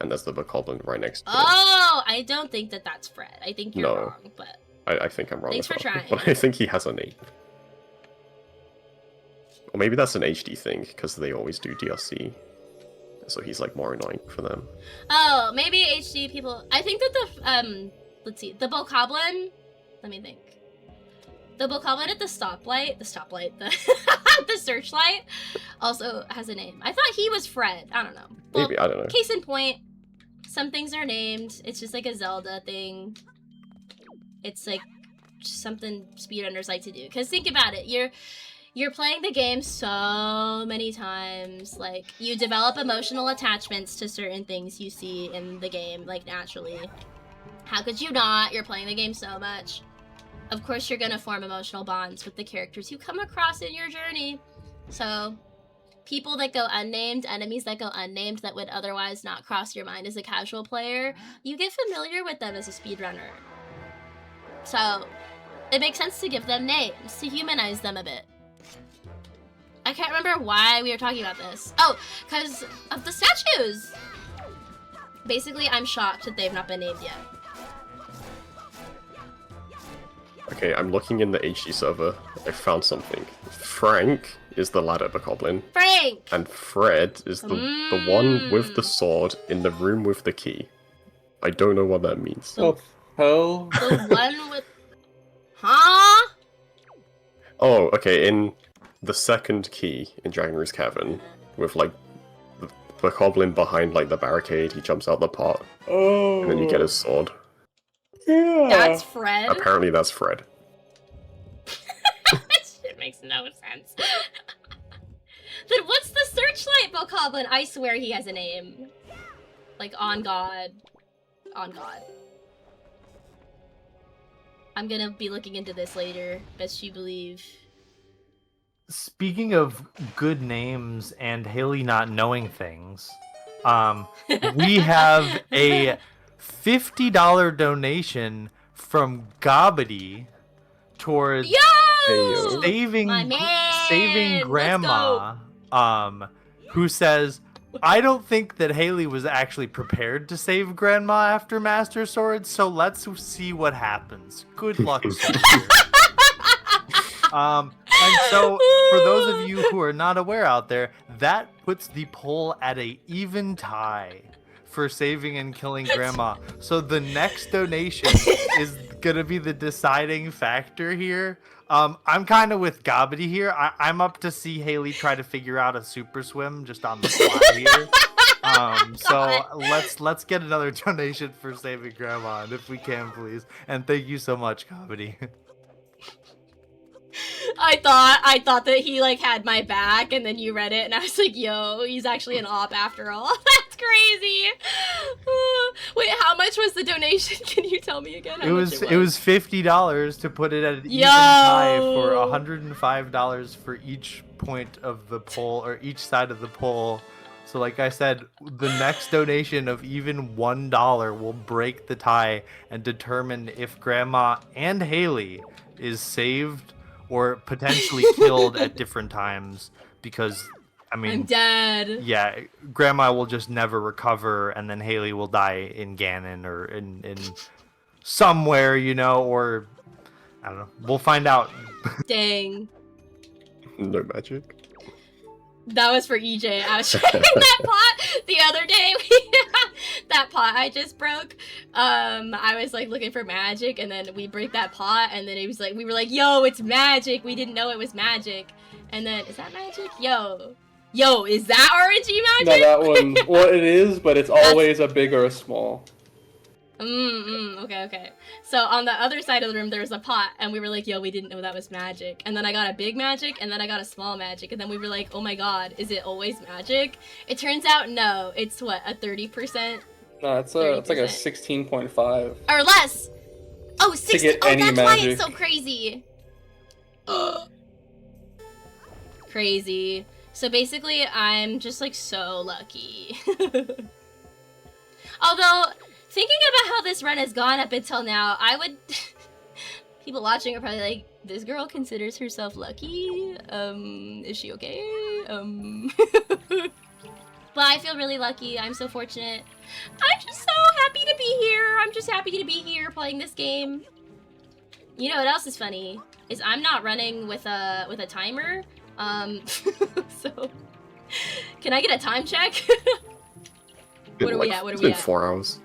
And there's the Bokoblin right next to it. Oh, I don't think that's Fred. I think you're No. wrong, but... I think I'm wrong Thanks as for well. trying. But I think he has a name. Or maybe that's an HD thing, because they always do DRC. So he's like more annoying for them. Oh, maybe HD people... I think that the, let's see, the Bokoblin... Let me think. The Bokoblin at the stoplight, the searchlight, also has a name. I thought he was Fred. I don't know. Well, Maybe, I don't know. Case in point, some things are named. It's just like a Zelda thing. It's like something speedrunners like to do. Because think about it, you're playing the game so many times. Like, you develop emotional attachments to certain things you see in the game, like, naturally. How could you not? You're playing the game so much. Of course you're gonna form emotional bonds with the characters you come across in your journey. So, people that go unnamed, enemies that go unnamed that would otherwise not cross your mind as a casual player, you get familiar with them as a speedrunner. So, it makes sense to give them names, to humanize them a bit. I can't remember why we were talking about this. Oh, because of the statues! Basically, I'm shocked that they've not been named yet. Okay, I'm looking in the HD server. I found something. Frank is the ladder Bokoblin. Frank! And Fred is the one with the sword in the room with the key. I don't know what that means. Oh, hell. The one with... Huh? Oh, okay, in the second key in Dragon Roost Cavern, with like the Bokoblin behind like the barricade, he jumps out the pot, Oh. and then you get his sword. Yeah. That's Fred? Apparently that's Fred. That shit makes no sense. Then what's the Searchlight Bokoblin? I swear he has a name. Like, on God. On God. I'm gonna be looking into this later. Best you believe. Speaking of good names and Haley not knowing things, we have a $50 donation from Gobbity towards Yo! saving My man! Grandma, who says, I don't think that Haley was actually prepared to save Grandma after Master Sword, so let's see what happens. Good luck, soldier. And so, for those of you who are not aware out there, that puts the poll at a even tie for saving and killing Grandma. So the next donation is gonna be the deciding factor here. I'm kind of with Gobbity here. I'm up to see Haley try to figure out a super swim just on the fly here. So let's get another donation for saving Grandma, and if we can, please. And thank you so much, Gobbity. I thought that he like had my back, and then you read it, and I was like, "Yo, he's actually an op after all." That's crazy. Wait, how much was the donation? Can you tell me again? It was $50 to put it at an even tie for $105 for each point of the poll or each side of the poll. So, like I said, the next donation of even $1 will break the tie and determine if Grandma and Haley is saved or potentially killed at different times, because I mean, I'm dead. Yeah, Grandma will just never recover, and then Haley will die in Ganon or in somewhere, you know, or I don't know. We'll find out. Dang. No magic. That was for EJ. I was trying that pot the other day. That pot I just broke. I was like looking for magic, and then we break that pot, and then it was like we were like, "Yo, it's magic." We didn't know it was magic, and then is that magic? Yo, is that RNG magic? No, that one. Well, it is, but it's always a big or a small. Okay. So on the other side of the room, there was a pot, and we were like, yo, we didn't know that was magic. And then I got a big magic, and then I got a small magic, and then we were like, oh my god, is it always magic? It turns out, no, it's what, a 30%? No, it's like a 16.5. Or less! Oh, 60! get Oh, any that's why magic. it's so crazy! Crazy. So basically, I'm just like so lucky. Although, thinking about how this run has gone up until now, I would... People watching are probably like, this girl considers herself lucky? Is she okay? But I feel really lucky. I'm so fortunate. I'm just so happy to be here. I'm just happy to be here playing this game. You know what else is funny? Is I'm not running with a timer. So... Can I get a time check? What are we at? It's been 4 hours.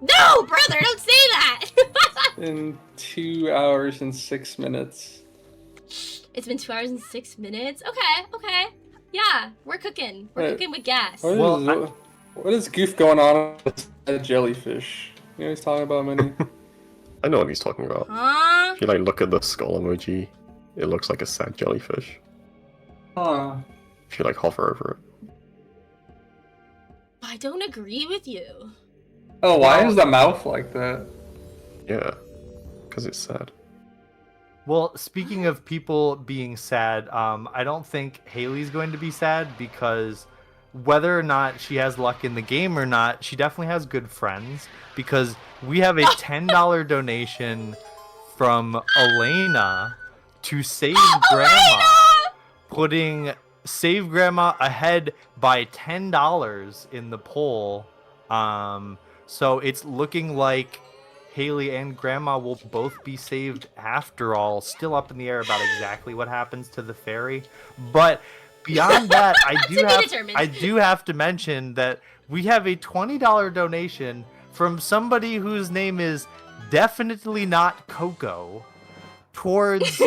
No, brother, don't say that! In 2 hours and 6 minutes. It's been 2 hours and 6 minutes? Okay. Yeah, we're cooking. We're Wait, cooking with gas. What is goof going on with that jellyfish? You know what he's talking about, Minnie? I know what he's talking about. Huh? If you look at the skull emoji, it looks like a sad jellyfish. Huh. If you hover over it. I don't agree with you. Oh, why is the mouth like that? Yeah, because it's sad. Well, speaking of people being sad, I don't think Haley's going to be sad, because whether or not she has luck in the game or not, she definitely has good friends, because we have a $10 donation from Elena to save Grandma, putting Save Grandma ahead by $10 in the poll. So it's looking like Haley and Grandma will both be saved after all. Still up in the air about exactly what happens to the fairy. But beyond that, I do have to mention that we have a $20 donation from somebody whose name is definitely not Coco towards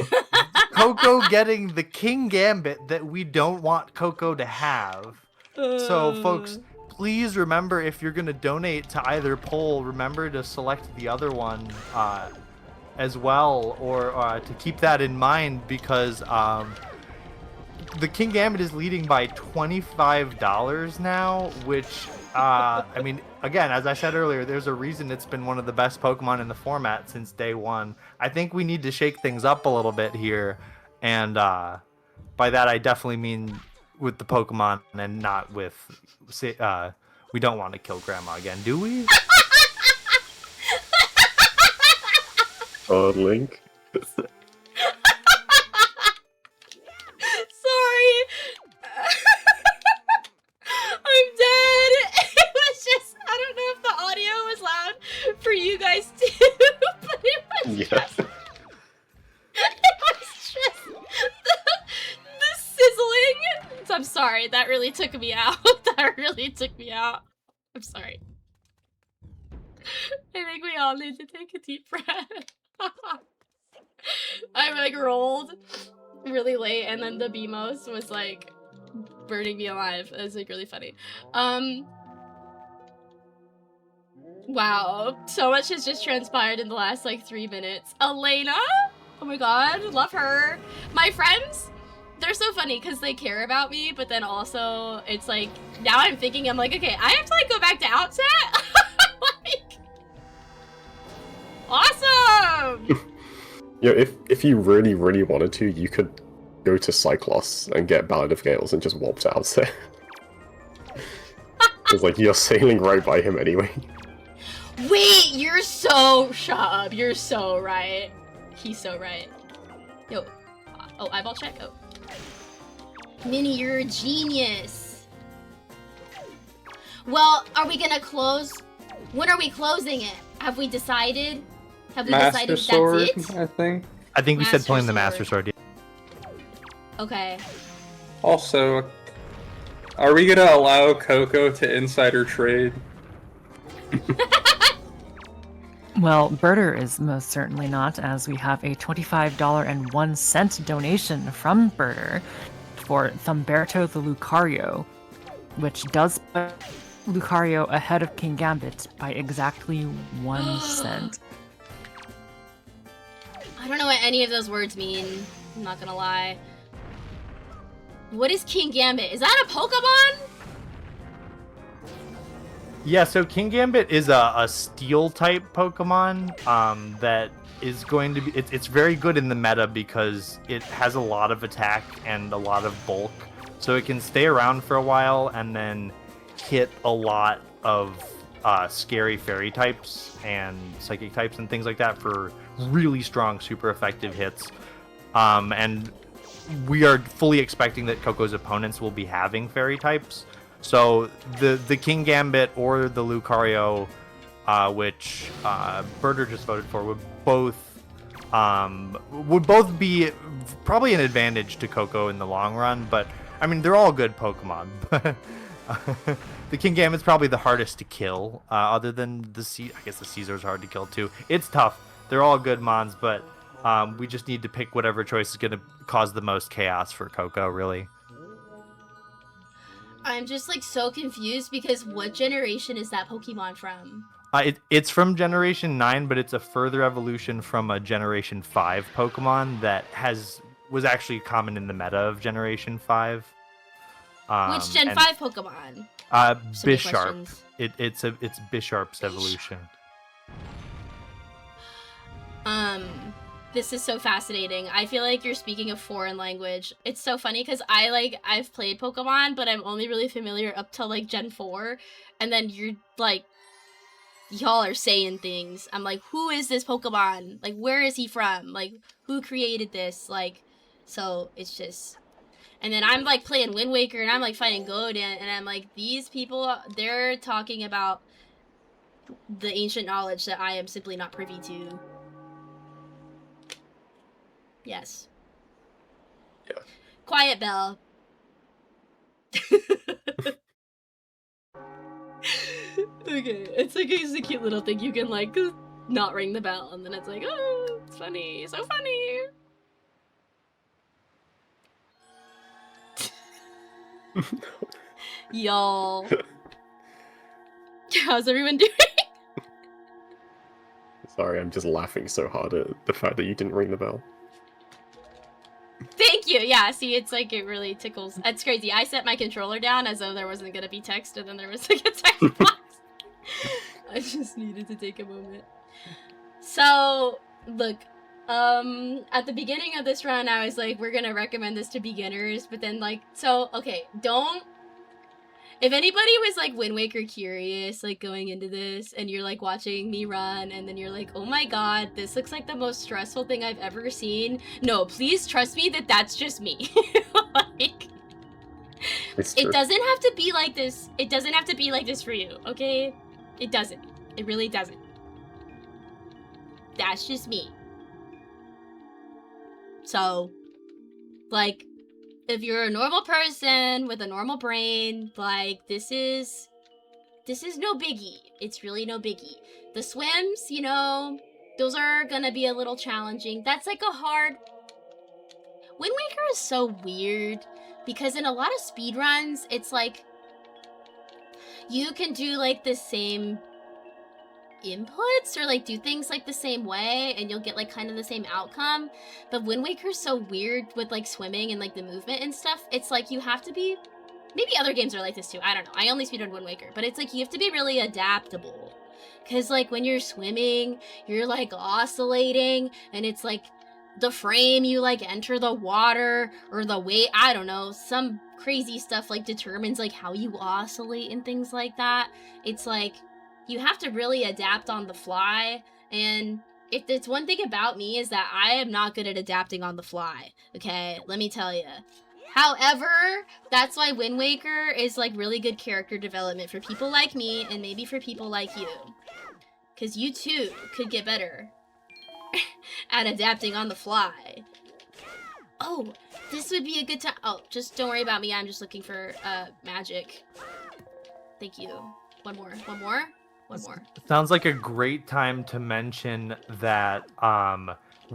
Coco getting the King Gambit that we don't want Coco to have. So, folks, please remember, if you're going to donate to either poll, remember to select the other one as well, or to keep that in mind, because the King Gambit is leading by $25 now, which, I mean, again, as I said earlier, there's a reason it's been one of the best Pokemon in the format since day one. I think we need to shake things up a little bit here, and by that I definitely mean with the Pokemon and not with, we don't want to kill Grandma again, do we? Link. Sorry. I'm dead. It was just, I don't know if the audio was loud for you guys too, but it was Yeah. just, it was just the sizzling. So I'm sorry, that really took me out. That really took me out. I'm sorry. I think we all need to take a deep breath. I like rolled really late, and then the BMOS was like burning me alive. It was like really funny. Wow, so much has just transpired in the last like 3 minutes. Elena, oh my god, love her. My friends, they're so funny because they care about me, but then also it's like now I'm thinking, I'm like, okay, I have to like go back to outset. Like, awesome. Yeah, if you really, really wanted to, you could go to Cycloss and get Ballad of Gales and just warp to Outset. It's like you're sailing right by him anyway. Wait, you're so shut up. You're so right. He's so right. Yo, oh, eyeball check. Oh, Minnie, you're a genius. Well, are we gonna close? When are we closing it? Have we decided? Have we Master decided Sword, that's it? I think. I think we said Master playing the Sword. Master Sword. Yeah. Okay. Also, are we gonna allow Coco to insider trade? Well, Birder is most certainly not, as we have a $25.01 donation from Birder for Thumberto the Lucario, which does put Lucario ahead of King Gambit by exactly 1 cent. I don't know what any of those words mean. I'm not gonna lie. What is King Gambit? Is that a Pokemon? Yeah, so King Gambit is a steel type Pokemon that is going to be it's very good in the meta because it has a lot of attack and a lot of bulk, so it can stay around for a while and then hit a lot of scary fairy types and psychic types and things like that for really strong, super effective hits. And we are fully expecting that Coco's opponents will be having fairy types. So the King Gambit or the Lucario, which Birder just voted for, would both be probably an advantage to Coco in the long run. But I mean, they're all good Pokemon. But the King Gambit's probably the hardest to kill, other than the I guess the Caesar's hard to kill too. It's tough. They're all good mons, but we just need to pick whatever choice is going to cause the most chaos for Coco, really. I'm just like so confused because what generation is that Pokemon from? It's from Generation 9, but it's a further evolution from a Generation 5 Pokemon that was actually common in the meta of Generation 5. Which Gen 5 Pokemon? So many Bisharp. questions. It's Bisharp's evolution. This is so fascinating. I feel like you're speaking a foreign language. It's so funny because I've played Pokemon, but I'm only really familiar up till like Gen 4, and then you're like, y'all are saying things. I'm like, who is this Pokemon? Like, where is he from? Like, who created this? Like, so it's just. And then I'm like playing Wind Waker, and I'm like fighting Godin, and I'm like, these people, they're talking about the ancient knowledge that I am simply not privy to. Yes. Yeah. Quiet Bell. Okay, it's like it's a cute little thing you can like not ring the bell, and then it's like, oh, it's funny, so funny. Y'all. How's everyone doing? Sorry, I'm just laughing so hard at the fact that you didn't ring the bell. Thank you. Yeah, see, it's like it really tickles. It's crazy. I set my controller down as though there wasn't gonna be text, and then there was like a text box. I just needed to take a moment. So, look, at the beginning of this run, I was like, we're gonna recommend this to beginners, but then like, so, okay, don't. If anybody was like Wind Waker curious, like going into this, and you're like watching me run, and then you're like, oh my god, this looks like the most stressful thing I've ever seen. No, please trust me that that's just me. Like, it doesn't have to be like this. It doesn't have to be like this for you, okay? It doesn't. It really doesn't. That's just me. So, like, if you're a normal person with a normal brain, like, this is no biggie. It's really no biggie. The swims, you know, those are gonna be a little challenging. That's like a hard... Wind Waker is so weird, because in a lot of speedruns, it's like, you can do, like, the same inputs or like do things like the same way and you'll get like kind of the same outcome, but Wind Waker's so weird with like swimming and like the movement and stuff. It's like you have to be, maybe other games are like this too, I don't know, I only speedrun Wind Waker, but it's like you have to be really adaptable, because like when you're swimming you're like oscillating, and it's like the frame you like enter the water or the weight, I don't know, some crazy stuff like determines like how you oscillate and things like that. It's like you have to really adapt on the fly, and if it's one thing about me is that I am not good at adapting on the fly, okay? Let me tell you. However, that's why Wind Waker is like really good character development for people like me and maybe for people like you. Because you too could get better at adapting on the fly. Oh, this would be a good time. Oh, just don't worry about me. I'm just looking for magic. Thank you. One more. Sounds like a great time to mention that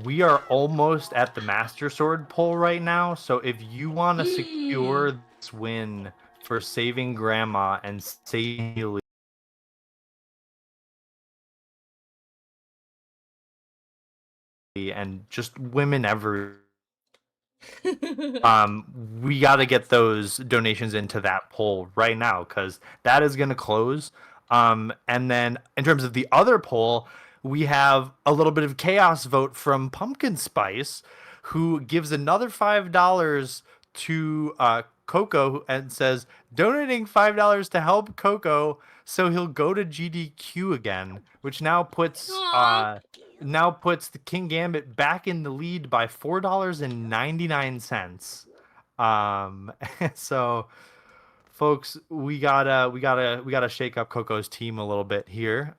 we are almost at the Master Sword pull right now. So if you want to secure this win for saving Grandma and saving Haley, and just women everywhere, we got to get those donations into that poll right now, because that is going to close. And then in terms of the other poll, we have a little bit of chaos vote from Pumpkin Spice, who gives another $5 to Coco and says, donating $5 to help Coco so he'll go to GDQ again, which now puts the King Gambit back in the lead by $4.99. So folks, we gotta shake up Coco's team a little bit here.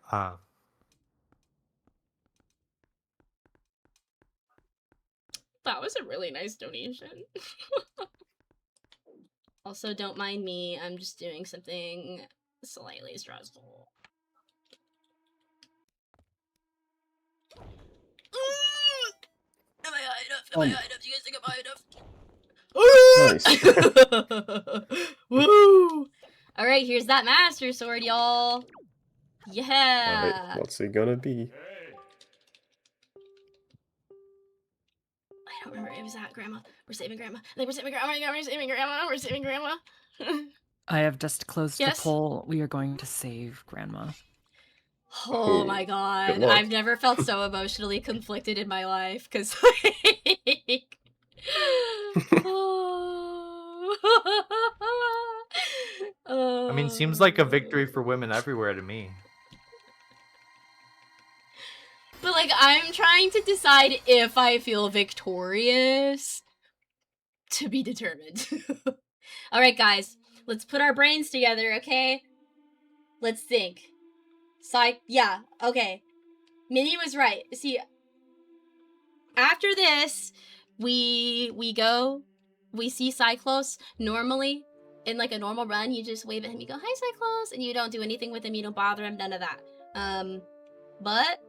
That was a really nice donation. Also, don't mind me. I'm just doing something slightly stressful. Am I high enough? Am I high enough? Do you guys think I'm high enough? Nice. Woo! Alright, here's that Master Sword, y'all. Yeah. Alright, what's it gonna be? I don't remember. It was that Grandma. We're saving Grandma. Like, we're saving Grandma. Oh my god, we're saving Grandma. We're saving Grandma. I have just closed Yes? the poll. We are going to save Grandma. Oh Oh, my good god. luck. I've never felt so emotionally conflicted in my life, because like... I mean, seems like a victory for women everywhere to me. But like, I'm trying to decide if I feel victorious. To be determined. Alright guys, let's put our brains together, okay? Let's think. Yeah, okay. Minnie was right. See, after this, we see Cyclos. Normally, in like a normal run, you just wave at him, you go, hi Cyclos, and you don't do anything with him, you don't bother him, none of that. But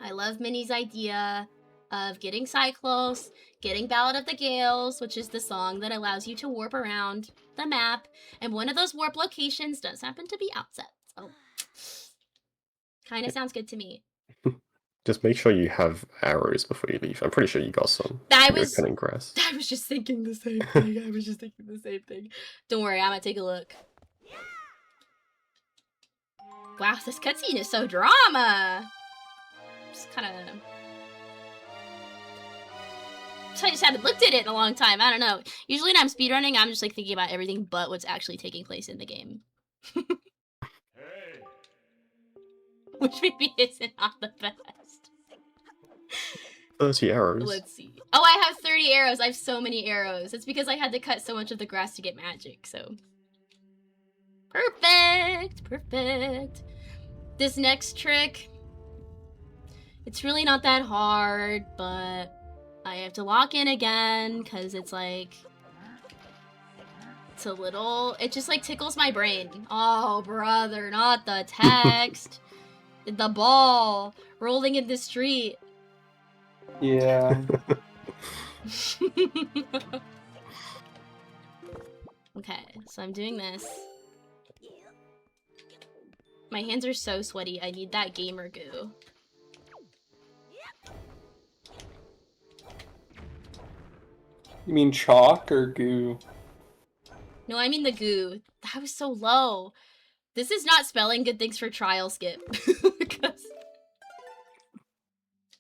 I love Minnie's idea of getting Cyclos, getting Ballad of the Gales, which is the song that allows you to warp around the map, and one of those warp locations does happen to be Outset, so kinda sounds good to me. Just make sure you have arrows before you leave. I'm pretty sure you got some. I You're was cutting grass. I was just thinking the same thing. Don't worry, I'm gonna take a look. Wow, this cutscene is so drama. Just kind of. I just haven't looked at it in a long time. I don't know. Usually when I'm speedrunning, I'm just like thinking about everything but what's actually taking place in the game. Which maybe isn't not the best. 30 arrows. Let's see. Oh, I have 30 arrows. I have so many arrows. It's because I had to cut so much of the grass to get magic, so. Perfect. This next trick, it's really not that hard, but I have to lock in again because it's like, it's a little, it just like tickles my brain. Oh, brother, not the text. The ball rolling in the street. Yeah. Okay, so I'm doing this. My hands are so sweaty. I need that gamer goo. You mean chalk or goo? No, I mean the goo. That was so low. This is not spelling good things for trial skip. Because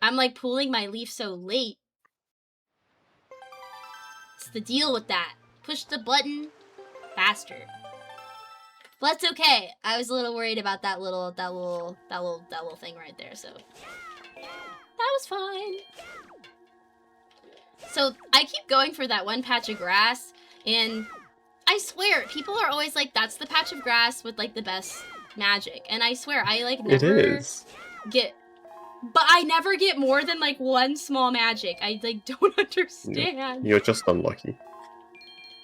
I'm like pulling my leaf so late. It's the deal with that. Push the button faster. But that's okay. I was a little worried about that little thing right there, so that was fine. So I keep going for that one patch of grass, and I swear, people are always like, that's the patch of grass with like the best magic. And I swear, I like never get, but I never get more than like one small magic. I like don't understand. You're just unlucky.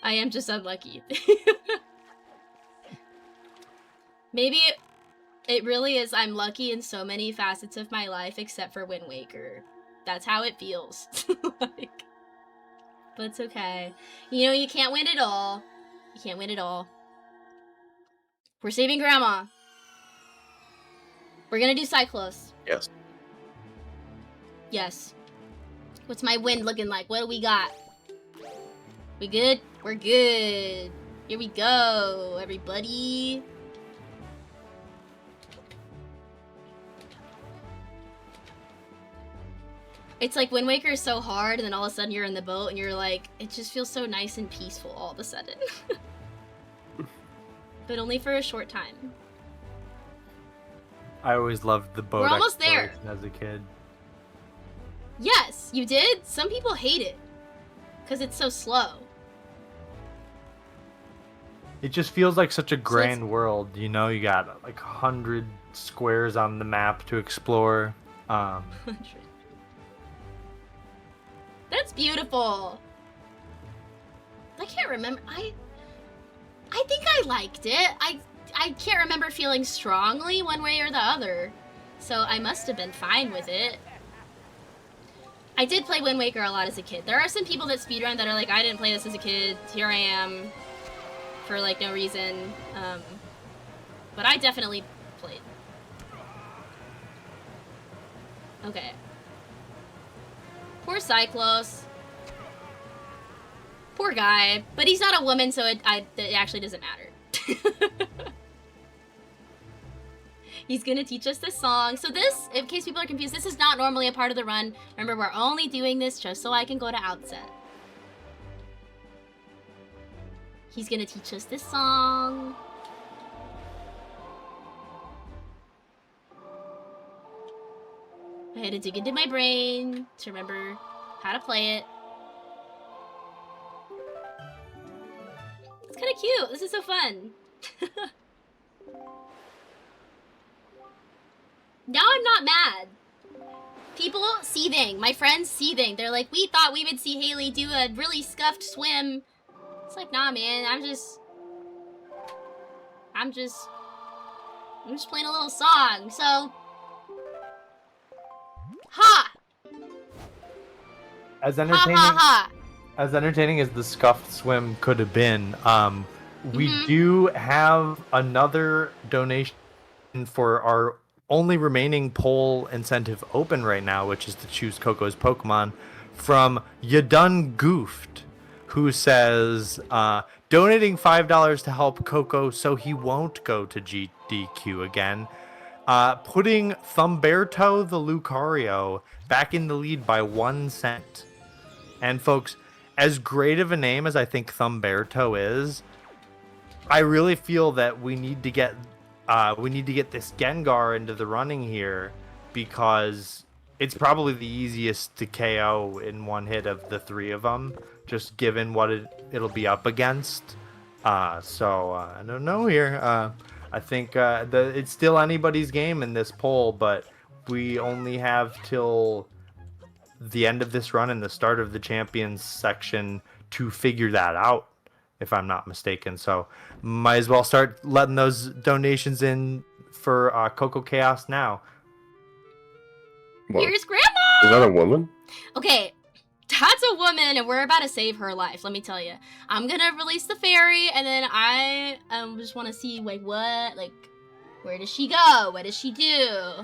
I am just unlucky. Maybe it really is. I'm lucky in so many facets of my life, except for Wind Waker. That's how it feels. Like, but it's okay. You know, you can't win it all. You can't win it all. We're saving Grandma. We're gonna do Cyclos. Yes. Yes. What's my wind looking like? What do we got? We good? We're good. Here we go, everybody. It's like Wind Waker is so hard, and then all of a sudden you're in the boat, and you're like, it just feels so nice and peaceful all of a sudden. But only for a short time. I always loved the boat We're almost there. exploration as a kid. Yes, you did? Some people hate it. Because it's so slow. It just feels like such a grand world, you know? You got like 100 squares on the map to explore. 100. That's beautiful. I can't remember. I think I liked it. I can't remember feeling strongly one way or the other. So I must have been fine with it. I did play Wind Waker a lot as a kid. There are some people that speedrun that are like, I didn't play this as a kid. Here I am. For like no reason. But I definitely played. Okay. Poor Cyclos. Poor guy. But he's not a woman, so it actually doesn't matter. He's gonna teach us this song. So this, in case people are confused, this is not normally a part of the run. Remember, we're only doing this just so I can go to Outset. He's gonna teach us this song. I had to dig into my brain to remember how to play it. It's kind of cute. This is so fun. Now I'm not mad. People seething. My friends seething. They're like, we thought we would see Haley do a really scuffed swim. It's like, nah, man. I'm just playing a little song. So, ha! As Ha ha ha! as entertaining as the scuffed swim could have been, we Mhm. do have another donation for our only remaining poll incentive open right now, which is to choose Coco's Pokemon, from You Done Goofed, who says, donating $5 to help Coco so he won't go to GDQ again. Putting Thumberto the Lucario back in the lead by 1 cent. And folks, as great of a name as I think Thumberto is, I really feel that we need to get this Gengar into the running here, because it's probably the easiest to KO in one hit of the 3 of them, just given what it'll be up against. So I don't know here. I think it's still anybody's game in this poll, but we only have till the end of this run and the start of the champions section to figure that out, if I'm not mistaken. So might as well start letting those donations in for Coco Chaos now. What? Here's Grandma! Is that a woman? Okay, that's a woman, and we're about to save her life, let me tell you. I'm gonna release the fairy, and then I just want to see, like, what? Like, where does she go? What does she do?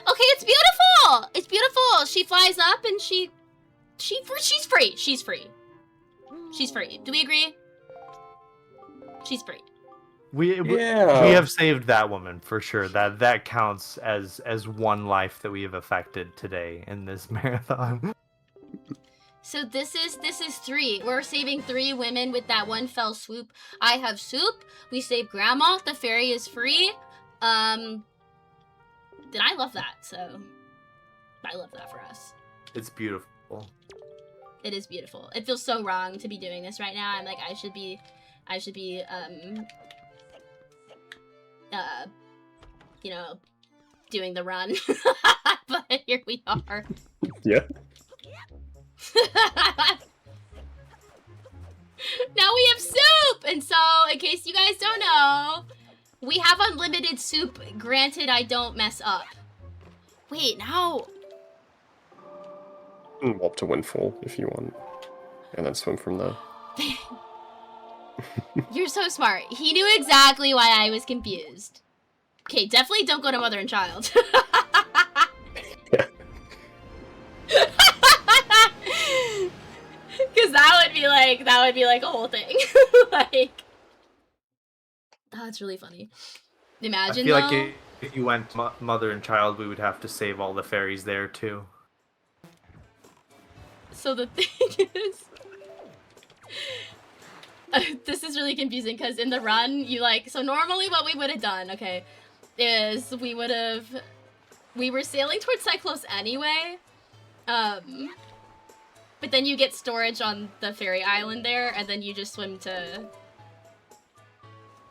Okay, it's beautiful! It's beautiful! She flies up, and she's free. She's free. She's free. Do we agree? She's free. We have saved that woman for sure. That counts as one life that we have affected today in this marathon. So this is 3. We're saving 3 women with that one fell swoop. I have soup. We save Grandma. The fairy is free. Then I love that. So I love that for us. It's beautiful. It is beautiful. It feels so wrong to be doing this right now. I'm like, I should be doing the run. But here we are. Yeah. Now we have soup! And so, in case you guys don't know, we have unlimited soup, granted I don't mess up. Wait, now... Up to Windfall if you want. And then swim from there. You're so smart. He knew exactly why I was confused. Okay, definitely don't go to Mother and Child. Because that would be like a whole thing. Like, oh, that's really funny. Imagine, I feel though, like if you went Mother and Child, we would have to save all the fairies there too. so the thing is, this is really confusing because in the run, you so normally what we would have done, okay, is we were sailing towards Cyclos anyway, but then you get storage on the fairy island there, and then you just swim to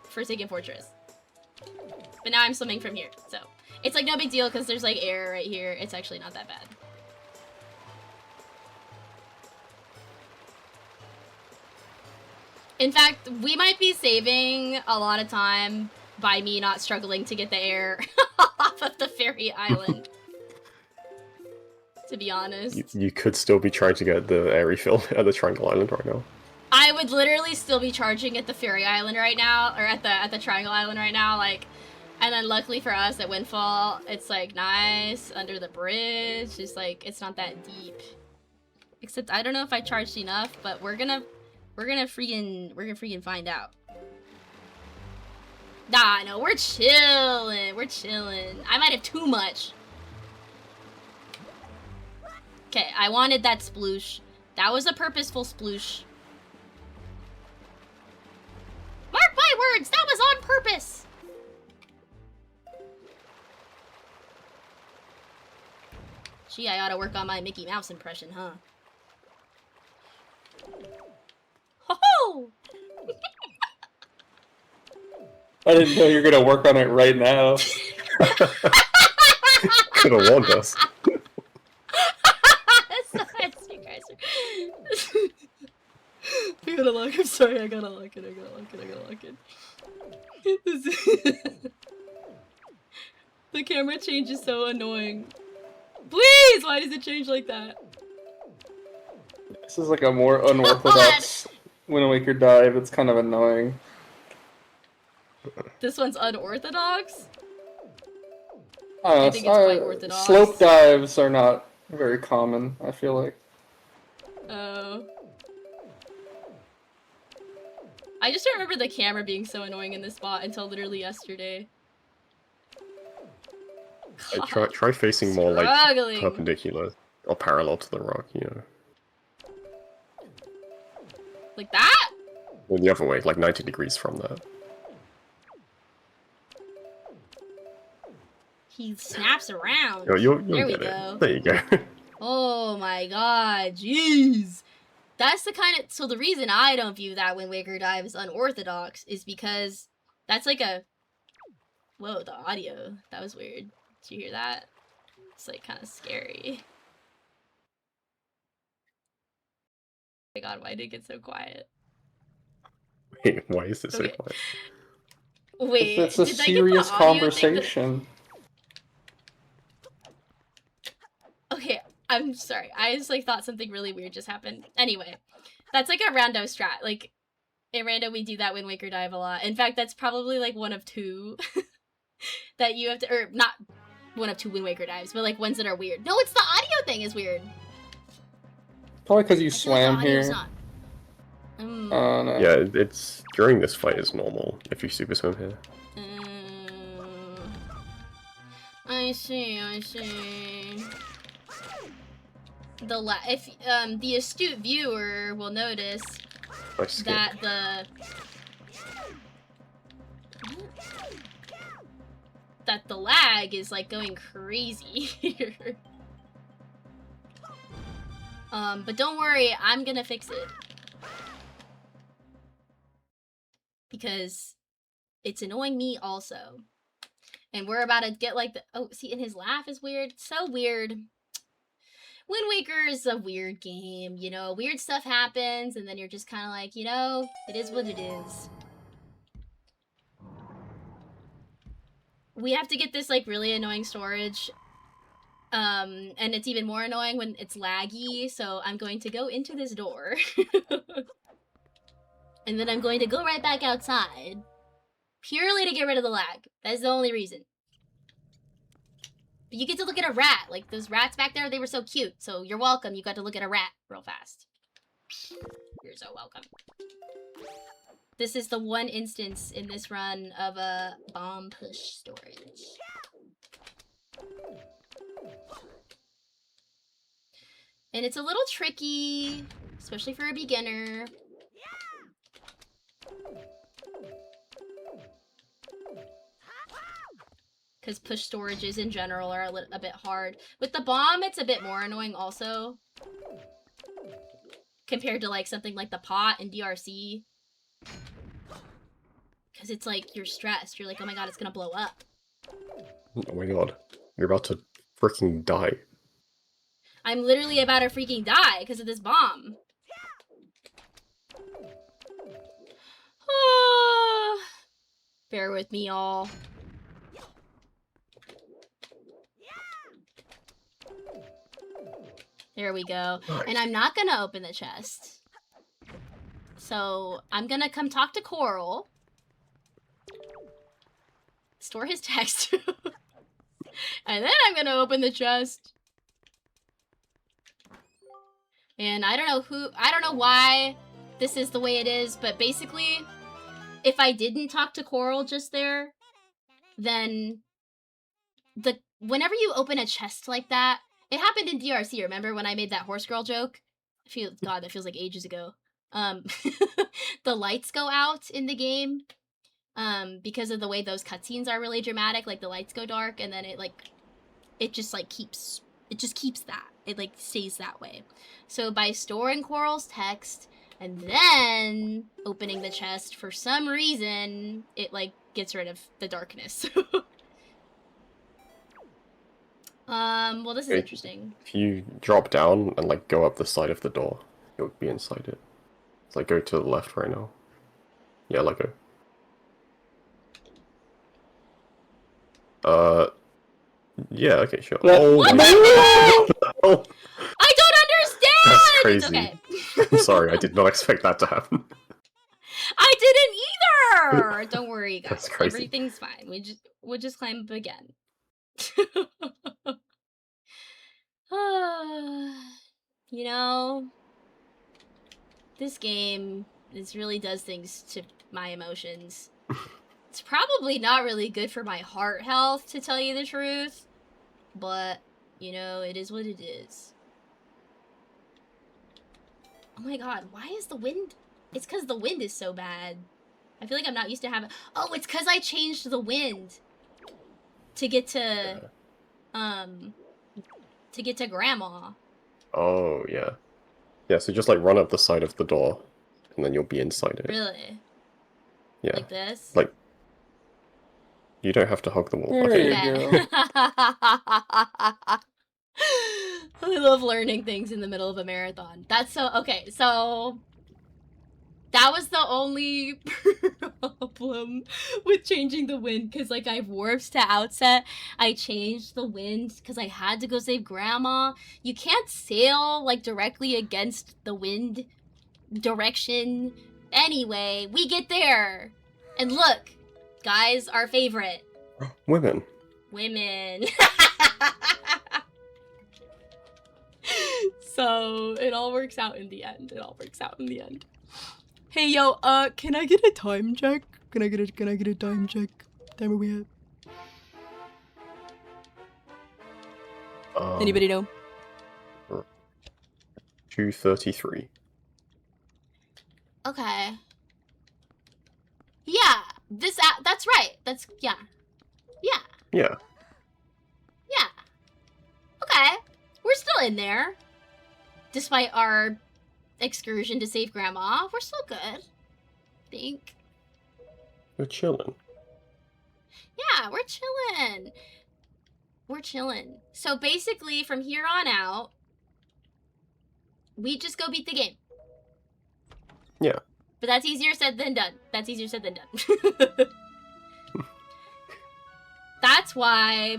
Forsaken Fortress. But now I'm swimming from here, so it's like no big deal because there's like air right here. It's actually not that bad. In fact, we might be saving a lot of time by me not struggling to get the air off of the fairy island. To be honest. You could still be trying to get the air refill at the Triangle Island right now. I would literally still be charging at the fairy island right now, or at the Triangle Island right now, like, and then luckily for us at Windfall, it's like nice under the bridge. It's like it's not that deep. Except I don't know if I charged enough, but we're gonna freaking find out. Nah, no, we're chilling. We're chilling. I might have too much. Okay, I wanted that sploosh. That was a purposeful sploosh. Mark my words, that was on purpose! Gee, I ought to work on my Mickey Mouse impression, huh? Ho-ho! I didn't know you were gonna work on it right now. Could have warned us. You guys are... I gotta lock. I'm sorry. I gotta lock it. The camera change is so annoying. Please, why does it change like that? This is like a more unorthodox Wind Waker dive. It's kind of annoying. This one's unorthodox. I think it's quite orthodox. Slope dives are not very common, I feel like. Oh. I just don't remember the camera being so annoying in this spot until literally yesterday. Try facing more like Struggling. perpendicular or parallel to the rock, you know. Like that? Or the other way, like 90 degrees from that. He snaps around. You'll There we get go. it. There you go. Oh my god, jeez. That's the kind of, so the reason I don't view that Wind Waker dive as unorthodox is because that's like a, whoa, the audio, that was weird. Did you hear that? It's like kind of scary. Oh my god, why did it get so quiet? Wait, why is it so Okay. quiet? Wait, It's a did I get the serious audio thing that- conversation. Okay, I'm sorry. I just like thought something really weird just happened. Anyway, that's like a rando strat. Like in rando, we do that Wind Waker dive a lot. In fact, that's probably like one of two that you have to, or not one of two Wind Waker dives, but like ones that are weird. No, it's the audio thing is weird. Probably because you I feel like swam the audio's here. not- No. Yeah, it's during this fight is normal if you super swim here. I see. The astute viewer will notice Nice skip. that the lag is like going crazy here. But don't worry, I'm gonna fix it. Because it's annoying me also. And we're about to get like the, oh, see, and his laugh is weird. So weird. Wind Waker is a weird game, you know, weird stuff happens, and then you're just kind of like, you know, it is what it is. We have to get this, like, really annoying storage, and it's even more annoying when it's laggy, so I'm going to go into this door. And then I'm going to go right back outside, purely to get rid of the lag. That's the only reason. But you get to look at a rat. Like, those rats back there, they were so cute. So you're welcome. You got to look at a rat real fast. You're so welcome. This is the one instance in this run of a bomb push storage. And it's a little tricky, especially for a beginner. Because push storages in general are a bit hard. With the bomb, it's a bit more annoying also. Compared to like something like the pot in DRC. Because it's like, you're stressed. You're like, oh my god, it's gonna blow up. Oh my god. You're about to freaking die. I'm literally about to freaking die because of this bomb. Bear with me, all. There we go. Nice. And I'm not gonna open the chest. So I'm gonna come talk to Coral. Store his text. And then I'm gonna open the chest. And I don't know why this is the way it is, but basically, if I didn't talk to Coral just there, then whenever you open a chest like that, it happened in DRC, remember when I made that horse girl joke? God, that feels like ages ago. The lights go out in the game, because of the way those cutscenes are really dramatic, like the lights go dark, and then it just keeps that. It like stays that way. So by storing Coral's text and then opening the chest, for some reason, it like gets rid of the darkness. Well, this is interesting. If you drop down and like go up the side of the door, you'll be inside it. It's like go to the left right now. Yeah, let go. Yeah, okay, sure. What? Oh What my the god! Oh, I don't understand! that's It's crazy. okay. I'm sorry, I did not expect that to happen. Arr, don't worry, guys. That's crazy. Everything's fine. We'll just climb up again. You know, this game really does things to my emotions. It's probably not really good for my heart health, to tell you the truth. But, you know, it is what it is. Oh my god, why is the wind... It's because the wind is so bad. I feel like I'm not used to having... Oh, it's because I changed the wind to get to... to get to Grandma. Oh, yeah. Yeah, so just, like, run up the side of the door, and then you'll be inside it. Really? Yeah. Like this? Like, you don't have to hug the wall. There Okay. you Okay. go. I love learning things in the middle of a marathon. That's so... Okay, so... That was the only problem with changing the wind, because, like, I warped to outset. I changed the wind because I had to go save Grandma. You can't sail, like, directly against the wind direction. Anyway, we get there. And look, guys, our favorite. Women. Women. So, it all works out in the end. It all works out in the end. Hey, yo, can I get a time check? Can I get a time check? Time are we at? Anybody know? 2:33. Okay. Yeah, that's right. Yeah. Yeah. Okay. We're still in there. Despite our excursion to save Grandma, we're still good. I think. We're chilling. Yeah, we're chilling. We're chilling. So basically, from here on out, we just go beat the game. Yeah. But that's easier said than done. That's why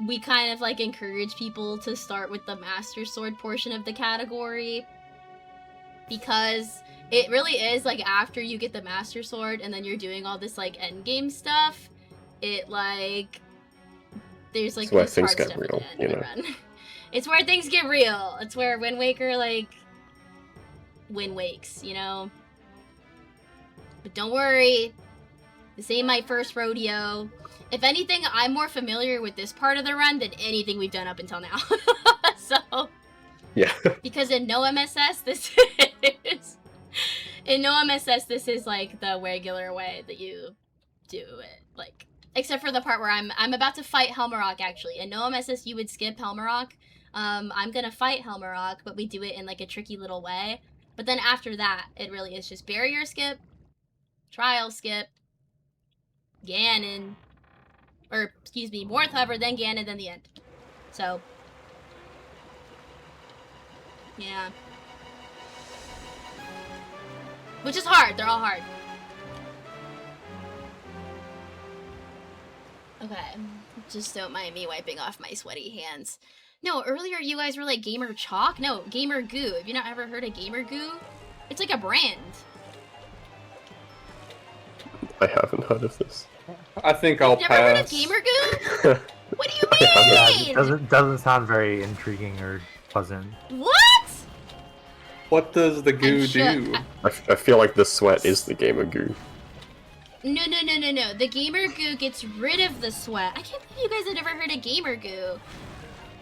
we kind of, like, encourage people to start with the Master Sword portion of the category. Because it really is, like, after you get the Master Sword and then you're doing all this, like, endgame stuff, it, like, there's, like, It's where this things hard get stuff at real, the end you of the know. run. It's where things get real. It's where Wind Waker, like, Wind Wakes, you know? But don't worry, this ain't my first rodeo. If anything, I'm more familiar with this part of the run than anything we've done up until now. So... Yeah. Because in no MSS, this is like the regular way that you do it. Like, except for the part where I'm about to fight Helmarok, actually. In no MSS, you would skip Helmarok. I'm gonna fight Helmarok, but we do it in, like, a tricky little way. But then after that, it really is just barrier skip, trial skip, Ganon, or, excuse me, Morthover, then Ganon, then the end. So... yeah. Which is hard. They're all hard. Okay. Just don't mind me wiping off my sweaty hands. No, earlier you guys were like Gamer Chalk? No, Gamer Goo. Have you not ever heard of Gamer Goo? It's like a brand. I haven't heard of this. I think I'll Never heard of pass. Gamer Goo? What do you I mean? Yeah, it doesn't sound very intriguing or pleasant. What? What does the goo I'm shook. do? I feel like the sweat is the gamer goo. No. The Gamer Goo gets rid of the sweat. I can't believe you guys have never heard of Gamer Goo.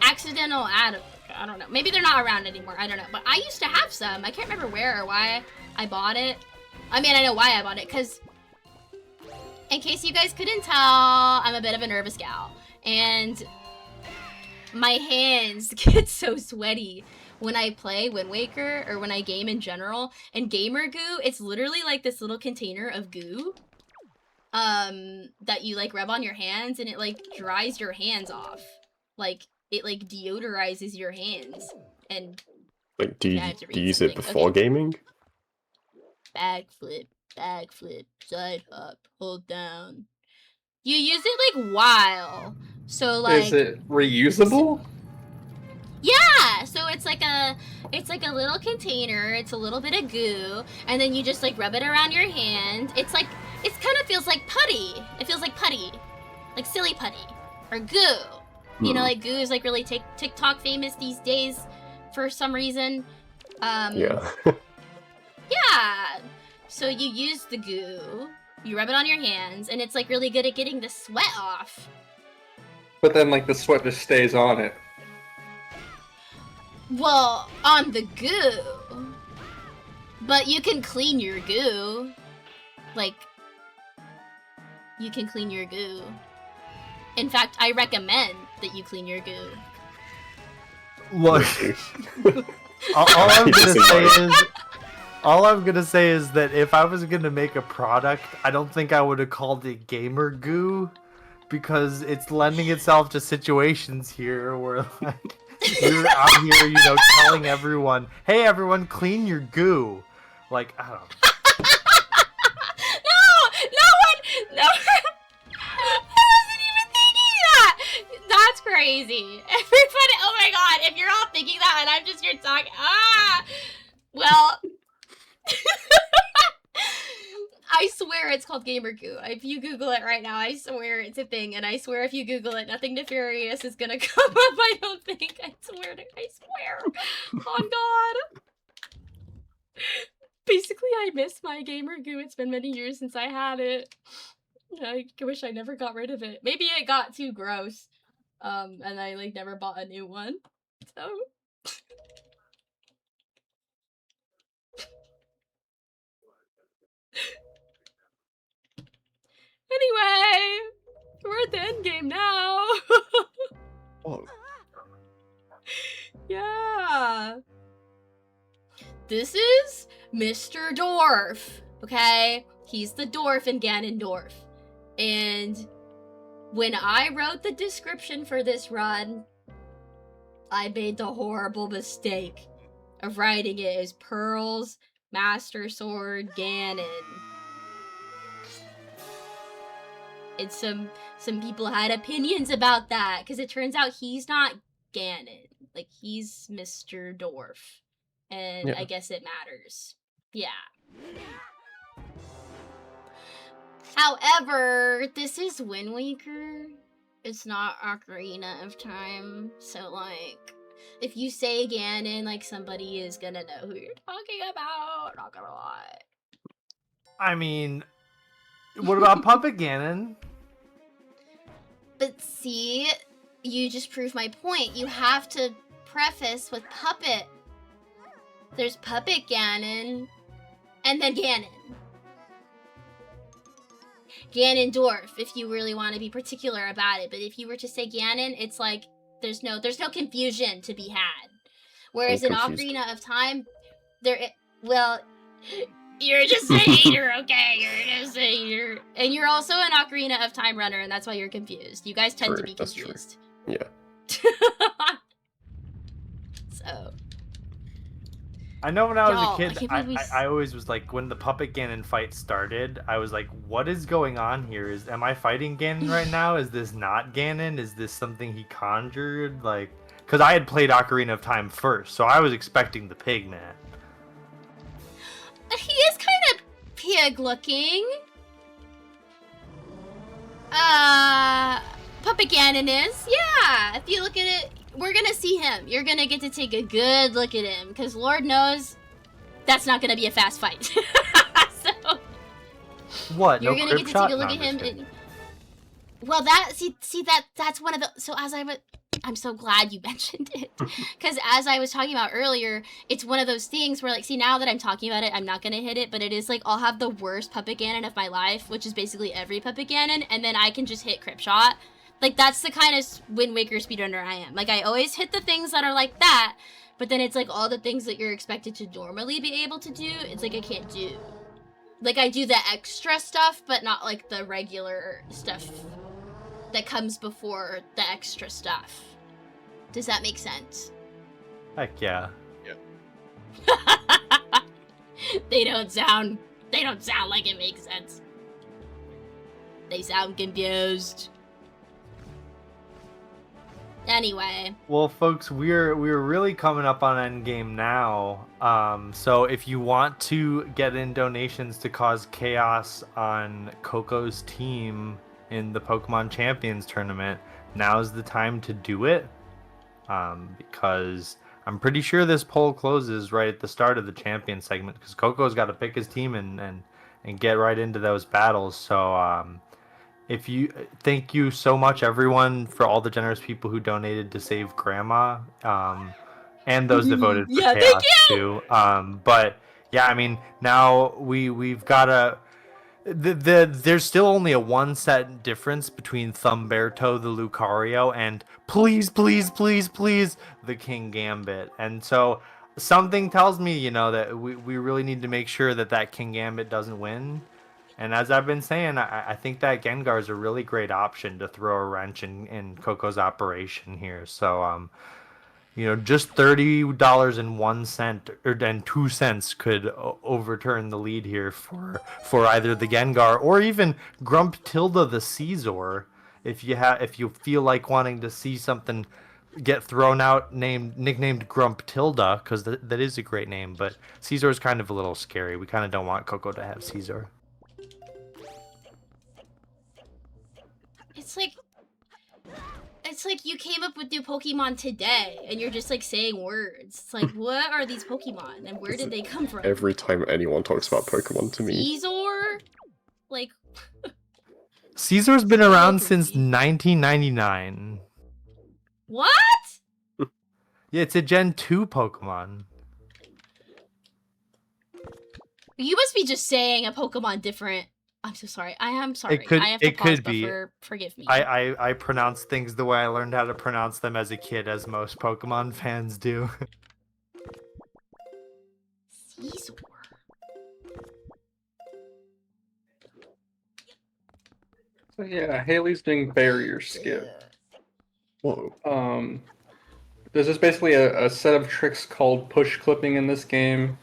Accidental ad. I don't know. Maybe they're not around anymore. I don't know. But I used to have some. I can't remember where or why I bought it. I mean, I know why I bought it. Because, in case you guys couldn't tell, I'm a bit of a nervous gal. And my hands get so sweaty when I play Wind Waker, or when I game in general. And Gamer Goo, it's literally like this little container of goo that you, like, rub on your hands, and it, like, dries your hands off. Like, it, like, deodorizes your hands. And Like, do you, Yeah, I have to read do you use it something. before Okay. gaming? backflip, side hop, hold down. You use it, like, while. So, like... Is it reusable? Yeah, so it's like a little container. It's a little bit of goo, and then you just, like, rub it around your hand. It's like it kind of feels like putty. It feels like putty, like silly putty or goo. You know, like goo is like really TikTok famous these days for some reason. Yeah. Yeah. So you use the goo, you rub it on your hands, and it's like really good at getting the sweat off. But then, like, the sweat just stays on it. Well, on the goo. But you can clean your goo. Like, you can clean your goo. In fact, I recommend that you clean your goo. Look, all I'm gonna say is that if I was gonna make a product, I don't think I would have called it gamer goo, because it's lending itself to situations here where like you're out here, you know, telling everyone, "Hey, everyone, clean your goo." Like, I don't know. No! I wasn't even thinking that! That's crazy. Everybody, oh my god, if you're all thinking that and I'm just here talking, well, I swear it's called gamer goo. If you Google it right now, I swear it's a thing, and I swear if you Google it, nothing nefarious is gonna come up, I don't think. I swear. On God. Basically, I miss my gamer goo. It's been many years since I had it. I wish I never got rid of it. Maybe it got too gross. And I like never bought a new one. So anyway, we're at the end game now. Oh. Yeah. This is Mr. Dwarf, okay? He's the dwarf in Ganondorf. And when I wrote the description for this run, I made the horrible mistake of writing it as Pearl's Master Sword Ganon. And some people had opinions about that, because it turns out he's not Ganon. Like, he's Mr. Dwarf. And Yeah. I guess it matters. Yeah. However, this is Wind Waker. It's not Ocarina of Time. So, like, if you say Ganon, like, somebody is gonna know who you're talking about. Not gonna lie. I mean, what about Puppet Ganon? But see, you just proved my point. You have to preface with Puppet. There's Puppet Ganon, and then Ganon. Ganondorf, if you really want to be particular about it. But if you were to say Ganon, it's like there's no confusion to be had. Whereas in Ocarina of Time, you're just a hater, okay? You're just a hater. And you're also an Ocarina of Time runner, and that's why you're confused. You guys tend to be confused. Yeah. So. I know when I was Y'all, a kid, I always was like, when the Puppet Ganon fight started, I was like, what is going on here? Am I fighting Ganon right now? Is this not Ganon? Is this something he conjured? Like, because I had played Ocarina of Time first, so I was expecting the pig man. He is kind of pig-looking. Puppet Ganon is. Yeah, if you look at it, we're gonna see him. You're gonna get to take a good look at him, because Lord knows that's not gonna be a fast fight. So what? You're no gonna get to take a look No, at him. Well, that's one of the. So I'm so glad you mentioned it, because as I was talking about earlier, it's one of those things where, like, see, now that I'm talking about it, I'm not gonna hit it, but it is like I'll have the worst Puppet Ganon of my life, which is basically every Puppet Ganon, and then I can just hit Crip Shot. Like, that's the kind of Wind Waker speedrunner I am. Like, I always hit the things that are like that, but then it's like all the things that you're expected to normally be able to do, it's like I can't do. Like, I do the extra stuff, but not like the regular stuff that comes before the extra stuff. Does that make sense? Heck yeah. They don't sound like it makes sense. They sound confused. Anyway. Well, folks, we're really coming up on endgame now. So if you want to get in donations to cause chaos on Coco's team in the Pokemon Champions tournament, now's the time to do it. Because I'm pretty sure this poll closes right at the start of the champion segment, because Coco's got to pick his team and get right into those battles. So if you thank you so much, everyone, for all the generous people who donated to save Grandma, and those that voted for Yeah, Chaos thank you! too. But yeah, I mean, now we've got to. There's still only a 1 set difference between Thumberto the Lucario and please the King Gambit, and so something tells me, that we really need to make sure that King Gambit doesn't win. And as I've been saying, I think that Gengar is a really great option to throw a wrench in Coco's operation here. So, just $30.01 or then 2 cents could overturn the lead here for either the Gengar or even Grumptilda the Caesar. If you feel like wanting to see something get thrown out nicknamed Grumptilda, because that is a great name, but Caesar is kind of a little scary. We kind of don't want Coco to have Caesar. It's like you came up with new Pokemon today, and you're just like saying words. It's like, what are these Pokemon, and where did they come from? Every time anyone talks about Pokemon to me. Caesar? Like... Caesar's been around since 1999. What? Yeah, it's a Gen 2 Pokemon. You must be just saying a Pokemon different. I'm so sorry. I am sorry. I have to it pause could be. Forgive me. I pronounce things the way I learned how to pronounce them as a kid, as most Pokemon fans do. Caesar. So yeah, Haley's doing barrier skip. Whoa. There's just basically a set of tricks called push clipping in this game.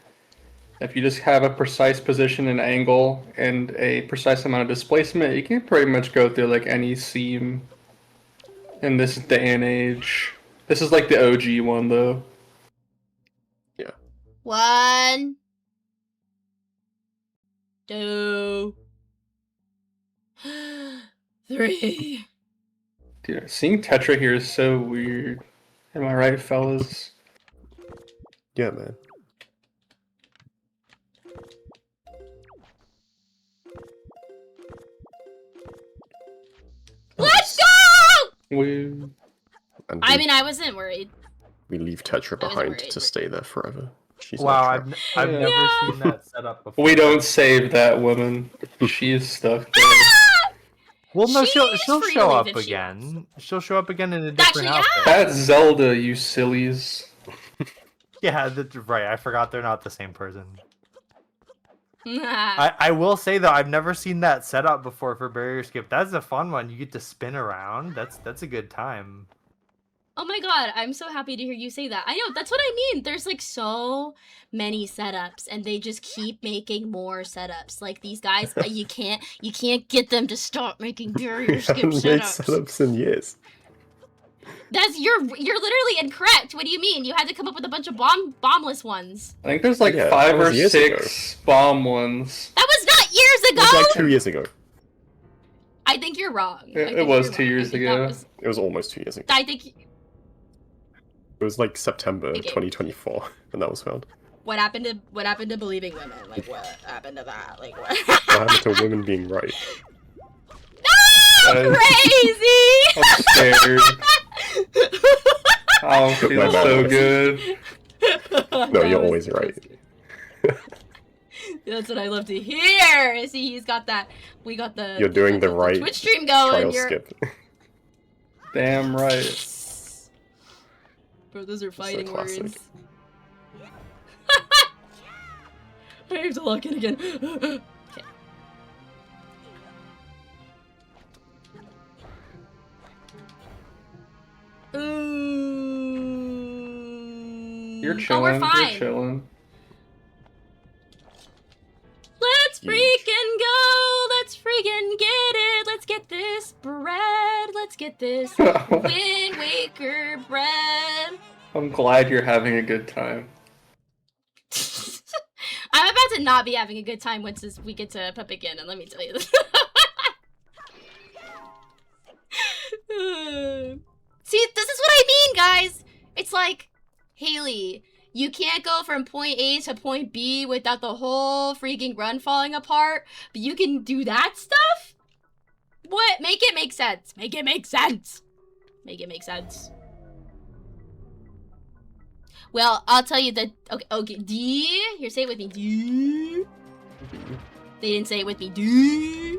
If you just have a precise position and angle and a precise amount of displacement, you can pretty much go through like any seam in this day and age. This is like the OG one though. Yeah. 1, 2, 3. Dude, seeing Tetra here is so weird. Am I right, fellas? Yeah, man. Let's go! Woo. And I mean, I wasn't worried. we leave Tetra I was behind worried. to stay there forever. She's Wow, not I've trapped. I've Yeah. never seen that setup before. We don't save that woman. She's stuck there. Well, no, She's she'll free to show leave up if she again. She'll show up again in a different Actually, outfit. That's Zelda, you sillies. Yeah, that's right. I forgot they're not the same person. Yeah. I will say though, I've never seen that setup before for barrier skip. That's a fun one. You get to spin around. That's a good time. Oh my god, I'm so happy to hear you say that. I know, that's what I mean. There's like so many setups and they just keep making more setups. Like these guys, you can't get them to stop making barrier skip Haven't made setups. setups in years. You're literally incorrect. What do you mean? You had to come up with a bunch of bombless ones. I think there's like Yeah, 5 that or was years 6 bomb ones. That was not years It ago. was like 2 years ago. I think you're wrong. I It think was you're 2 wrong. I years think that ago. was- It was almost 2 years ago. I think. It was like September Okay. 2024 when that was found. What happened to believing women? Like what happened to that? Like what? What happened to women being right? No, crazy! I'm scared. Oh, it feels My so bad. good. No, That you're was- always right. That's what I love to hear. See, he's got that. We got the. You're doing the right Twitch stream going. Trial You're... skip. Damn right. Bro, those are fighting classic. words. I have to lock in again. Okay. You're Oh, chilling. we're fine. You're chilling. Let's Huge. freaking go! Let's freaking get it! Let's get this bread! Let's let's get this Wind Waker bread. I'm glad you're having a good time. I'm about to not be having a good time once we get to Puppet and let me tell you this. See, this is what I mean, guys. It's like, Haley, you can't go from point A to point B without the whole freaking run falling apart, but you can do that stuff? What? Make it make sense. Make it make sense. Make it make sense. Well, I'll tell you that. Okay, D. Here, say it with me. D. They didn't say it with me. D.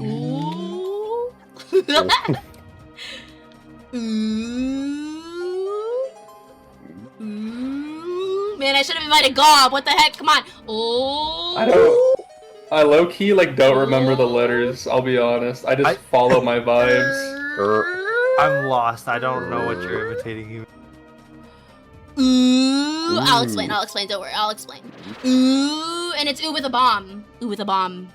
Ooh. Ooh. Ooh. Man, I should have invited Gob. What the heck? Come on. Oh. I low-key, like, don't remember the letters, I'll be honest. I just follow my vibes. I'm lost. I don't know what you're imitating. Ooh. I'll explain. Don't worry. I'll explain. Ooh. And it's ooh with a bomb. Ooh with a bomb.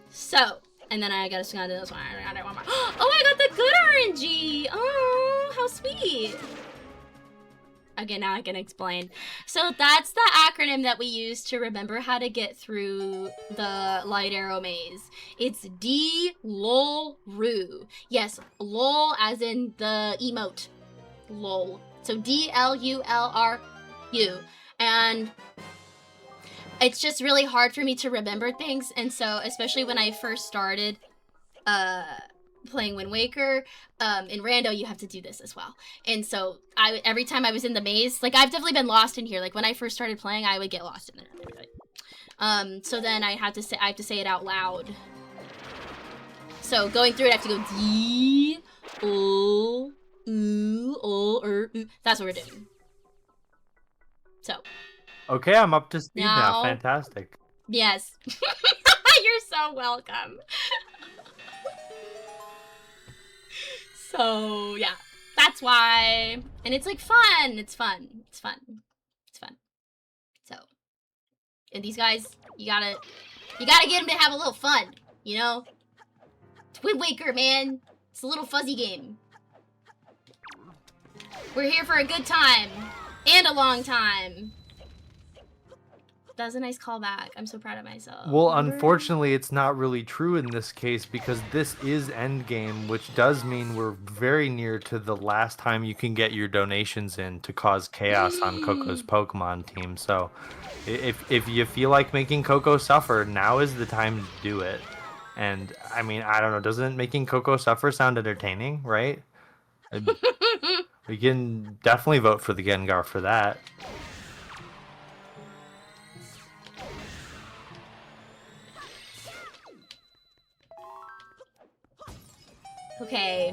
So. And then I gotta swing on to this one. I got one more. Oh, I got the good RNG! Oh, how sweet! Okay, now I can explain. So that's the acronym that we use to remember how to get through the light arrow maze. It's D-LOL-RU. Yes, LOL as in the emote. LOL. So D-L-U-L-R-U. And it's just really hard for me to remember things, and so especially when I first started playing Wind Waker, in Rando you have to do this as well. And so every time I was in the maze, like I've definitely been lost in here. Like when I first started playing, I would get lost in there. So then I have to say it out loud. So going through it, I have to go D O U O U. That's what we're doing. So. Okay, I'm up to speed now. Now- Fantastic. Yes. You're so welcome. So, yeah. That's why. And it's like fun. It's fun. It's fun. It's fun. So. And these guys, you gotta get them to have a little fun, you know? It's Wind Waker, man. It's a little fuzzy game. We're here for a good time. And a long time. That was a nice callback. I'm so proud of myself. Well, unfortunately, it's not really true in this case because this is endgame, which does mean we're very near to the last time you can get your donations in to cause chaos on Coco's Pokemon team. So, if you feel like making Coco suffer, now is the time to do it. And I mean, I don't know, doesn't making Coco suffer sound entertaining, right? We can definitely vote for the Gengar for that. Okay.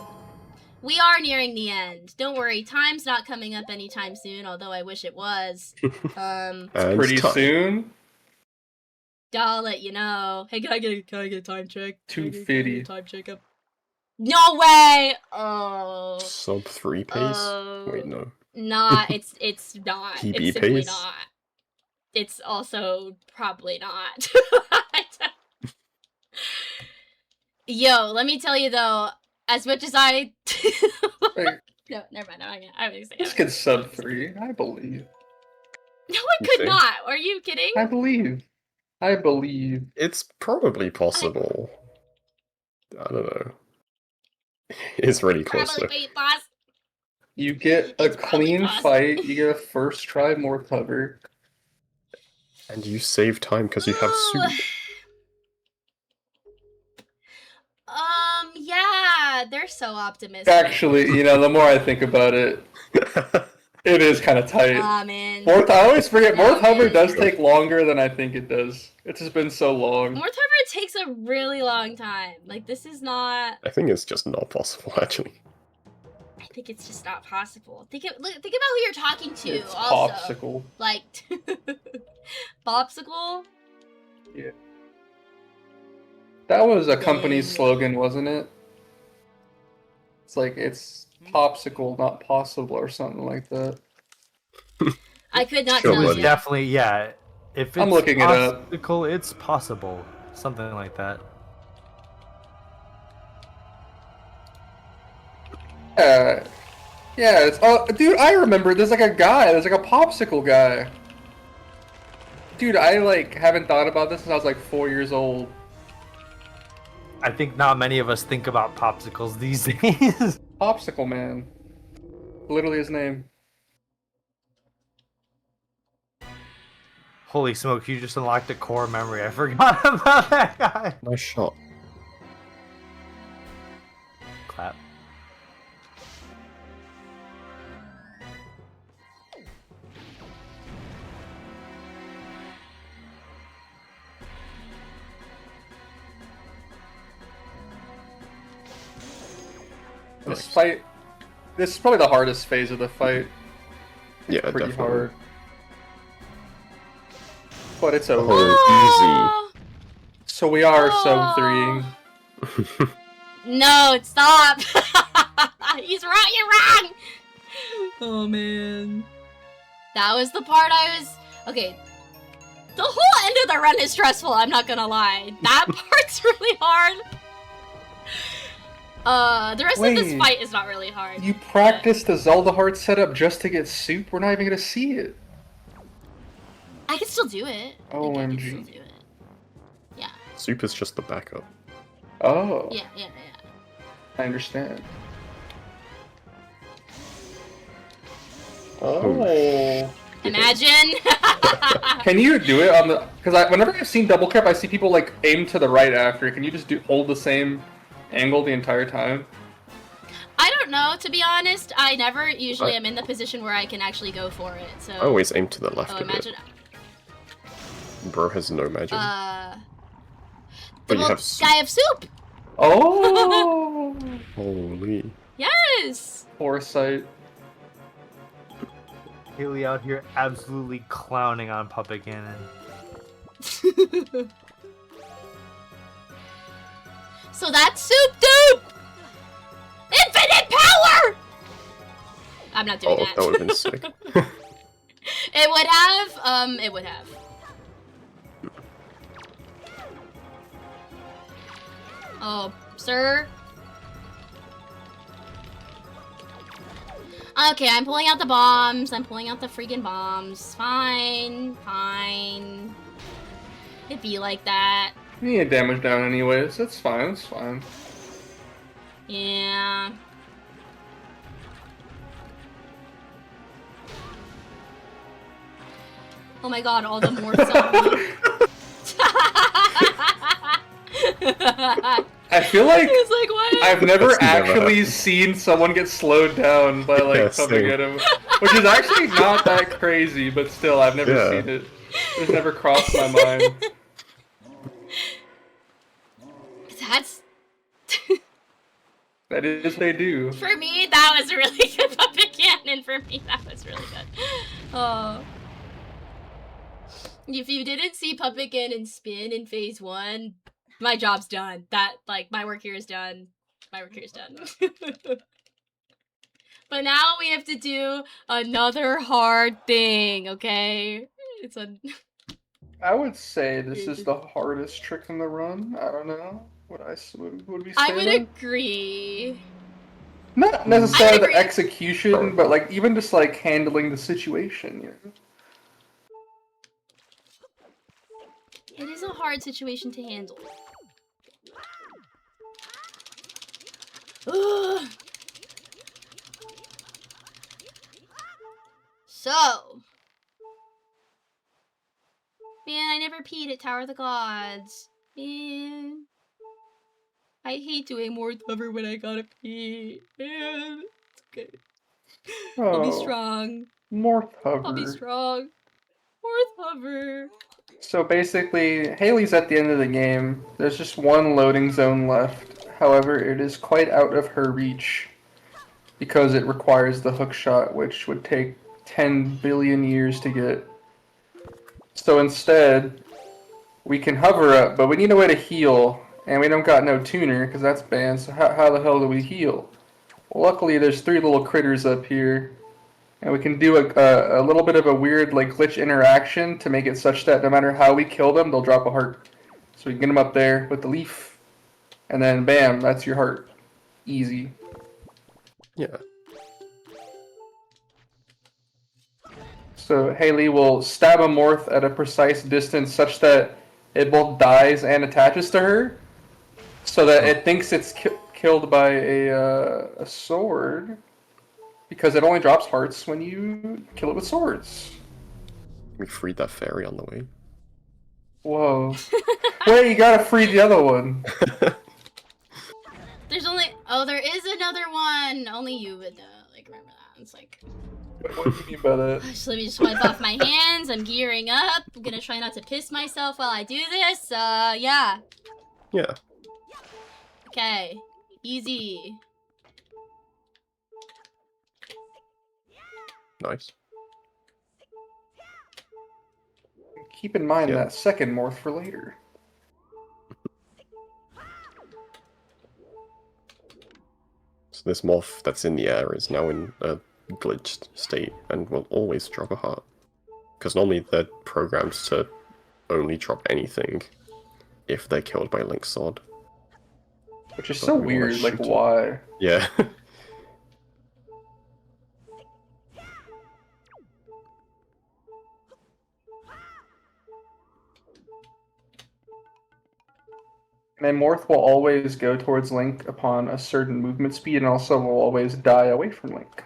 We are nearing the end. Don't worry, time's not coming up anytime soon, although I wish it was. And Pretty time. soon. I'll let you know. Hey, can I get a time check? 250. Time check up. No way! Oh. Sub 3 pace? Wait, no. Not. It's not. PB it's simply pace? not. It's also probably not. Yo, let me tell you though, as much as I Wait, No, never mind. I'm gonna say this it. could sub 3. I believe. No, it You could think? not. Are you kidding? I believe. I believe. It's probably possible. I don't know. It's really close Probably though. wait, boss. You get a It's probably clean possible. fight. You get a first try more cover. And you save time because you have Ooh. soup. Yeah, they're so optimistic. Actually, you know, the more I think about it, it is kind of tight. Aw, man. Morph, I always forget, Morph Hover man. does take longer than I think it does. It's just been so long. Morph Hover takes a really long time. Like, this is not... I think it's just not possible, actually. I think it's just not possible. Think about who you're talking to, It's also. popsicle. Like... Popsicle? That was a company's Dang. slogan, wasn't it? It's like, it's popsicle, not possible, or something like that. I could not Sure, tell buddy. you. Definitely, yeah. If it's I'm looking it up. possible, it's possible. Something like that. Yeah, yeah. It's dude. I remember. There's like a guy. There's like a popsicle guy. Dude, I like haven't thought about this since I was like 4 years old. I think not many of us think about popsicles these days. Popsicle Man. Literally his name. Holy smoke, you just unlocked a core memory. I forgot about that guy. Nice shot. Clap. This fight. This is probably the hardest phase of the fight. Yeah, Pretty definitely. hard. But it's over. Oh, So we are sub Oh. 3. No, stop! He's wrong. You're wrong. Oh man, that was the part I was. Okay, the whole end of the run is stressful. I'm not gonna lie. That part's really hard. The rest of this Wait. fight is not really hard. You practiced the Zelda Heart setup just to get soup? We're not even gonna see it. I can still do it. I think I can still OMG. do it. Yeah. Soup is just the backup. Oh, Yeah. I understand. Oh. Oh. Imagine. Can you do it on the? Because whenever I've seen double cap, I see people like aim to the right after. Can you just hold the same angle the entire time? I don't know, to be honest. I never usually am in the position where I can actually go for it. So. I always aim to the left Oh, of imagine. it. Bro has no magic. But you Well, have guy of soup. Oh. Holy. Yes. Foresight. Haley out here absolutely clowning on Puppet Cannon. So that's soup, dude. Infinite power. I'm not doing Oh, that. that would have been sick. It would have. It would have. Oh, sir. Okay, I'm pulling out the bombs. I'm pulling out the freaking bombs. Fine. It'd be like that. You need damage down anyways. That's fine. That's fine. Yeah. Oh my god, all the more I feel like It's like, what? I've never That's never actually happened. seen someone get slowed down by like Yeah, something same. at him, which is actually not that crazy. But still, I've never Yeah. seen it. It's never crossed my mind. That's... That is what they do. For me, that was a really good puppet cannon. For me, that was really good. Oh. If you didn't see Puppet Cannon spin in phase 1, my job's done. My work here is done. But now we have to do another hard thing, okay? I would say this is the hardest trick in the run. I don't know. Would we say I would that? agree. Not necessarily agree. the execution, but like even just like handling the situation. You know? It is a hard situation to handle. Ugh. So. Man, I never peed at Tower of the Gods. Man. I hate doing more cover when I gotta pee. Man. It's okay. I'll be Oh, strong. more I'll be cover. strong. More cover. So basically, Haley's at the end of the game. There's just one loading zone left. However, it is quite out of her reach because it requires the hook shot, which would take 10 billion years to get. So instead, we can hover up, but we need a way to heal, and we don't got no tuner because that's banned. So how the hell do we heal? Well, luckily, there's 3 little critters up here. And we can do a little bit of a weird like glitch interaction to make it such that no matter how we kill them, they'll drop a heart. So we can get them up there with the leaf, and then bam, that's your heart. Easy. Yeah. So Haley will stab a morph at a precise distance such that it both dies and attaches to her, so that it thinks it's killed by a sword, because it only drops hearts when you kill it with swords. We freed that fairy on the way. Whoa. Wait, you gotta free the other one. There's only... Oh, there is another one! Only you would, like, remember that. It's like... What do you mean by that? Gosh, let me just wipe off my hands. I'm gearing up. I'm gonna try not to piss myself while I do this. Yeah. Yeah. Okay. Easy. Nice. Keep in mind Yeah. that second morph for later. So this morph that's in the air is now in a glitched state and will always drop a heart. Because normally they're programmed to only drop anything if they're killed by Link's sword. Which is But so we wanna weird, like, shoot it. why? Yeah. And a morph will always go towards Link upon a certain movement speed, and also will always die away from Link.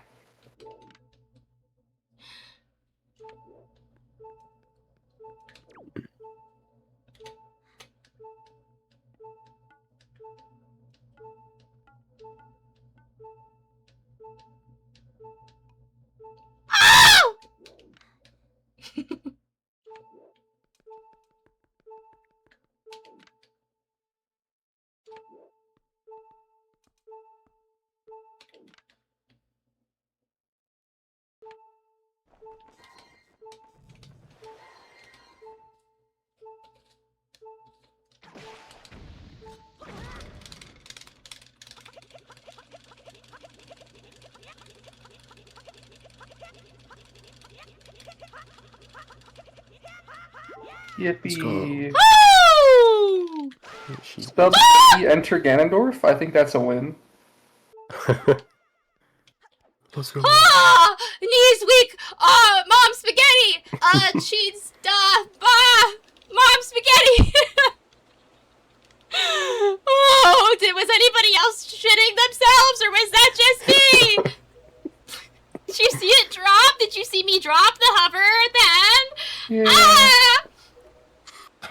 Yippee. Woo! She's Stub enter Ganondorf? I think that's a win. Let's go. Ah! Knees weak! Mom spaghetti! Cheese, Mom spaghetti! Oh, was anybody else shitting themselves, or was that just me? Did you see it drop? Did you see me drop the hover then? Yeah. Ah!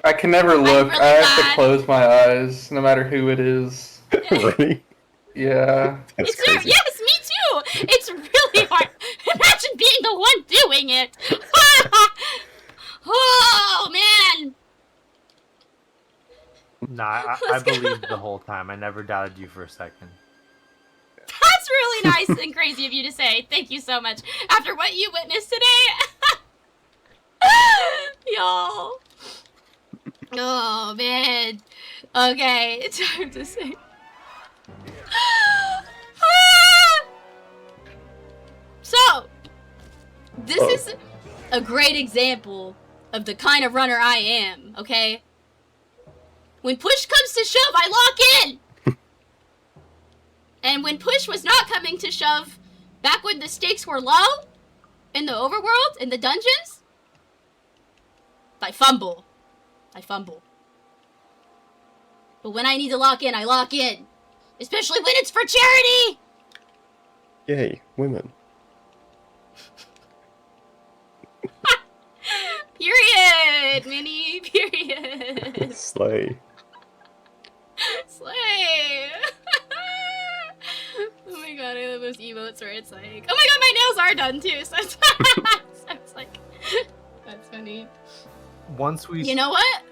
I can never look. really I have to bad. close my eyes, no matter who it is. Really? Yeah. That's It's true. crazy. Yes, me too. It's really hard. Imagine being the one doing it. Oh man. Nah, I believed the whole time. I never doubted you for a second. That's really nice and crazy of you to say. Thank you so much. After what you witnessed today. Y'all. Oh, man. Okay, time to say. So, this is a great example of the kind of runner I am, okay? When push comes to shove, I lock in! And when push was not coming to shove, back when the stakes were low, in the overworld, in the dungeons, I fumble. But when I need to lock in, I lock in. Especially when it's for charity! Yay, women. Period, Minnie, period. Slay. Slay! Oh my god, I love those emotes where it's like, oh my god, my nails are done too, so it's, so it's like, that's funny. Once we... You know what?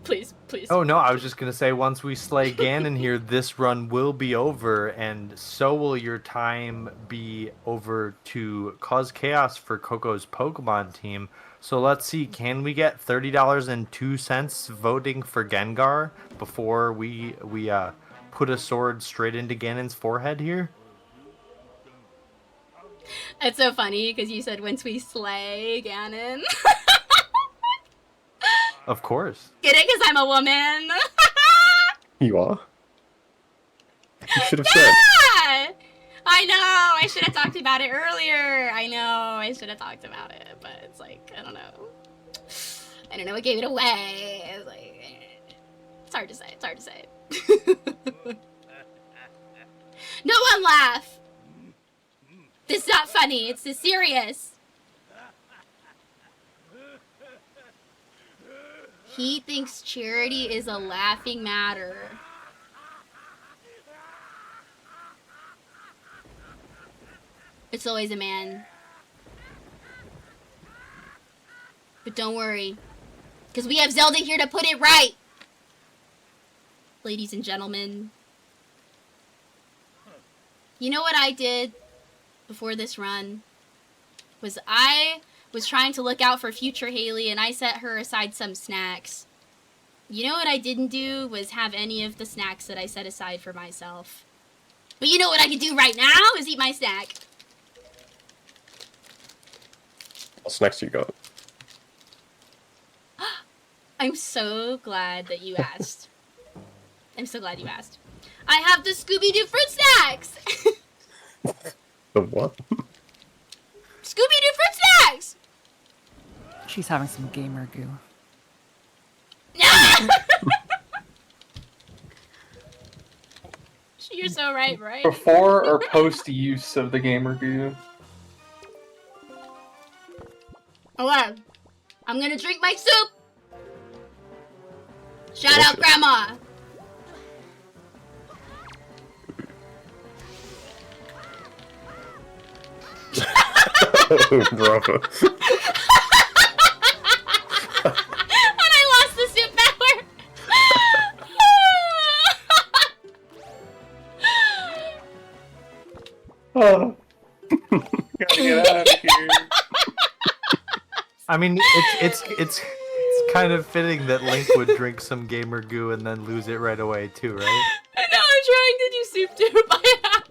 Please. Oh no, I was just gonna say, once we slay Ganon here, this run will be over, and so will your time be over to cause chaos for Coco's Pokemon team. So let's see, can we get $30.02 voting for Gengar before we put a sword straight into Ganon's forehead here? It's so funny, because you said once we slay Ganon. Of course. Get it? Because I'm a woman. You are? You should have said. Yeah! I know. I should have talked about it earlier. I know. I should have talked about it, but it's like I don't know. I don't know what gave it away. It's like it's hard to say. It's hard to say. No one laugh. This is not funny. It's serious. He thinks charity is a laughing matter. It's always a man. But don't worry, because we have Zelda here to put it right. Ladies and gentlemen. You know what I did before this run? I was trying to look out for future Haley, and I set her aside some snacks. You know what I didn't do was have any of the snacks that I set aside for myself. But you know what I can do right now is eat my snack. What snacks you got? I'm so glad that you asked. I'm so glad you asked. I have the Scooby-Doo fruit snacks! The what? Scooby-Doo fruit snacks! She's having some gamer goo. You're so right, right? Before or post use of the gamer goo? Okay. I'm gonna drink my soup! Shout out, Grandma! Oh, bravo. And I lost the soup power! Oh. Gotta get out of here. I mean, it's kind of fitting that Link would drink some gamer goo and then lose it right away too, right? And now I'm trying to do soup too by half.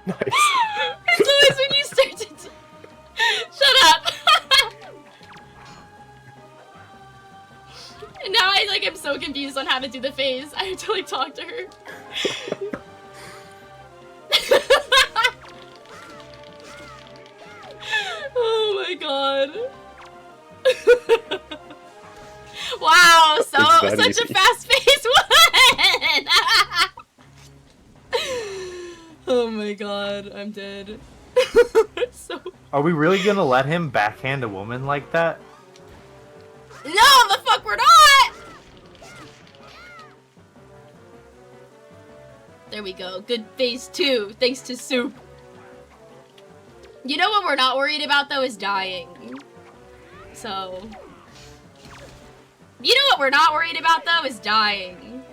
Nice. It's always when you start to do... Shut up! And now I'm so confused on how to do the phase. I have to talk to her. Oh my god. Wow, such easy. a fast-paced one! Oh my god, I'm dead. So... Are we really gonna let him backhand a woman like that? No, the fuck we're not! There we go. Good phase 2, thanks to soup. You know what we're not worried about though is dying. So... You know what we're not worried about though is dying.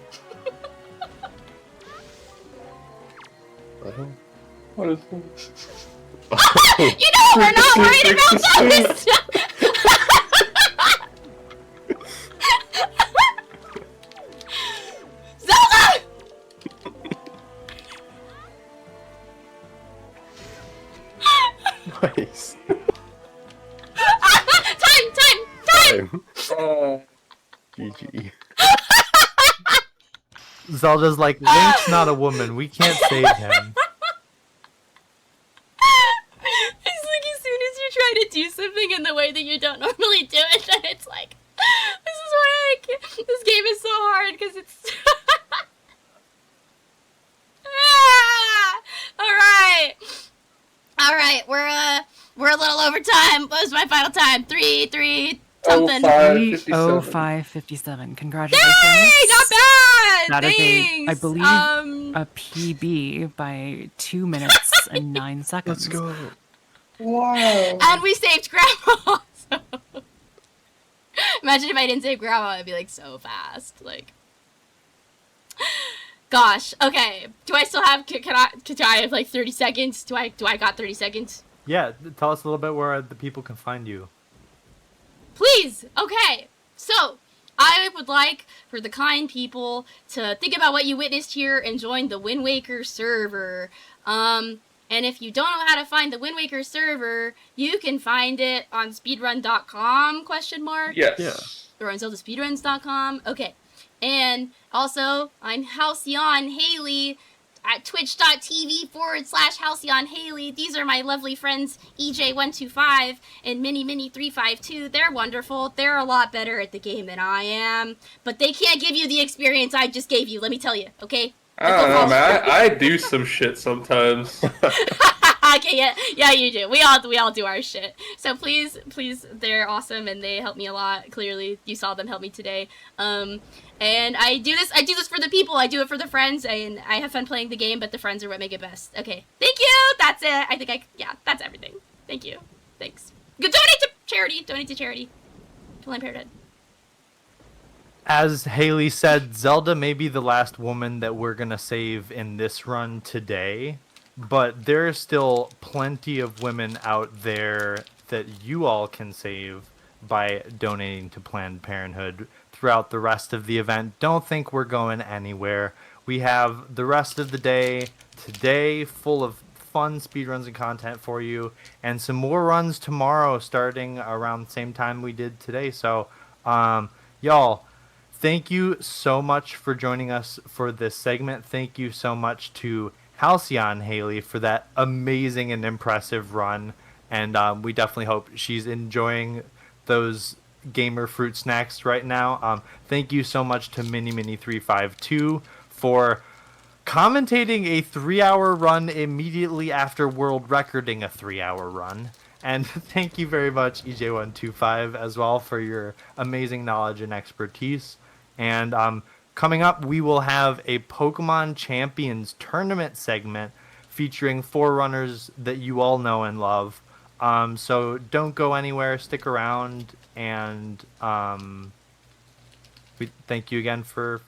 What is this? You know what we're not worried about though is Zelda! Nice. Time! GG. Zelda's like, Link's not a woman. We can't save him. It's like as soon as you try to do something in the way that you don't normally do it, then it's like, this is why I can't, this game is so hard, because it's... Alright, we're a little over time. What was my final time? 3 something. 5:57. Congratulations. Yay! Not bad! That is Thanks! I believe, a PB by 2 minutes and 9 seconds. Let's go. Wow. And we saved Grandma! So... Imagine if I didn't save Grandma, it'd be like so fast. Like... Gosh, okay. Do I still have, can I have like 30 seconds? Do I got 30 seconds? Yeah, tell us a little bit where the people can find you. Please! Okay, so, I would like for the kind people to think about what you witnessed here and join the Wind Waker server. And if you don't know how to find the Wind Waker server, you can find it on speedrun.com, ? Yes. Yeah. Or on zeldaspeedruns.com. Okay. And also, I'm HalcyonHaley at twitch.tv/HalcyonHaley. These are my lovely friends EJ125 and Mini352. They're wonderful. They're a lot better at the game than I am, but they can't give you the experience I just gave you. Let me tell you, okay? I don't know, man. I do some shit sometimes. Okay, yeah, you do. We all do our shit. So please, they're awesome and they help me a lot. Clearly, you saw them help me today. And I do this for the people. I do it for the friends, and I have fun playing the game. But the friends are what make it best. Okay, thank you. That's it. That's everything. Thank you. Thanks. Donate to charity. Donate to charity. Planned Parenthood. As Haley said, Zelda may be the last woman that we're going to save in this run today, but there's still plenty of women out there that you all can save by donating to Planned Parenthood throughout the rest of the event. Don't think we're going anywhere. We have the rest of the day today full of fun speedruns and content for you, and some more runs tomorrow starting around the same time we did today. So, y'all, thank you so much for joining us for this segment. Thank you so much to HalcyonHaley for that amazing and impressive run. And we definitely hope she's enjoying those gamer fruit snacks right now. Thank you so much to Mini352 for commentating a 3-hour run immediately after world recording a 3-hour run. And thank you very much, EJ125, as well, for your amazing knowledge and expertise. And coming up, we will have a Pokemon Champions tournament segment featuring 4 runners that you all know and love. So don't go anywhere. Stick around. And we thank you again for